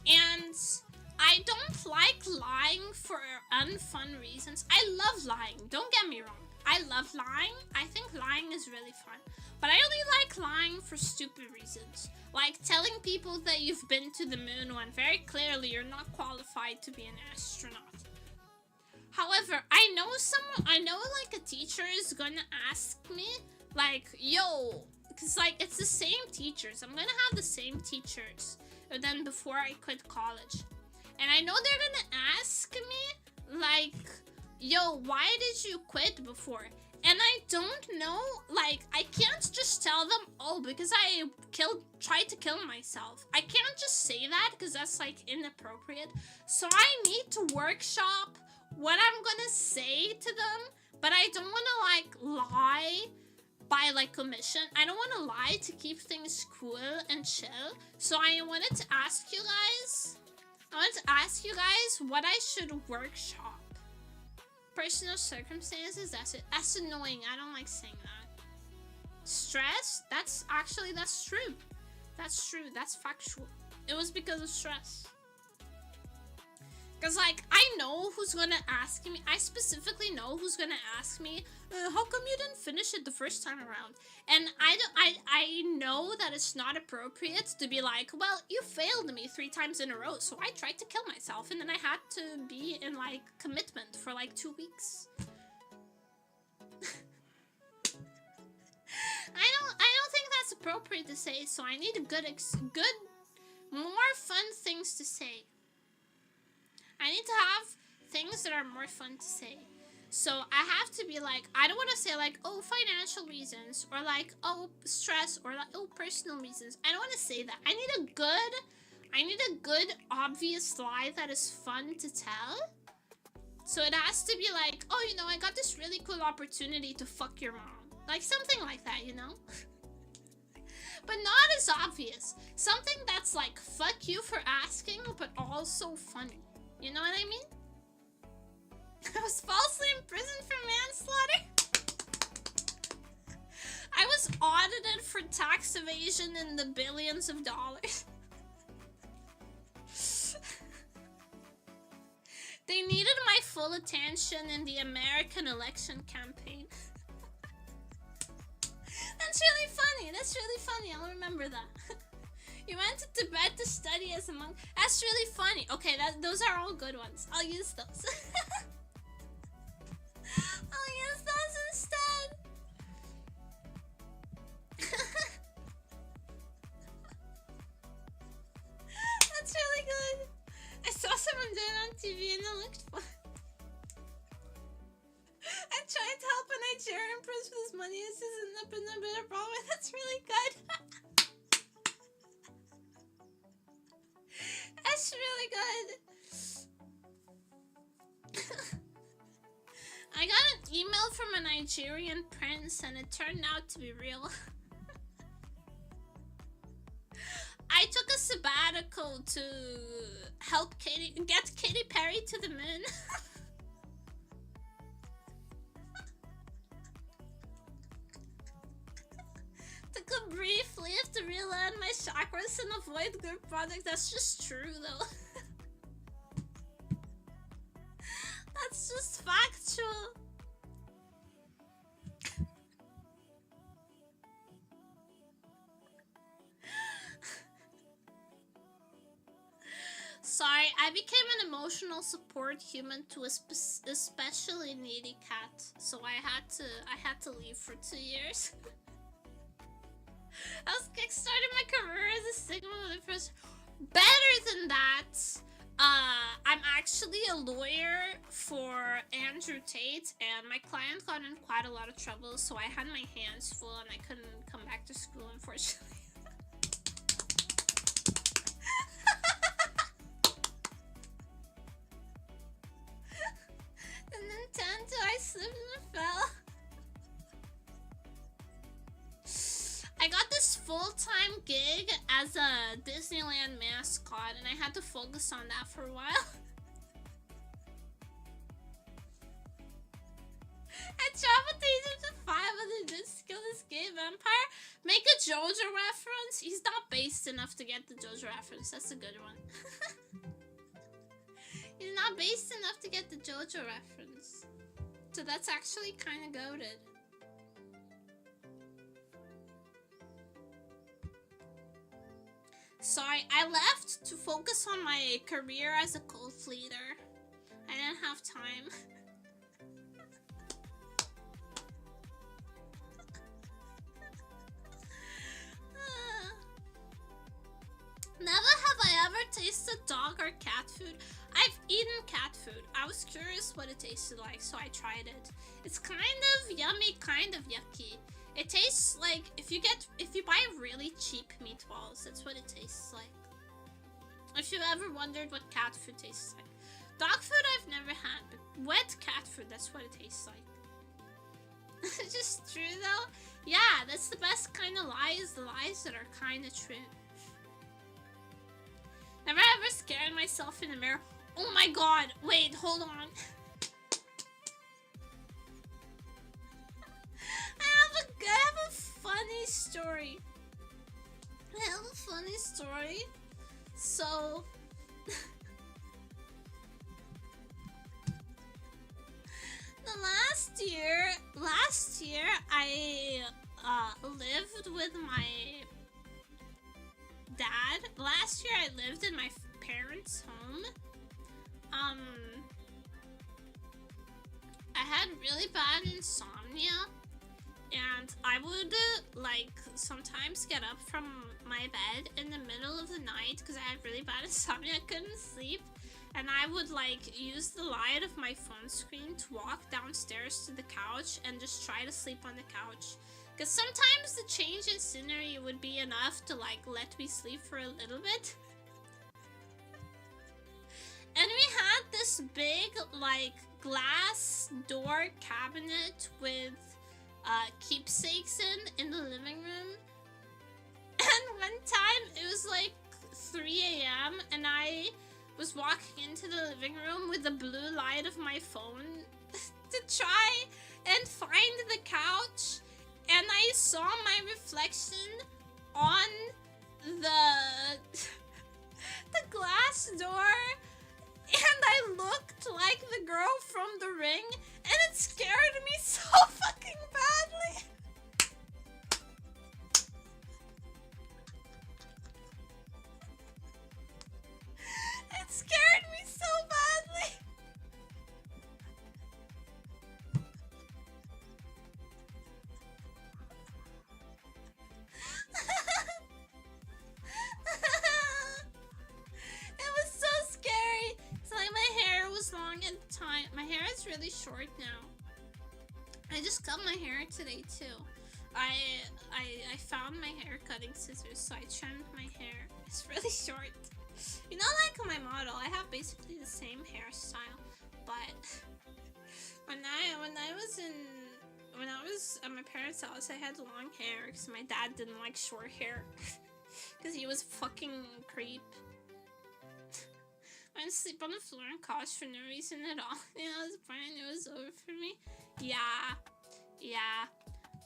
S1: And I don't like lying for unfun reasons. I love lying. Don't get me wrong. I love lying. I think lying is really fun. But I only like lying for stupid reasons. Like telling people that you've been to the moon when very clearly you're not qualified to be an astronaut. However, I know like a teacher is gonna ask me, like, yo, because like it's the same teachers. I'm gonna have the same teachers than before I quit college. And I know they're gonna ask me, like, yo, why did you quit before? And I don't know, like, I can't just tell them, oh, because I tried to kill myself. I can't just say that because that's, like, inappropriate. So I need to workshop what I'm gonna say to them, but I don't want to, like, lie by, like, omission. I don't want to lie to keep things cool and chill. So I wanted to ask you guys, what I should workshop. Personal circumstances, that's it. That's annoying. I don't like saying that. Stress, that's true. That's true. That's factual. It was because of stress. Because, like, I know who's gonna ask me. I specifically know who's gonna ask me, how come you didn't finish it the first time around? And I know that it's not appropriate to be like, well, you failed me 3 times in a row, so I tried to kill myself, and then I had to be in, like, commitment for, like, 2 weeks. I don't think that's appropriate to say, so I need a good, more fun things to say. I need to have things that are more fun to say. So I have to be like, I don't want to say like, oh, financial reasons, or like, oh, stress, or like, oh, personal reasons. I don't want to say that. I need a good, obvious lie that is fun to tell. So it has to be like, oh, you know, I got this really cool opportunity to fuck your mom. Like something like that, you know? But not as obvious. Something that's like, fuck you for asking, but also funny. You know what I mean? I was falsely imprisoned for manslaughter. I was audited for tax evasion in the billions of dollars. They needed my full attention in the American election campaign. That's really funny. That's really funny. I'll remember that. You went to Tibet to study as a monk. That's really funny. Okay, those are all good ones. I'll use those. I'll use those instead. That's really good. I saw someone do it on TV and it looked fun. I'm trying to help a Nigerian prince with his money. This isn't a bit of problem. That's really good. That's really good. I got an email from a Nigerian prince and it turned out to be real. I took a sabbatical to help get Katy Perry to the moon. Took a brief leave to realign my chakras and avoid group projects. That's just true though. That's just factual. Sorry, I became an emotional support human to a especially needy cat, so I had to leave for 2 years. I was kickstarting my career as a Sigma with the first. Better than that, I'm actually a lawyer for Andrew Tate, and my client got in quite a lot of trouble, so I had my hands full and I couldn't come back to school, unfortunately. The Nintendo, I slipped and fell. I got this full-time gig as a Disneyland mascot, and I had to focus on that for a while. I traveled to Egypt to 5 other dudes to kill this gay vampire. Make a JoJo reference. He's not based enough to get the JoJo reference. That's a good one. He's not based enough to get the JoJo reference. So that's actually kind of goated. Sorry, I left to focus on my career as a cult leader. I didn't have time. Never have I ever tasted dog or cat food? I've eaten cat food. I was curious what it tasted like, so I tried it. It's kind of yummy, kind of yucky. It tastes like if you buy really cheap meatballs, that's what it tastes like. If you've ever wondered what cat food tastes like. Dog food I've never had, but wet cat food, that's what it tastes like. It's just true though. Yeah, that's the best kind of lies, the lies that are kind of true. Never ever scared myself in the mirror. Oh my god, wait, hold on. I have a funny story. So last year I lived with my dad. Last year I lived in my parents' home. I had really bad insomnia, and I would like sometimes get up from my bed in the middle of the night because I had really bad insomnia. I couldn't sleep. And I would like use the light of my phone screen to walk downstairs to the couch and just try to sleep on the couch. Because sometimes the change in scenery would be enough to like let me sleep for a little bit. And we had this big like glass door cabinet with keepsakes in the living room. And one time it was like 3 a.m. and I was walking into the living room with the blue light of my phone to try and find the couch, and I saw my reflection on the glass door, and I looked like the girl from The Ring, and it scared me so fucking badly. It scared me so badly. It was so scary. It's like my hair was long at the time. My hair is really short now. I just cut my hair today too. I found my hair cutting scissors, so I trimmed my hair. It's really short. You know, like my model, I have basically the same hairstyle, but when I was at my parents' house, I had long hair because my dad didn't like short hair because he was a fucking creep. I would sleep on the floor and couch for no reason at all. You know, it was over for me. Yeah.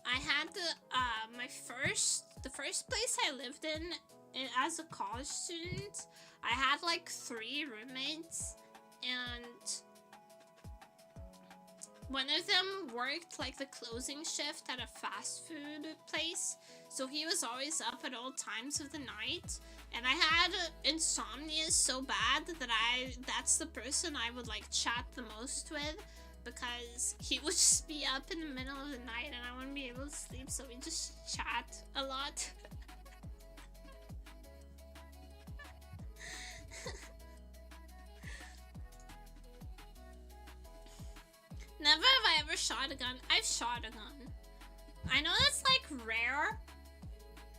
S1: I had the first place I lived in as a college student, I had like 3 roommates, and one of them worked like the closing shift at a fast food place, so he was always up at all times of the night, and I had insomnia so bad that that's the person I would like chat the most with, because he would just be up in the middle of the night and I wouldn't be able to sleep, so we just chat a lot. Never have I ever shot a gun. I've shot a gun. I know that's like rare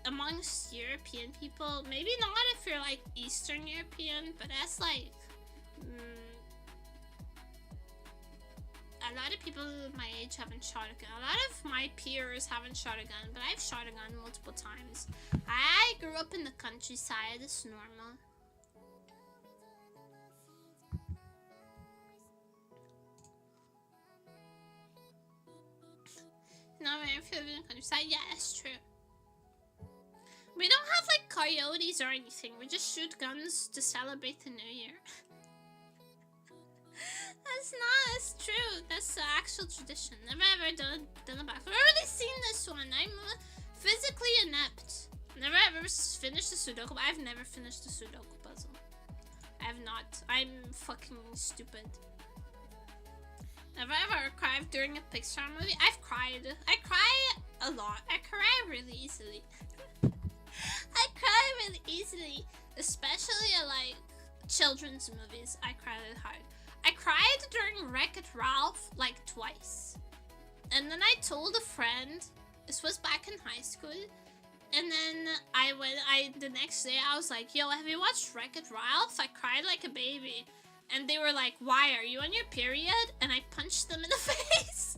S1: amongst European people. Maybe not if you're like Eastern European, but that's like a lot of people my age haven't shot a gun. A lot of my peers haven't shot a gun, but I've shot a gun multiple times. I grew up in the countryside. It's normal. No, man, if you live in the countryside, yeah, that's true. We don't have like coyotes or anything. We just shoot guns to celebrate the New Year. That's true. That's the actual tradition. Never ever done a backflip. I've already seen this one. I'm physically inept. Never ever finished the Sudoku. I've never finished the Sudoku puzzle. I have not. I'm fucking stupid. Never ever cried during a Pixar movie. I've cried. I cry a lot. I cry really easily. I cry really easily. Especially like children's movies, I cried hard. I cried during Wreck-It Ralph like twice. And then I told a friend, this was back in high school, and then the next day I was like, yo, have you watched Wreck-It Ralph? I cried like a baby. And they were like, why, are you on your period? And I punched them in the face.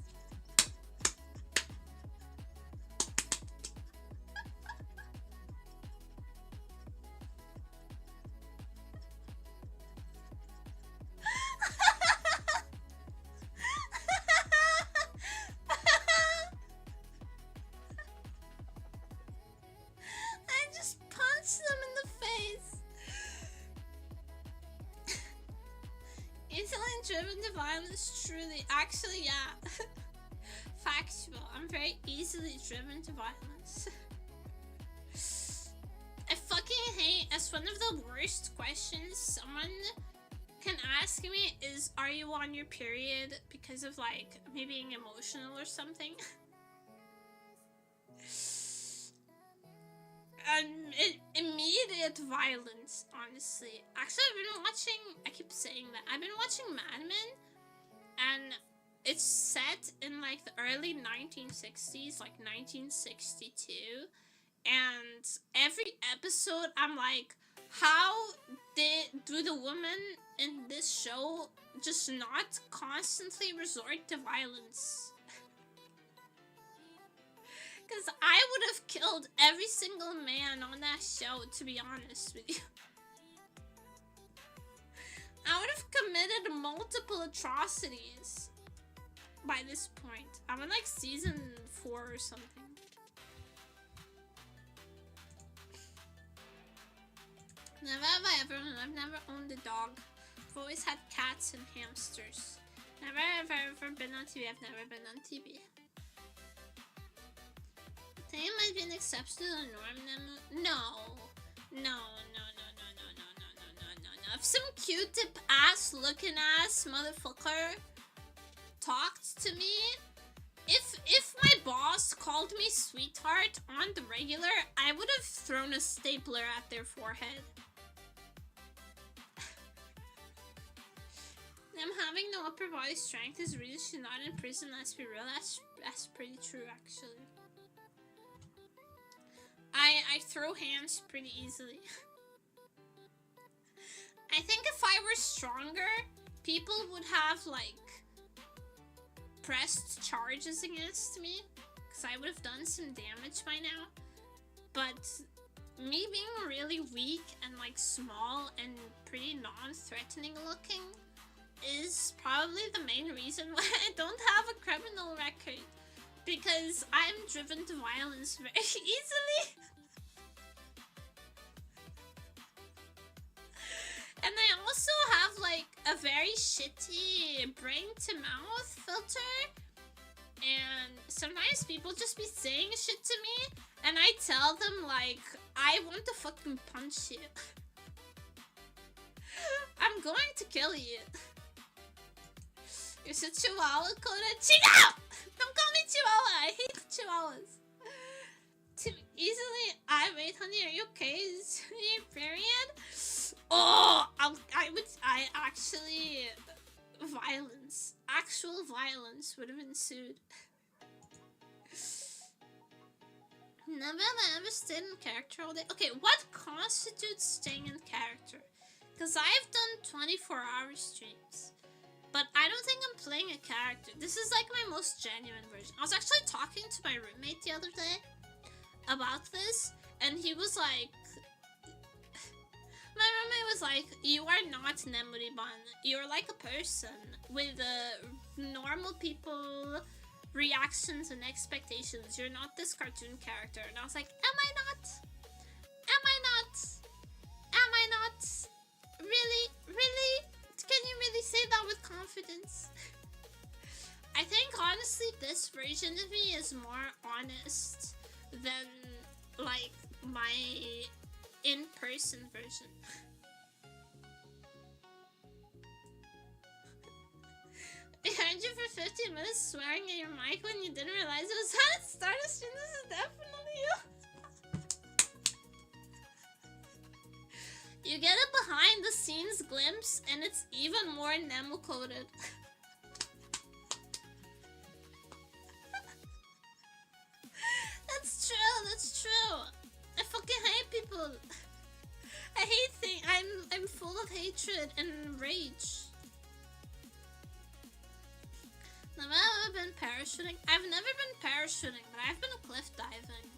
S1: Driven to violence, truly. Actually, yeah. Factual. I'm very easily driven to violence. I fucking hate, as one of the worst questions someone can ask me is, are you on your period because of like me being emotional or something? Immediate violence, honestly. Actually, I keep saying that, I've been watching Mad Men, and it's set in like the early 1960s, like 1962, and every episode I'm like, how do the women in this show just not constantly resort to violence? Because I would have killed every single man on that show, to be honest with you. I would have committed multiple atrocities by this point. I'm in like season 4 or something. I've never owned a dog. I've always had cats and hamsters. Never have ever been on TV. I've never been on TV. I think it might be an exception to the norm. No. If some Q-tip ass looking ass motherfucker talked to me, if my boss called me sweetheart on the regular, I would have thrown a stapler at their forehead. Them having no upper body strength is really should not in prison, let's be real. That's pretty true, actually. I throw hands pretty easily. I think if I were stronger, people would have, like, pressed charges against me, because I would have done some damage by now. But me being really weak and, like, small and pretty non-threatening looking is probably the main reason why I don't have a criminal record. Because I'm driven to violence very easily. And I also have like a very shitty brain to mouth filter. And sometimes people just be saying shit to me and I tell them like, I want to fucking punch you. I'm going to kill you. You're such a chihuahua, Coda. Chihuahua! Don't call me chihuahua. I hate chihuahuas. Too easily. Wait, honey, are you okay? Is your period? Oh, actual violence would have ensued. Never have I ever stayed in character all day. Okay, what constitutes staying in character? Because I've done 24-hour streams. But I don't think I'm playing a character. This is like my most genuine version. I was actually talking to my roommate the other day about this, and he was like, my roommate was like, you are not nemuri ban. You're like a person with normal people reactions and expectations. You're not this cartoon character. And I was like, am I not? Am I not? Am I not? Really? Really? Can you really say that with confidence? I think honestly this version of me is more honest than like my in-person version. I heard you for 15 minutes swearing at your mic when you didn't realize it was at the start of stream. This is definitely you. You get a behind the scenes glimpse, and it's even more Nemo coded. That's true, that's true. I fucking hate people. I hate things. I'm full of hatred and rage. Have I ever been parachuting? I've never been parachuting, but I've been cliff diving.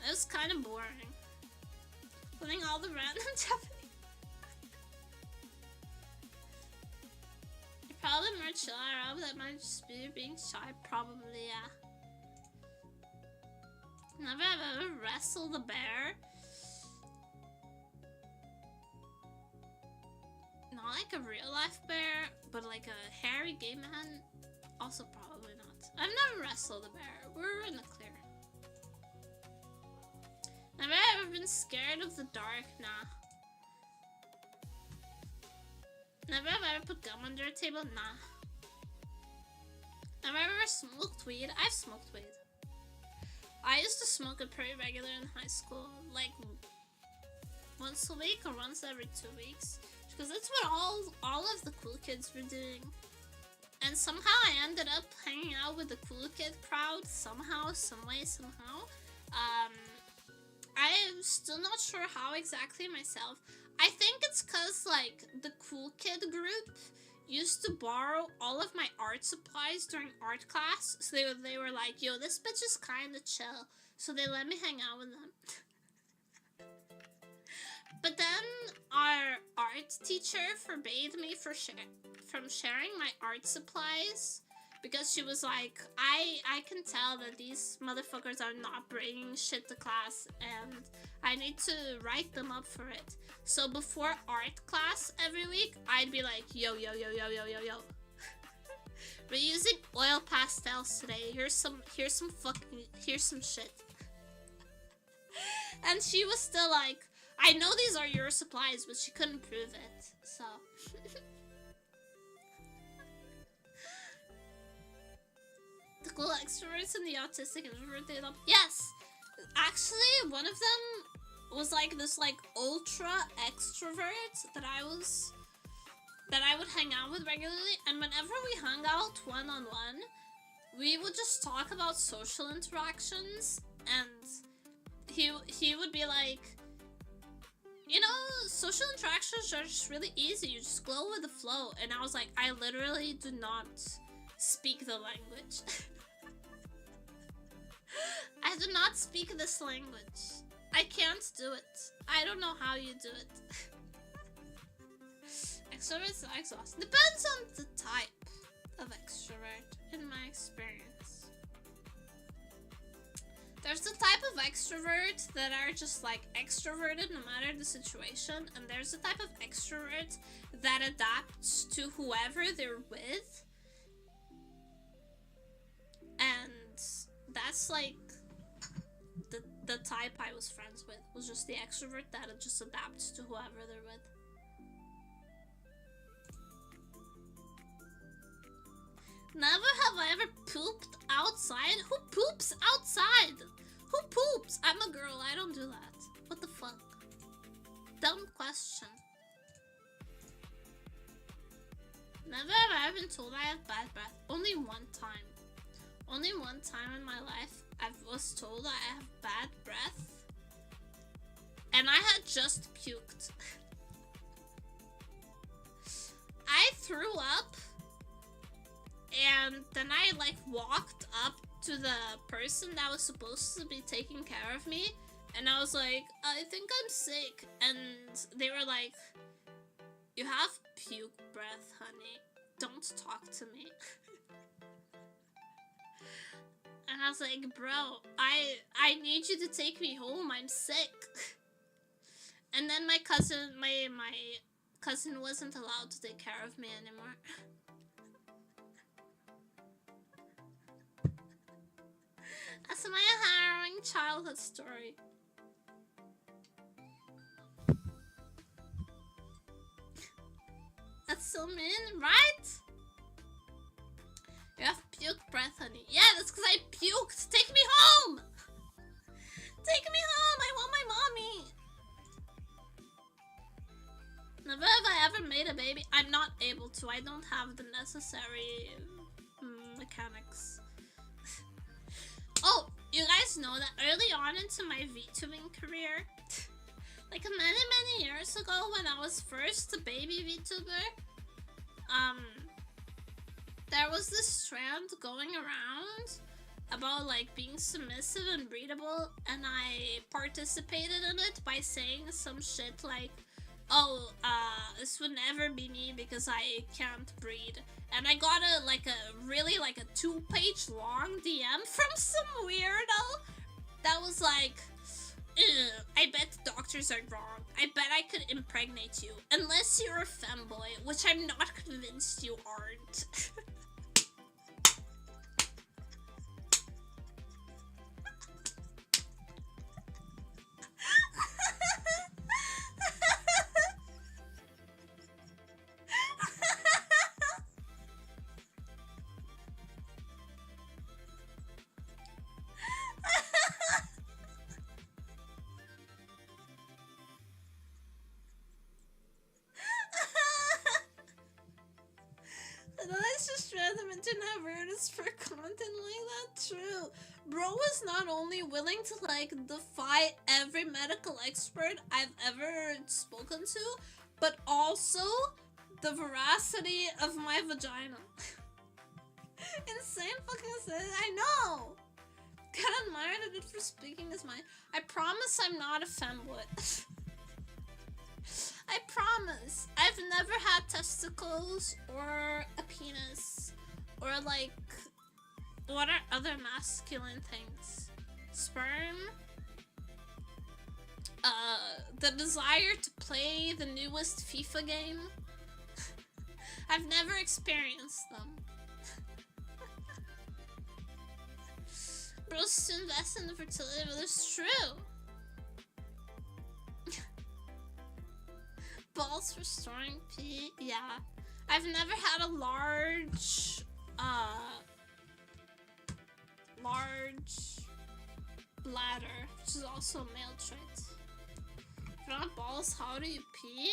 S1: It was kind of boring. Putting all the random Japanese. You're probably more chill. I know that might just be being shy. Probably, yeah. Never have ever wrestled a bear. Not like a real life bear, but like a hairy gay man. Also probably not. I've never wrestled a bear. We're in the clear. Never ever been scared of the dark, nah. Never have I ever put gum under a table, nah. Never ever smoked weed. I've smoked weed. I used to smoke it pretty regular in high school, like once a week or once every 2 weeks, because that's what all of the cool kids were doing. And somehow I ended up hanging out with the cool kid crowd somehow, some way, somehow. I'm still not sure how exactly myself. I think it's cause like the cool kid group used to borrow all of my art supplies during art class. So they were like, yo, this bitch is kinda chill. So they let me hang out with them. But then our art teacher forbade me from sharing my art supplies. Because she was like, I can tell that these motherfuckers are not bringing shit to class and I need to write them up for it. So before art class every week, I'd be like, yo. We're using oil pastels today. Here's some shit. And she was still like, I know these are your supplies, but she couldn't prove it, so. The cool extroverts and the autistic introverted. Yes! Actually, one of them was like this like ultra extrovert that I would hang out with regularly, and whenever we hung out one-on-one, we would just talk about social interactions, and he would be like, you know, social interactions are just really easy, you just go with the flow. And I was like, I literally do not speak the language. I do not speak this language. I can't do it. I don't know how you do it. Extroverts are exhausting. Depends on the type of extrovert, in my experience. There's the type of extrovert that are just like extroverted no matter the situation, and there's the type of extrovert that adapts to whoever they're with. And that's like the type I was friends with, was just the extrovert that just adapts to whoever they're with. Never have I ever pooped outside. Who poops outside? Who poops? I'm a girl, I don't do that. What the fuck? Dumb question. Never have I ever been told I have bad breath. Only one time. Only one time in my life I was told I have bad breath. And I had just puked. I threw up. And then I like walked up to the person that was supposed to be taking care of me. And I was like, I think I'm sick. And they were like, you have puke breath, honey. Don't talk to me. And I was like, bro, I need you to take me home. I'm sick. And then my cousin wasn't allowed to take care of me anymore. That's my harrowing childhood story. That's so mean, right? You have puke breath, honey. Yeah, that's because I puked. Take me home! Take me home! I want my mommy! Never have I ever baby. I'm not able to. I don't have the necessary mechanics. Oh, you guys know that early on into my VTubing career, like many years ago when I was first a baby VTuber, there was this strand going around about like being submissive and breedable, and I participated in it by saying some shit like, oh, this would never be me because I can't breed. And I got a really 2-page long DM from some weirdo that was like, I bet the doctors are wrong. I bet I could impregnate you. Unless you're a femboy, which I'm not convinced you aren't. For content like that, true. Bro was not only willing to like defy every medical expert I've ever spoken to, but also the veracity of my vagina. Insane fucking shit, I know. Got admired at it for speaking his mind. I promise I'm not a femboy. I promise. I've never had testicles or a penis. Or like, what are other masculine things? Sperm? The desire to play the newest FIFA game? I've never experienced them. Bros to invest in the fertility, but it's true. Balls for storing pee? Yeah. I've never had a large bladder, which is also a male trait. If you don't have balls, how do you pee?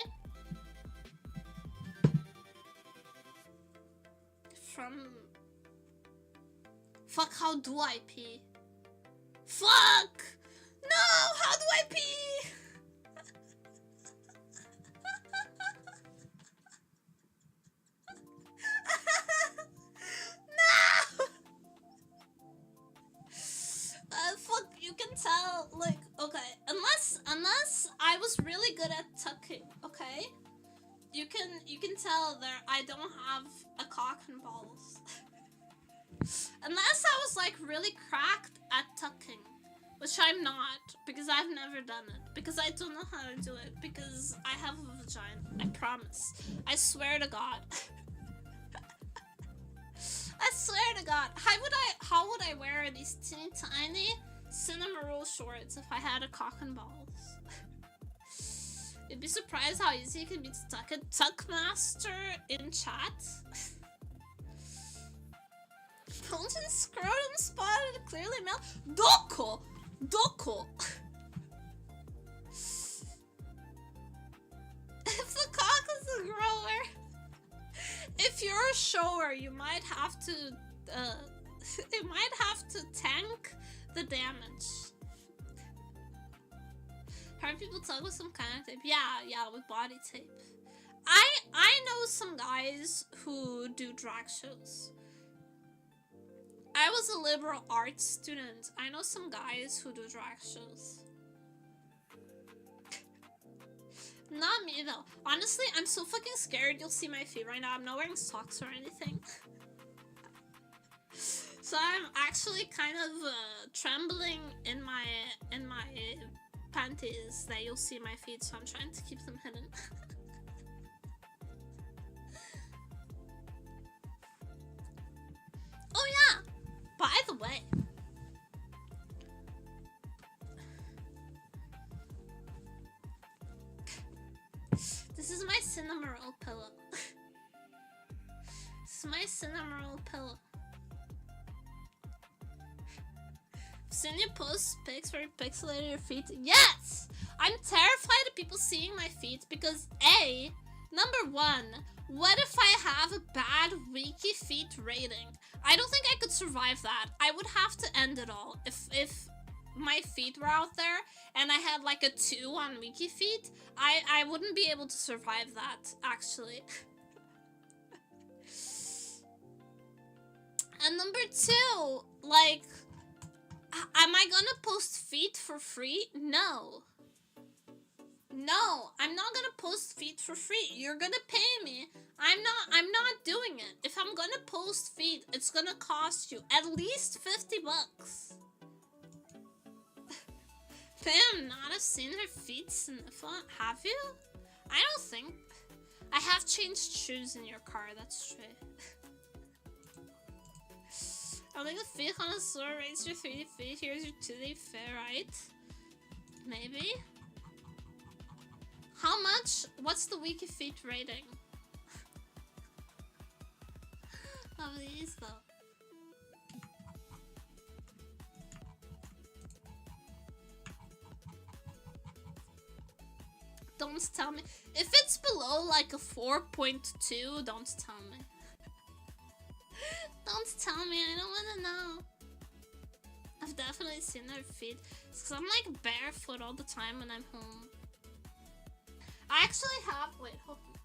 S1: Fuck, how do I pee? Fuck! No! How do I pee? Fuck, you can tell, like, okay, unless I was really good at tucking, okay? You can tell that I don't have a cock and balls. Unless I was, like, really cracked at tucking, which I'm not, because I've never done it, because I don't know how to do it, because I have a vagina, I promise. I swear to God. I swear to God, how would I wear these teeny tiny cinema roll shorts if I had a cock and balls? You'd be surprised how easy it can be to tuck a tuckmaster in chat. Mountain scrotum spotted, clearly male. Doko! Doko! If the cock is a grower, if you're a shower, you might have to, it might have to tank the damage. Heard people talk with some kind of tape. Yeah, with body tape. I know some guys who do drag shows. I was a liberal arts student. I know some guys who do drag shows. Not me though. Honestly, I'm so fucking scared you'll see my feet right now. I'm not wearing socks or anything. So I'm actually kind of trembling in my panties that you'll see my feet, so I'm trying to keep them hidden. Oh yeah! By the way, this is my cinnamon roll pillow. This is my cinnamon roll pillow. Seen you post pics where you pixelated your feet? Yes! I'm terrified of people seeing my feet because A, Number 1. What if I have a bad wiki feet rating? I don't think I could survive that. I would have to end it all. If my feet were out there and I had like a 2 on wiki feet, I wouldn't be able to survive that, actually. And number 2, like, am I gonna post feet for free? No. No, I'm not gonna post feet for free. You're gonna pay me. I'm not doing it. If I'm gonna post feet, it's gonna cost you at least 50 bucks. Damn, not have seen her feet sniffle. Have you? I don't think. I have changed shoes in your car, that's true. I think the feet connoisseur rates your 3D feet. Here's your 2D fit, right? Maybe? How much? What's the wiki feet rating? Of these though. Don't tell me. If it's below like a 4.2, don't tell me. Don't tell me, I don't wanna know. I've definitely seen their feet. It's 'cause I'm like barefoot all the time when I'm home. I actually have, wait, hold on.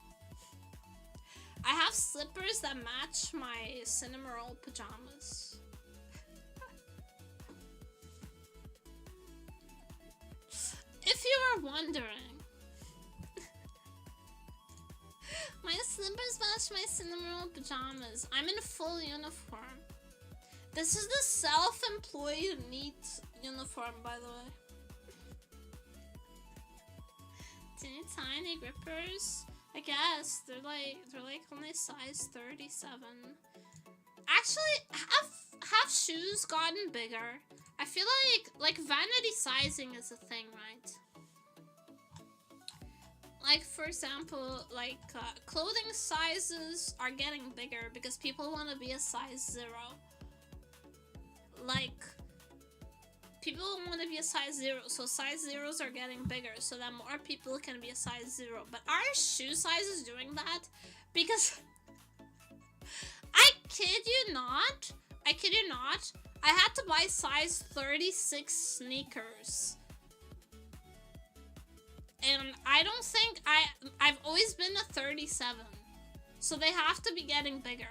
S1: I have slippers that match my cinema roll pajamas. If you were wondering. My slippers match my cinema roll pajamas. I'm in a full uniform. This is the self-employed neat uniform, by the way. Teeny tiny grippers. I guess they're like only size 37. Actually, have shoes gotten bigger? I feel like vanity sizing is a thing, right? Like, for example, like clothing sizes are getting bigger because people want to be a size 0. Like, people want to be a size 0, so size 0s are getting bigger so that more people can be a size 0. But are shoe sizes doing that? Because I kid you not, I had to buy size 36 sneakers. And I don't think I've always been a 37. So they have to be getting bigger.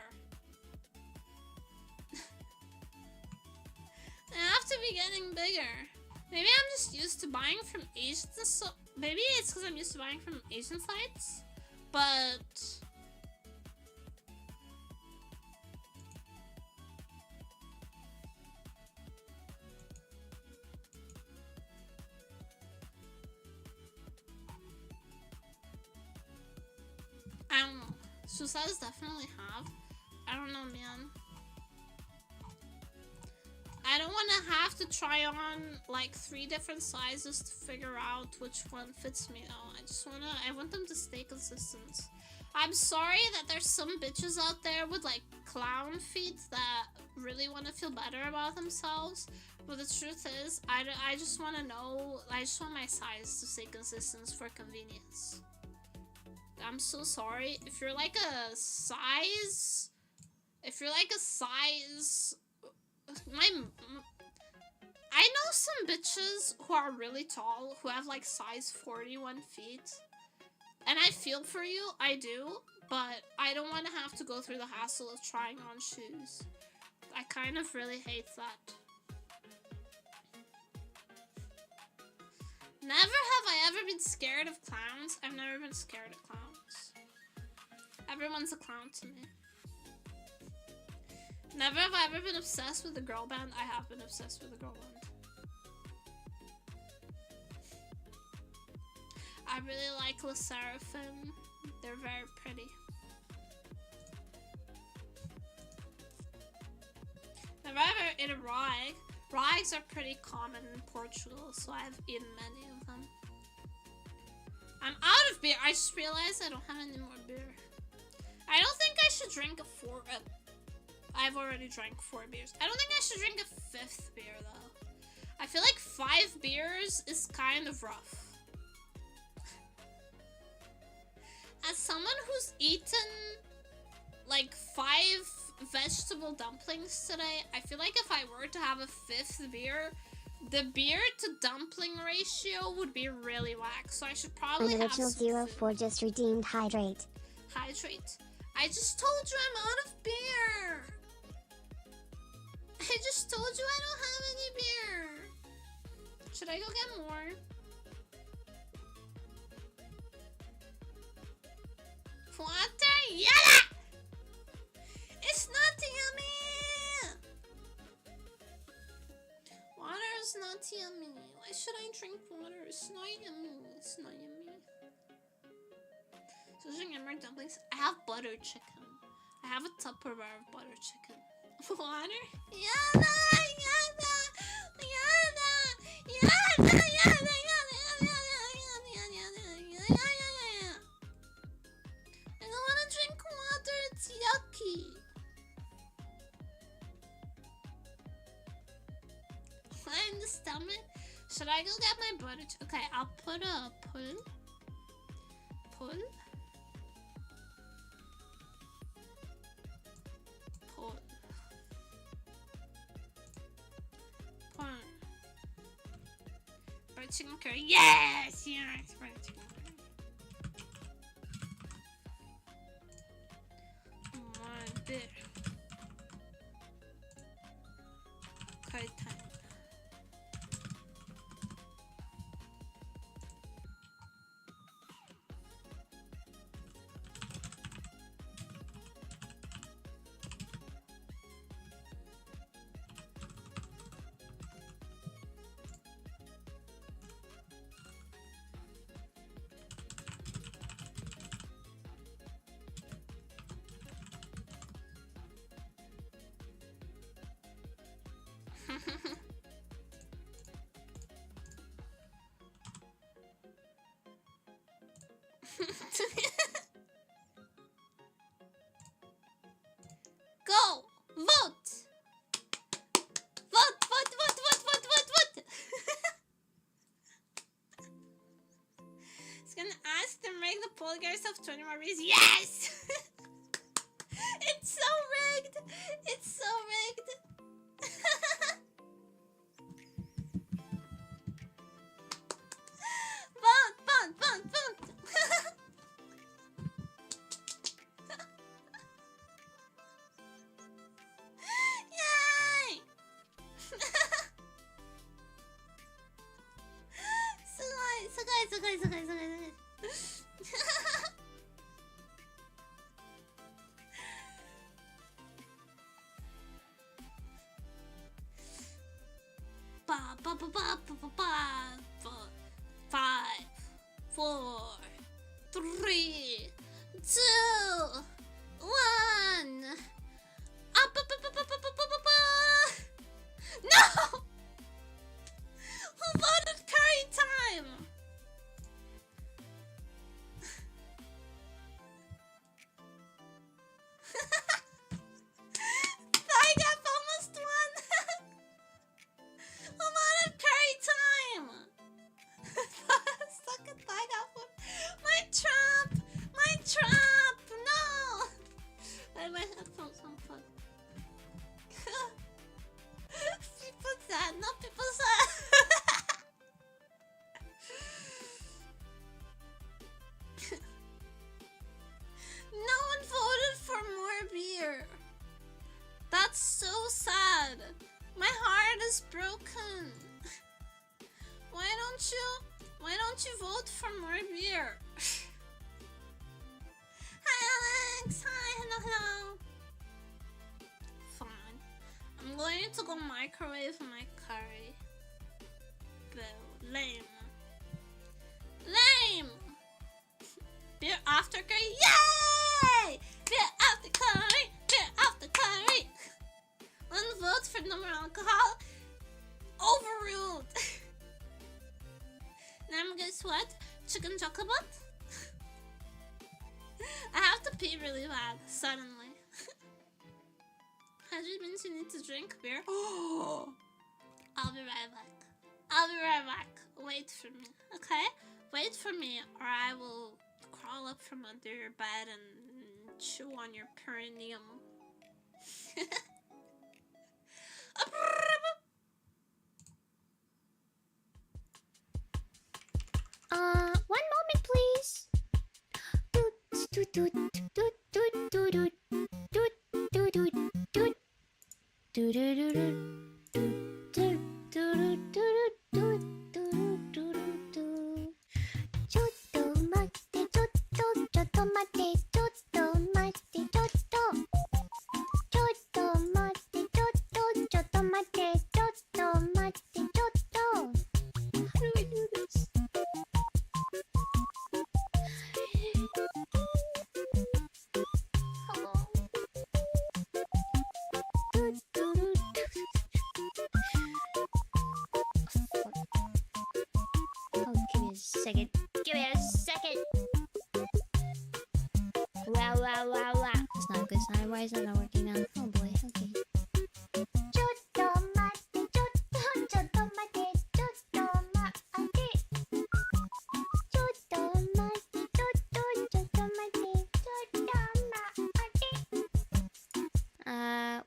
S1: They have to be getting bigger. Maybe I'm just used to buying from Asian, so maybe it's because I'm used to buying from Asian sites. But I don't know. Shoe sizes definitely have. I don't know, man. I don't want to have to try on like 3 different sizes to figure out which one fits me though. I want them to stay consistent. I'm sorry that there's some bitches out there with like clown feet that really want to feel better about themselves. But the truth is, I just want to know, I just want my size to stay consistent for convenience. I'm so sorry. If you're like a size, I know some bitches who are really tall who have like size 41 feet. And I feel for you, I do, but I don't want to have to go through the hassle of trying on shoes. I kind of really hate that. Never have I ever been scared of clowns. I've never been scared of clowns. Everyone's a clown to me. Never have I ever been obsessed with a girl band. I have been obsessed with a girl band. I really like Le Seraphim. They're very pretty. Never ever eaten a rye. Ryes are pretty common in Portugal, so I've eaten many of them. I'm out of beer. I just realized I don't have any more beer. I don't think I should drink I've already drank 4 beers. I don't think I should drink a 5th beer, though. I feel like 5 beers is kind of rough. As someone who's eaten like 5 vegetable dumplings today, I feel like if I were to have a 5th beer, the beer to dumpling ratio would be really whack. So I should probably
S2: An
S1: have
S2: original
S1: some
S2: 04 just redeemed hydrate.
S1: Hydrate. I just told you I'm out of beer. I just told you I don't have any beer. Should I go get more? Water? Yeah! It's not yummy! Water is not yummy. Why should I drink water? It's not yummy. It's not yummy. So should I get more dumplings? I have butter chicken. I have a Tupperware of butter chicken. Water? Yada! Yada! Yada! Yada! Yada! Yada! I don't want to drink water. It's yucky. In the stomach. Should I go get my butter? Okay, I'll put a pull. Pull. Pull. Pull. Butter chicken curry. Yes! Yes! Butter chicken curry. More beer. Curry time. Go! Vote! Vote, vote, vote, vote, vote, vote, vote! It's gonna ask to make the poll get yourself 20 more views. Yes! It's so rigged! It's so rigged! Vote, vote, vote, vote! Yay! Sugoi. Five, 4, 3, 2, 1. No! Who voted curry time? I got almost won. Who voted curry time? Suck it, I got one. My trap! My trap! No! Why my headphones unplugged? People sad, not people sad. No one voted for more beer. That's so sad. My heart is broken. Why don't you vote for more beer? Hi Alex. Hi, hello. Fine. I'm going to go microwave my curry. Boo. Lame. Lame! Beer after curry. Yay! Beer after curry. Beer after curry. One vote for no more alcohol. Overruled. Now guess what? Chicken chocolate? I have to pee really bad, suddenly. Has it means you need to drink beer? Oh! I'll be right back. Wait for me, okay? Wait for me or I will cry. crawl up from under your bed and chew on your perineum.
S2: One moment, please. Doot, doot, doot, doot, doot, doot, doot, doot, doot, doot, doot, doot, doot. Second. Give me a second. Wow. It's not a good sign. Why is that not working now? Oh boy. Okay.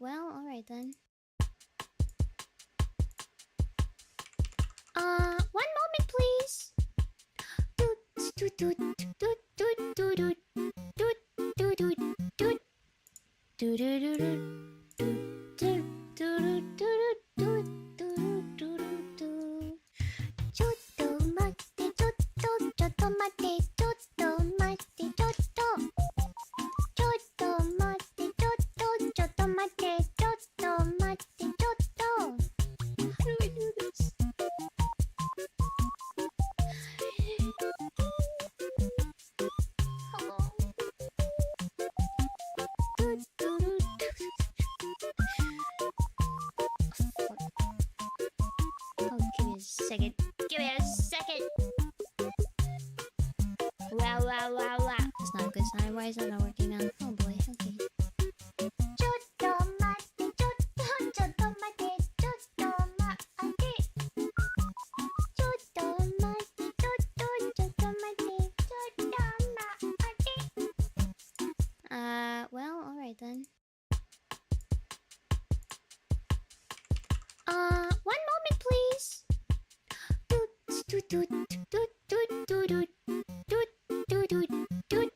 S2: Well, alright then. One moment, please. Doot, doot, doot, doot, doot, doot, doot, doot, doot, doot, doot, doot, doot. Second. Give me a second. Wow. It's not a good sign. Why is that not working now? Oh boy. Okay. Well, alright then. One moment, please. Doot, doot, doot, doot, doot, doot, doot, doot, doot, doot, doot, doot,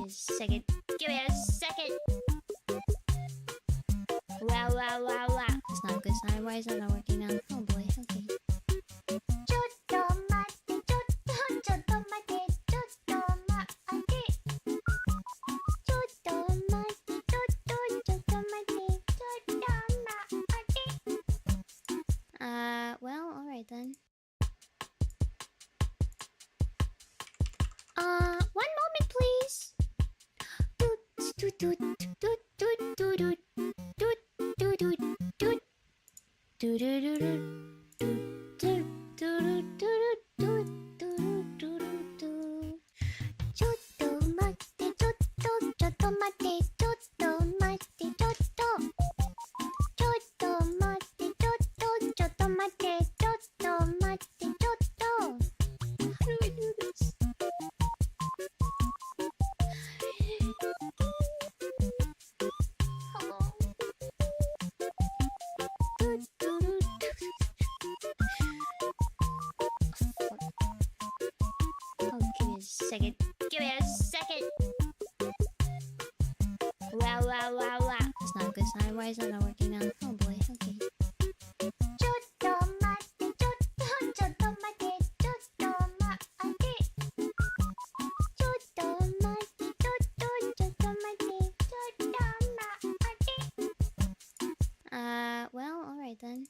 S2: second. Give me a second. Wow. It's not a good sign. Why is that not working now? Oh boy. Okay. Well, alright then. One moment, please. Doot, doot, doot, doot, doot, doot, doot, doot, doot, doot, doot, doot, second. Give me a second. Wow. It's not a good sign. Why is that not working now? Oh boy. Okay. Well, alright then.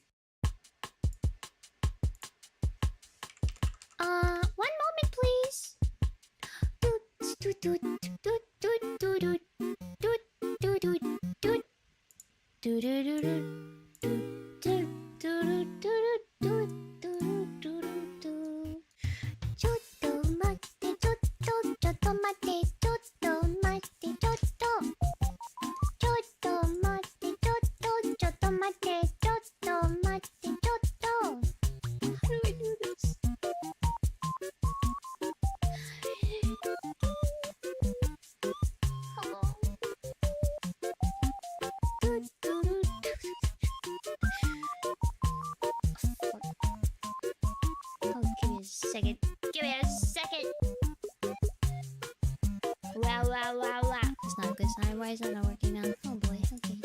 S2: Second. Give me a second. Wow. That's not a good sign. Why is that not working now? Oh boy. Okay.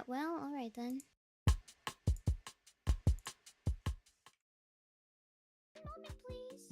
S2: Well, alright then. Moment, please.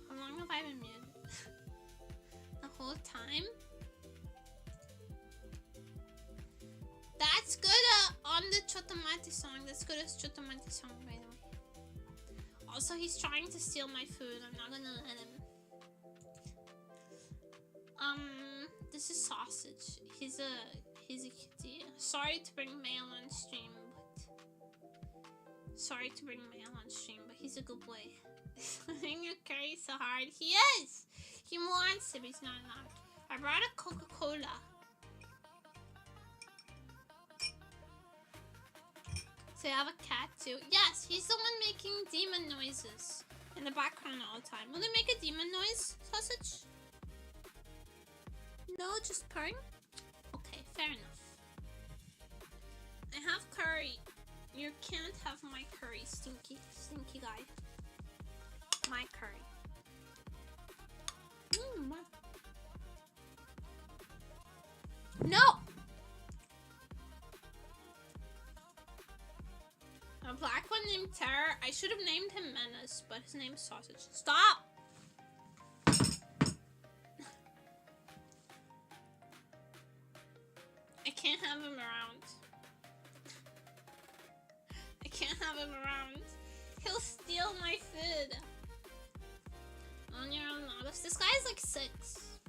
S1: How long have I been muted? The whole time? That's good on the Chotomati song. That's good as Chotomati song, by the way. Also, he's trying to steal my food. I'm not gonna let him. This is Sausage. He's a cutie. Sorry to bring mail on stream, but he's a good boy. Swing your curry so hard. He is! He wants to, but he's not allowed. I brought a Coca-Cola. So you have a cat too? Yes, he's the one making demon noises in the background all the time. Will they make a demon noise, Sausage? No, just purring? Okay, fair enough. I have curry. You can't have my curry, stinky guy. My curry. No! A black one named Terror. I should have named him Menace, but his name's Sausage. Stop! I can't have him around. I can't have him around. He'll steal my food. On your own, August. This guy's like 6.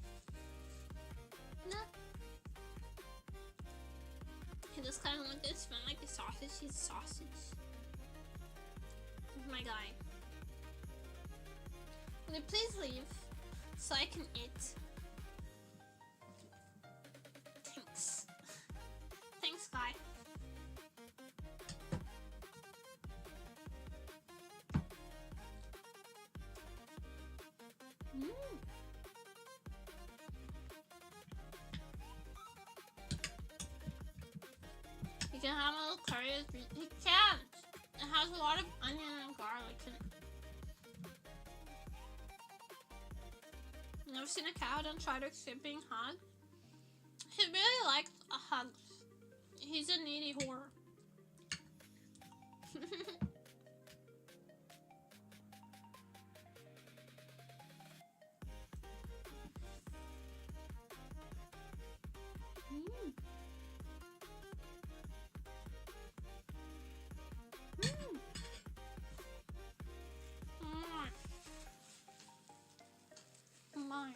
S1: No. He just kind of want to smell like a sausage. He's a sausage. My guy. Will you please leave so I can eat? Thanks. Thanks, guy. You can have a little curry. He can't. It has a lot of onion and garlic in it. Never seen a cow don't try to escape being hugged. He really likes hugs. He's a needy whore. Mm. My.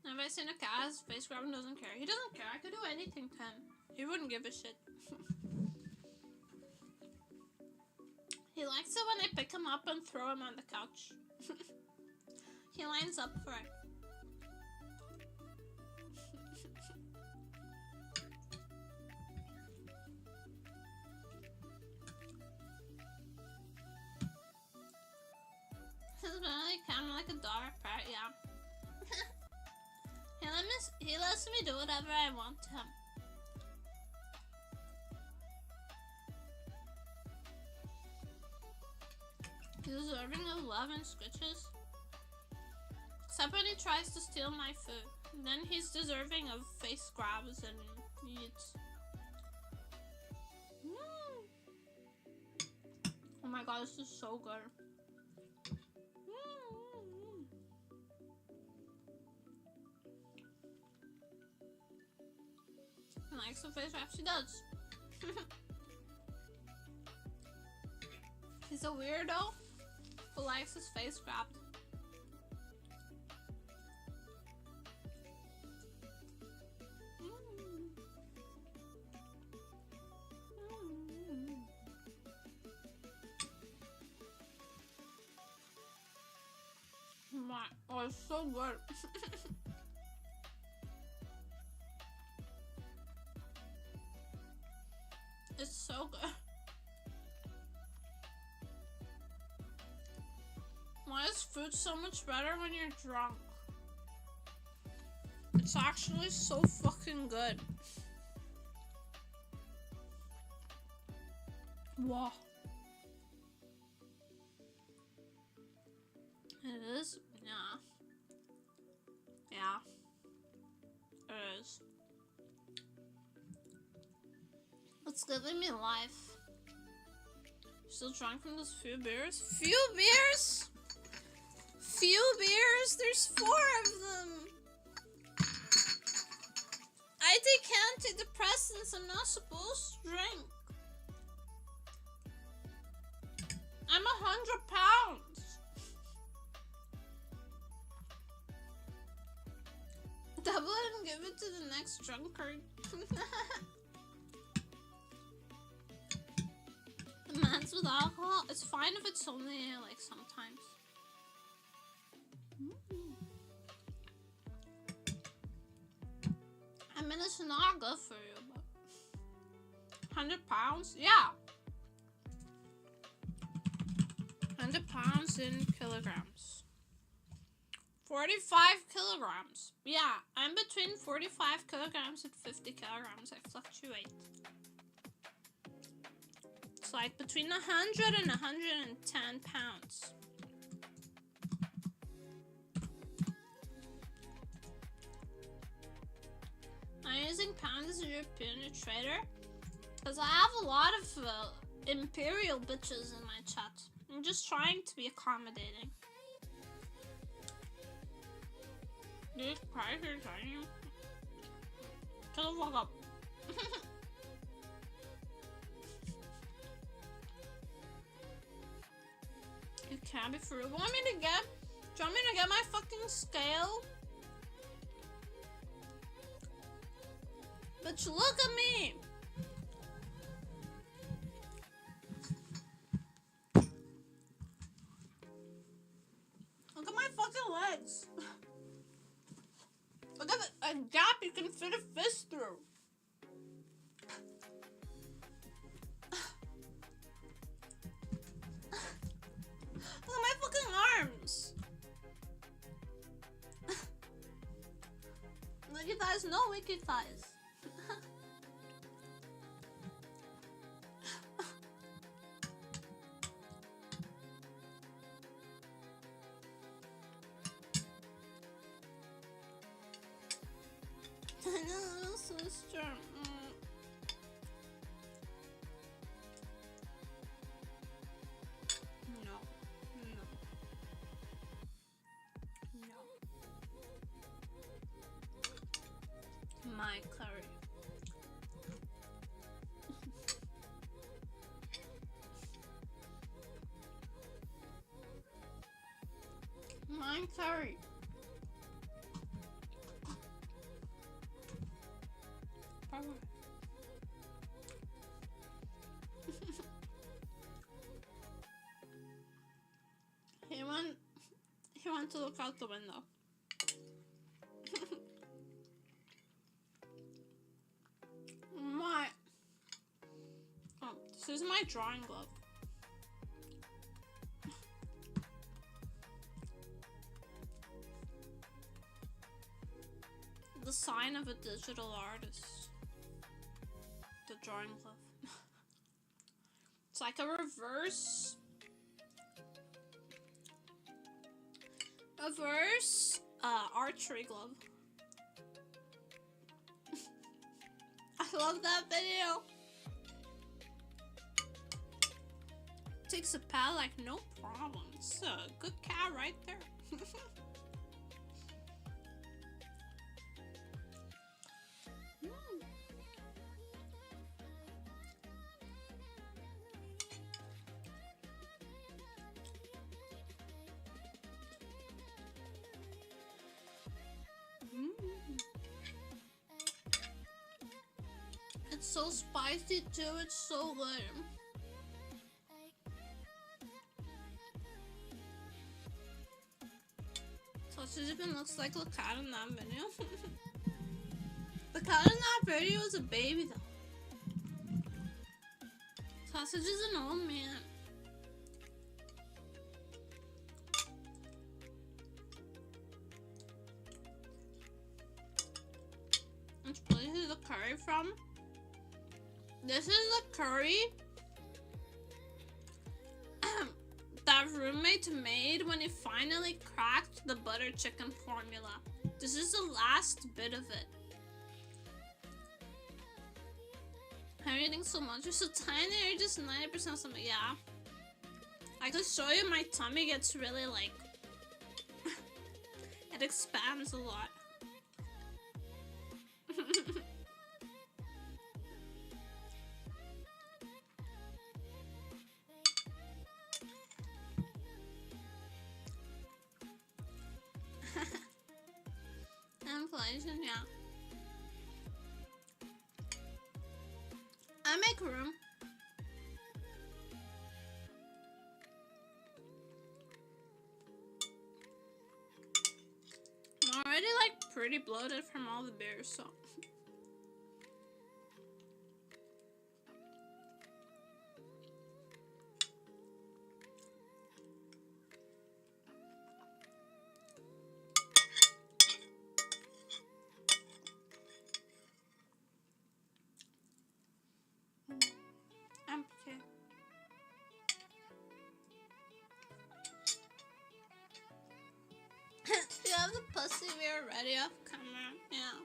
S1: Never seen a cat as face grab and doesn't care. He doesn't care. I could do anything to him. He wouldn't give a shit. He likes it when I pick him up and throw him on the couch. He lines up for it. He's really kind of like a dog parrot, yeah. He lets me do whatever I want to him. He's deserving of love and scritches. Except when he tries to steal my food. Then he's deserving of face grabs and eats. Oh my god, this is so good. He likes the face wrap, she does. He's a weirdo who likes his face wrapped. Oh, it's so good. It's so good. Why is food so much better when you're drunk? It's actually so fucking good. Wow. It is? Yeah. Yeah. It is. It's giving me life. Still drunk from those few beers? Few beers? Few beers? There's 4 of them. I take antidepressants. I'm not supposed to drink. I'm 100 pounds. Double it and give it to the next drunkard. The man's with alcohol. It's fine if it's only like sometimes. I mean, it's not good for you, but 100 pounds? Yeah. 100 pounds in kilograms. 45 kilograms. Yeah, I'm between 45 kilograms and 50 kilograms. I fluctuate. It's like between 100 and 110 pounds. I'm using pounds as a European trader because I have a lot of imperial bitches in my chat. I'm just trying to be accommodating. These prices are you? Shut the fuck up. It can't be for real. Do you want me to get my fucking scale? But look at me. Look at my fucking legs. Look at a gap you can fit a fist through. Look at my fucking arms. Wicked thighs, no wicked thighs. I know, sister. my curry. My curry. Probably. He went to look out the window. This is my drawing glove. The sign of a digital artist. The drawing glove. It's like a reverse archery glove. I love that video. Takes a pal like no problem. It's a good cat right there. It's so spicy too, it's so good. Sausage even looks like the cat in that video. The cat in that video is a baby though. Sausage is an old man. Which place is the curry from? This is the curry that roommate made when he finally cracked the butter chicken formula. This is the last bit of it. I'm eating so much. You're so tiny. You're just 90% something. Yeah. I could show you my tummy gets really like... it expands a lot. Inflation, yeah. I make room. I'm already like pretty bloated from all the beers, so. You have the pussy we are ready off camera, yeah.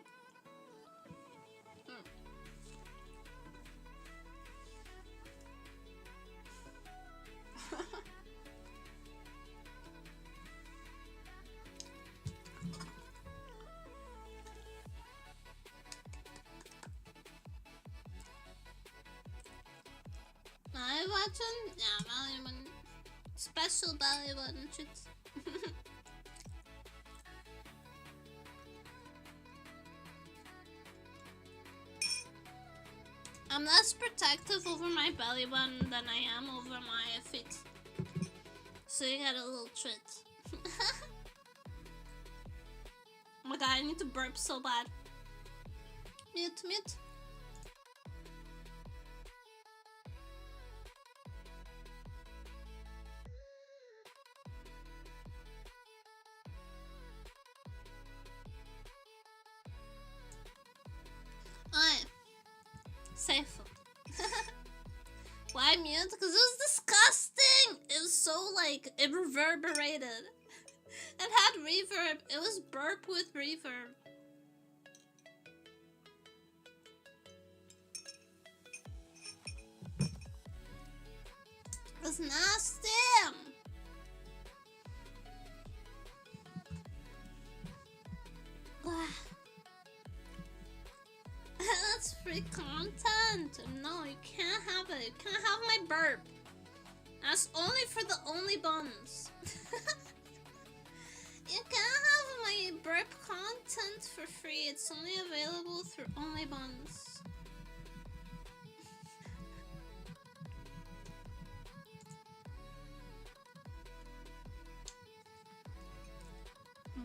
S1: Belly button? Yeah, belly button. Special belly button treats. I'm less protective over my belly button than I am over my feet. So you get a little treat. Oh my god, I need to burp so bad. Mute, mute. Alright. Safe. Why mute? Because it was disgusting! It was so like, it reverberated. It had reverb. It was burp with reverb. It was nasty! free content. No, you can't have it. You can't have my burp. That's only for the only buns. You can't have my burp content for free. It's only available through only buns.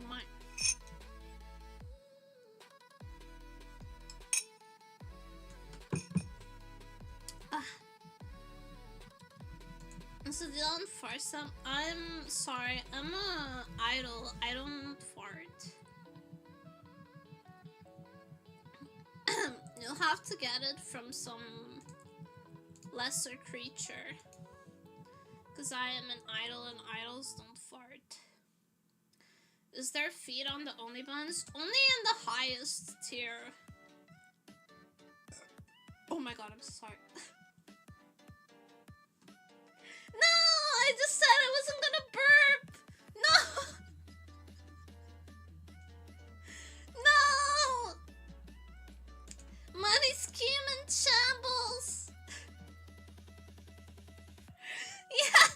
S1: My. So Dylan farts. I'm sorry. I'm a idol. I don't fart. You'll have to get it from some lesser creature. Because I am an idol and idols don't fart. Is there feed on the only buns? Only in the highest tier. Oh my god, I'm so sorry. No! I just said I wasn't gonna burp! No! No! Money scheme in shambles! Yeah!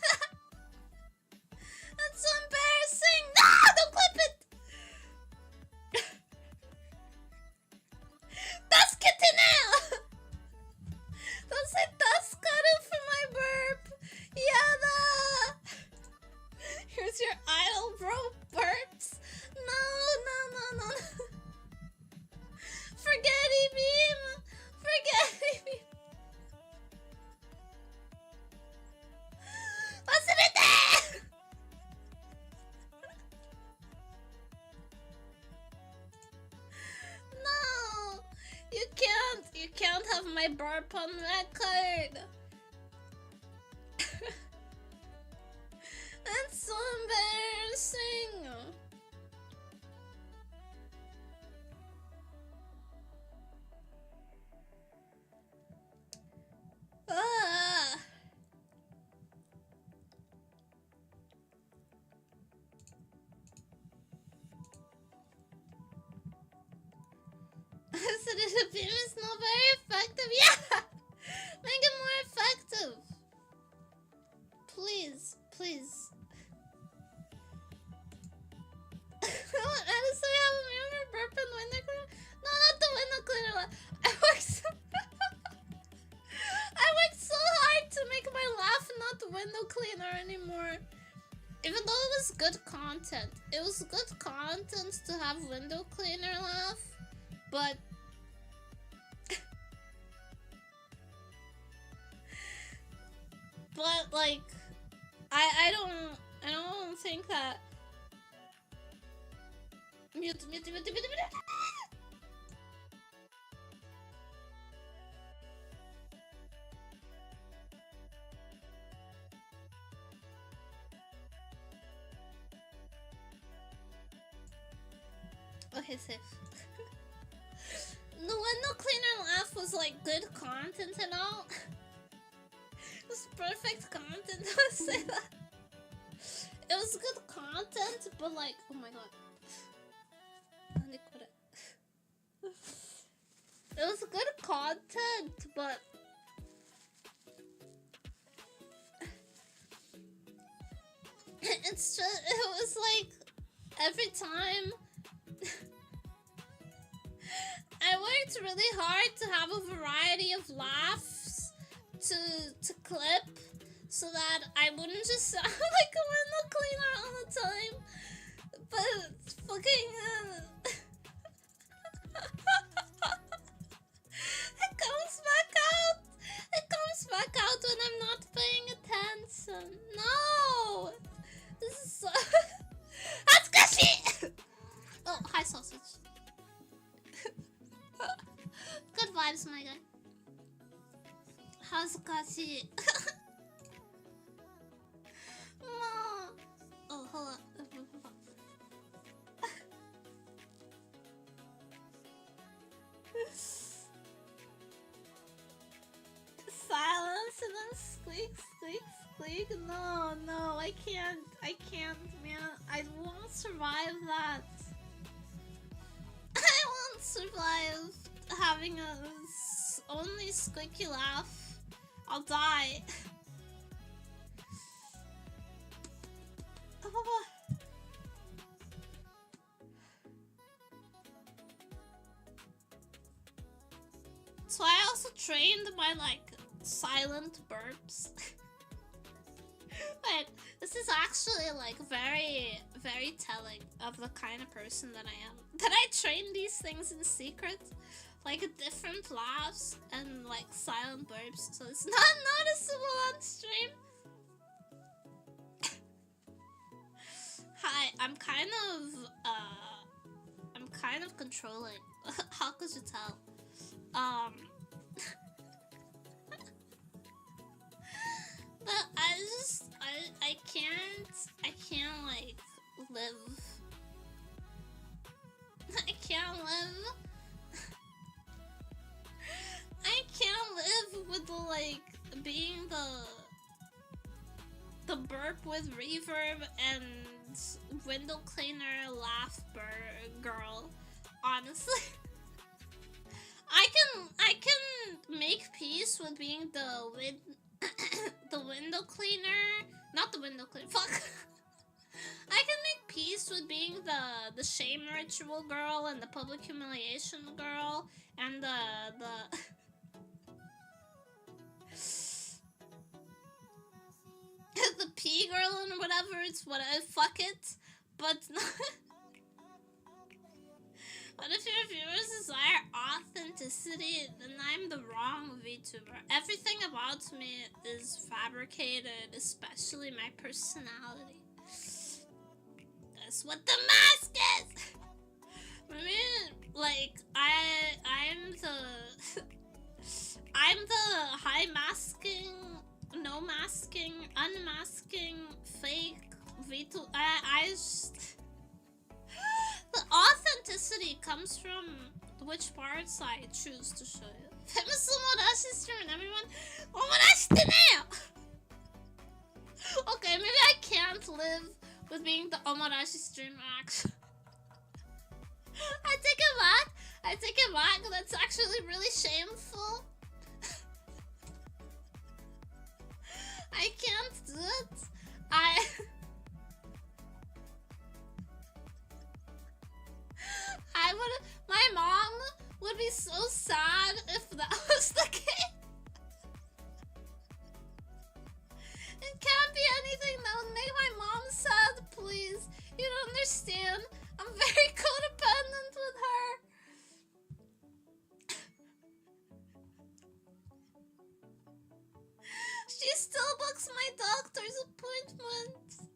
S1: That's so embarrassing! No! Don't clip it! That's now! Don't say that's cuddle for my burp! Yada! Here's your idol bro burps! No! Forgetty beam! Forgetty beam! What's in it there? No! You can't have my burp on record! That's so embarrassing! Ah. So the beam is not very effective. Yeah! Make it more effective. Please. Honestly, I have a mirror burp and window cleaner. No, not the window cleaner one. I worked so hard to make my laugh not the window cleaner anymore. Even though it was good content. It was good content to have window cleaner laugh. But like I don't think that mute. Okay, safe. The window cleaner laugh was like good content and all. It was perfect content, I would say that. It was good content, but like, oh my god. It was good content, but it's just, it was like, every time I worked really hard to have a variety of laughs to clip so that I wouldn't just sound like a window cleaner all the time. But fucking it comes back out. It comes back out when I'm not paying attention. No! This is so Hatsukashi! Oh, hi sausage. Good vibes, my guy. Hatsukashi. No. Oh, hold on. Silence and then squeak. No, I can't, man. I won't survive that. I won't survive having a only squeaky laugh, I'll die. So I also trained my like silent burps. But this is actually like very, very telling of the kind of person that I am. That I train these things in secret, like different laughs and like silent burps, so it's not noticeable on stream. Hi, I'm kind of controlling. How could you tell? But I can't like live. I can't live with the like being the burp with reverb and window cleaner laugh girl. Honestly, I can make peace with being the window cleaner, not the window cleaner. Fuck. I can make peace with being the shame ritual girl and the public humiliation girl and the the pee girl and whatever. It's whatever. Fuck it. But but if your viewers desire authenticity, then I'm the wrong VTuber. Everything about me is fabricated, especially my personality. That's what the mask is! I mean, like, I'm the high masking, no masking, unmasking, fake VTuber. I just... The authenticity comes from which parts I choose to show you. Famous Omodashi stream and everyone. Omodashi now! Okay, maybe I can't live with being the Omodashi streamer actually. I take it back. That's actually really shameful. I can't do it. My mom would be so sad if that was the case. It can't be anything that would make my mom sad, please. You don't understand. I'm very codependent with her. She still books my doctor's appointment.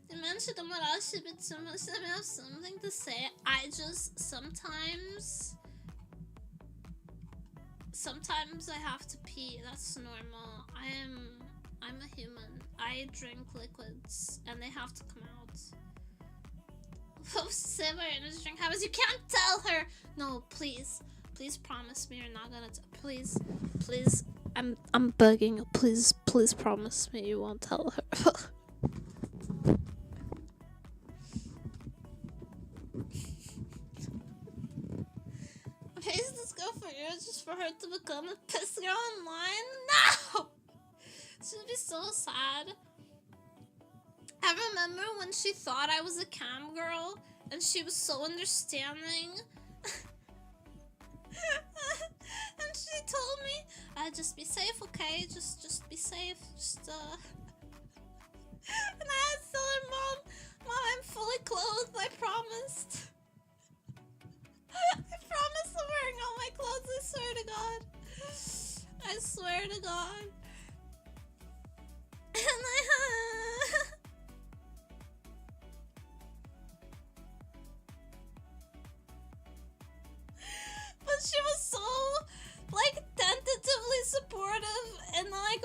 S1: You mentioned Omodashi, but so much that I have something to say. I just sometimes I have to pee. That's normal. I'm a human. I drink liquids and they have to come out. Say my energy drink habits. You can't tell her. No, please promise me you're not gonna. Please. I'm begging you. Please promise me you won't tell her. Pays this girl for years just for her to become a piss girl online? No! She'd be so sad. I remember when she thought I was a cam girl and she was so understanding. And she told me, just be safe, okay? Just be safe. And I had to tell her, Mom, I'm fully clothed, I promised. I promise I'm wearing all my clothes, I swear to God. I swear to God. And but she was so, like, tentatively supportive, and, like,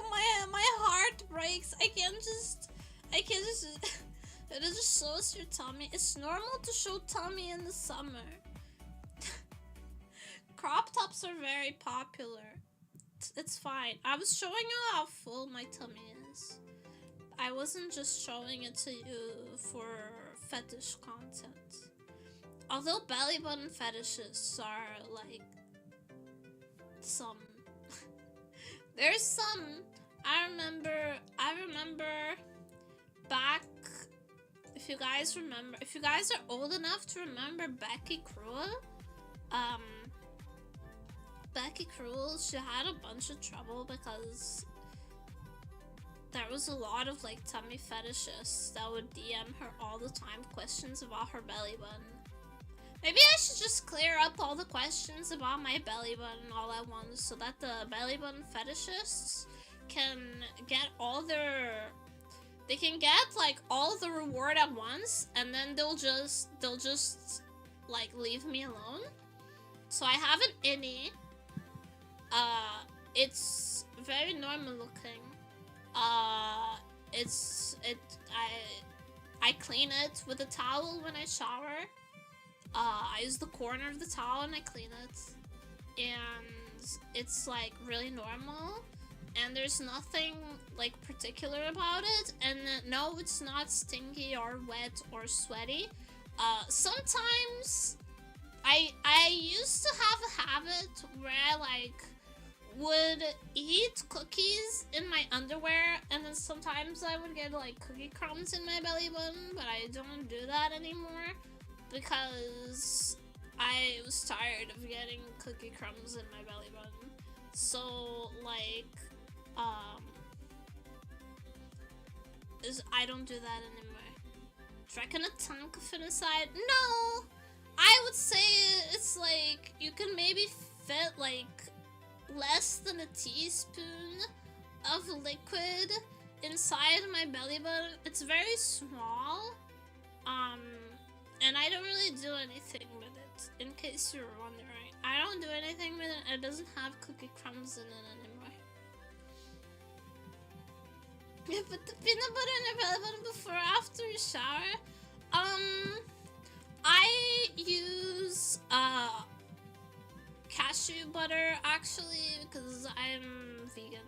S1: my heart breaks. I can't just, it just shows your tummy. It's normal to show tummy in the summer. Crop tops are very popular. It's fine. I was showing you how full my tummy is. I wasn't just showing it to you for fetish content. Although belly button fetishes are like some. There's some. I remember back. If you guys are old enough to remember Becky Cruel, Becky Cruel, she had a bunch of trouble because there was a lot of like tummy fetishists that would DM her all the time questions about her belly button. Maybe I should just clear up all the questions about my belly button all at once so that the belly button fetishists can get they can get like all the reward at once, and then they'll just like leave me alone. So I have an innie. It's very normal looking. I clean it with a towel when I shower. I use the corner of the towel and I clean it, and it's like really normal, and there's nothing like particular about it, and no, it's not stinky or wet or sweaty. Sometimes I used to have a habit where I like would eat cookies in my underwear, and then sometimes I would get like cookie crumbs in my belly button, but I don't do that anymore because I was tired of getting cookie crumbs in my belly button. So like I don't do that anymore. Do you reckon a tongue could fit inside? No! I would say it's like you can maybe fit like less than a teaspoon of liquid inside my belly button. It's very small, and I don't really do anything with it, in case you're wondering. I don't do anything with it. It doesn't have cookie crumbs in it anymore. You put the peanut butter in your belly button before or after you shower? I use cashew butter actually because I'm vegan.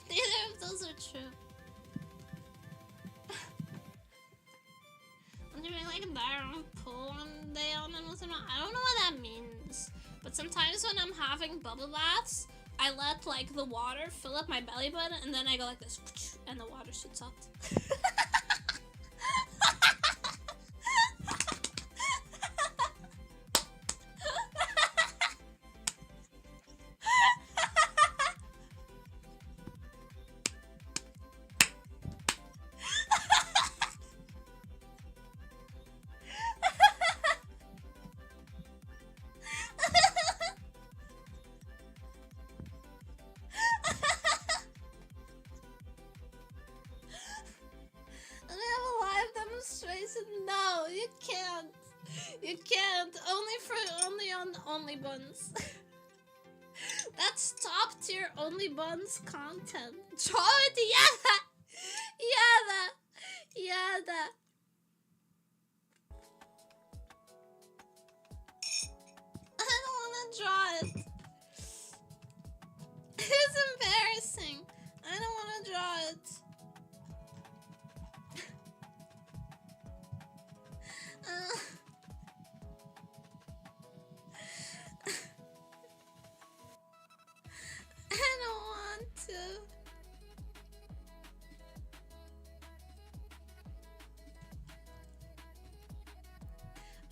S1: Neither of those are true. When you make like a diarrhea pull one day on them, I don't know what that means. But sometimes when I'm having bubble baths, I let like the water fill up my belly button, and then I go like this, and the water shoots out. No, you can't. You can't. Only on only buns. That's top tier only buns content. Draw it, yada. I don't wanna draw it. It's embarrassing. I don't wanna draw it. I don't want to.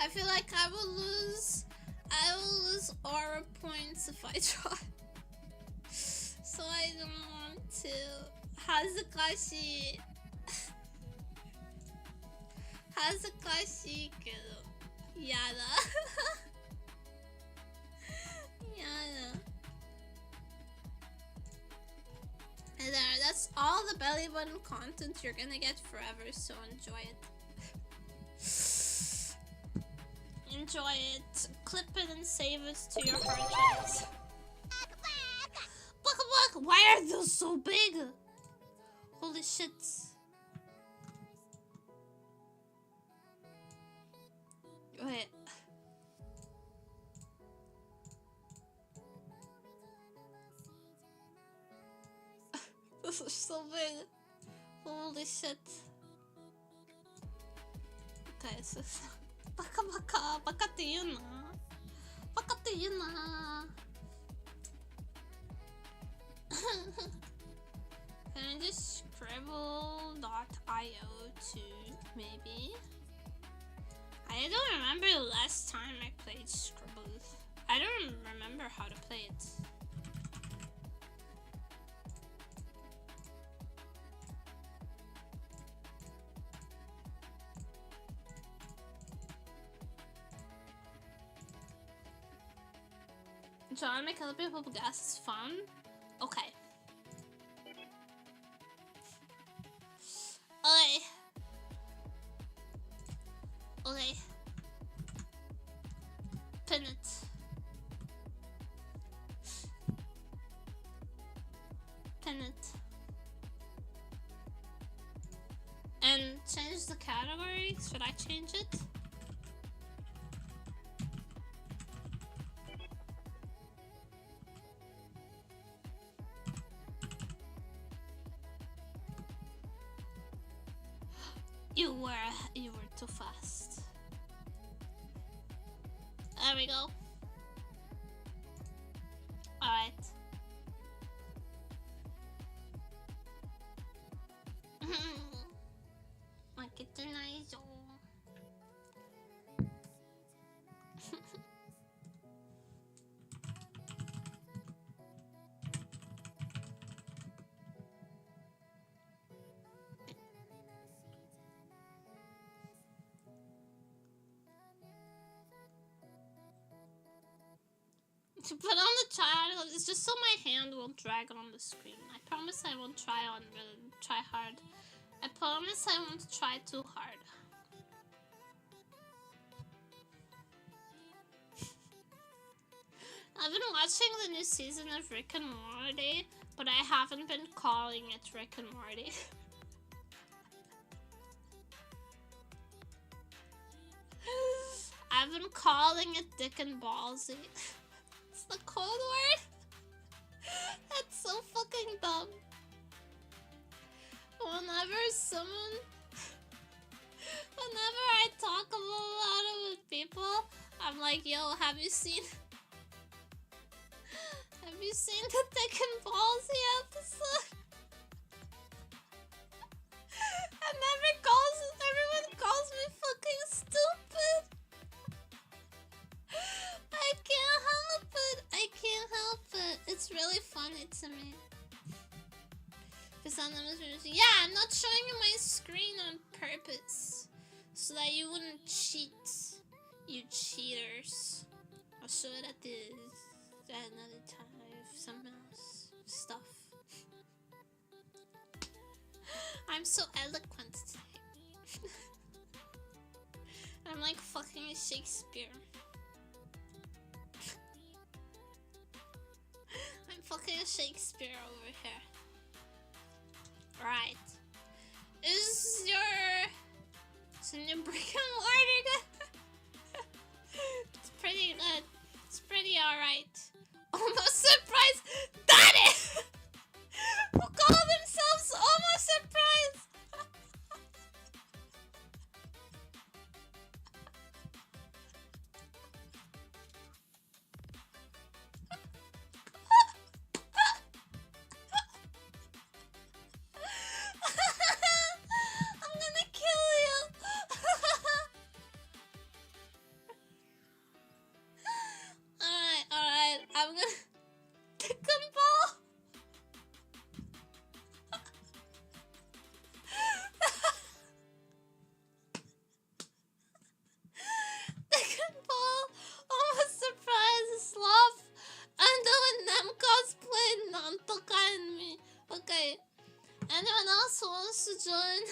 S1: I feel like I will lose aura points if I try. So I don't want to. Hazakashi. 恥ずかしいけどやだThat's all the belly button content you're gonna get forever, so enjoy it. Enjoy it. Clip it and save it to your hard drives. Why are those so big? Holy shit. Wait. This is so big. Holy shit. Okay, so bakaって言うな。バカって言うな。I don't remember the last time I played Scribble. I don't remember how to play it. Do you want to make other people guess it's fun? Okay. Okay. Okay. Pin it. Pin it. And change the category. Should I change it? You were too fast. There we go. Alright. Like it's nice. To put on the child, it's just so my hand won't drag on the screen. I promise I won't try hard. I promise I won't try too hard. I've been watching the new season of Rick and Morty, but I haven't been calling it Rick and Morty. I've been calling it Dick and Ballsy. The code word? That's so fucking dumb. Whenever I talk about it with people, I'm like, yo, have you seen the Dick and Ballsy episode? And everyone calls me fucking stupid. I can't help it. It's really funny to me. Yeah, I'm not showing you my screen on purpose. So that you wouldn't cheat. You cheaters. I'll show it at another time. Some else stuff. I'm so eloquent today. I'm like fucking Shakespeare. I'm fucking Shakespeare over here. Right. Is your new brick and mortar good? It's pretty good. It's pretty alright. Almost surprised. Got it! Who call themselves almost surprised? I'm gonna kill you. Alright. I'm gonna pick a ball. Pick a ball. Almost surprised. Sloth. I'm doing them cosplay. Nantoka and me. Okay. Anyone else who wants to join?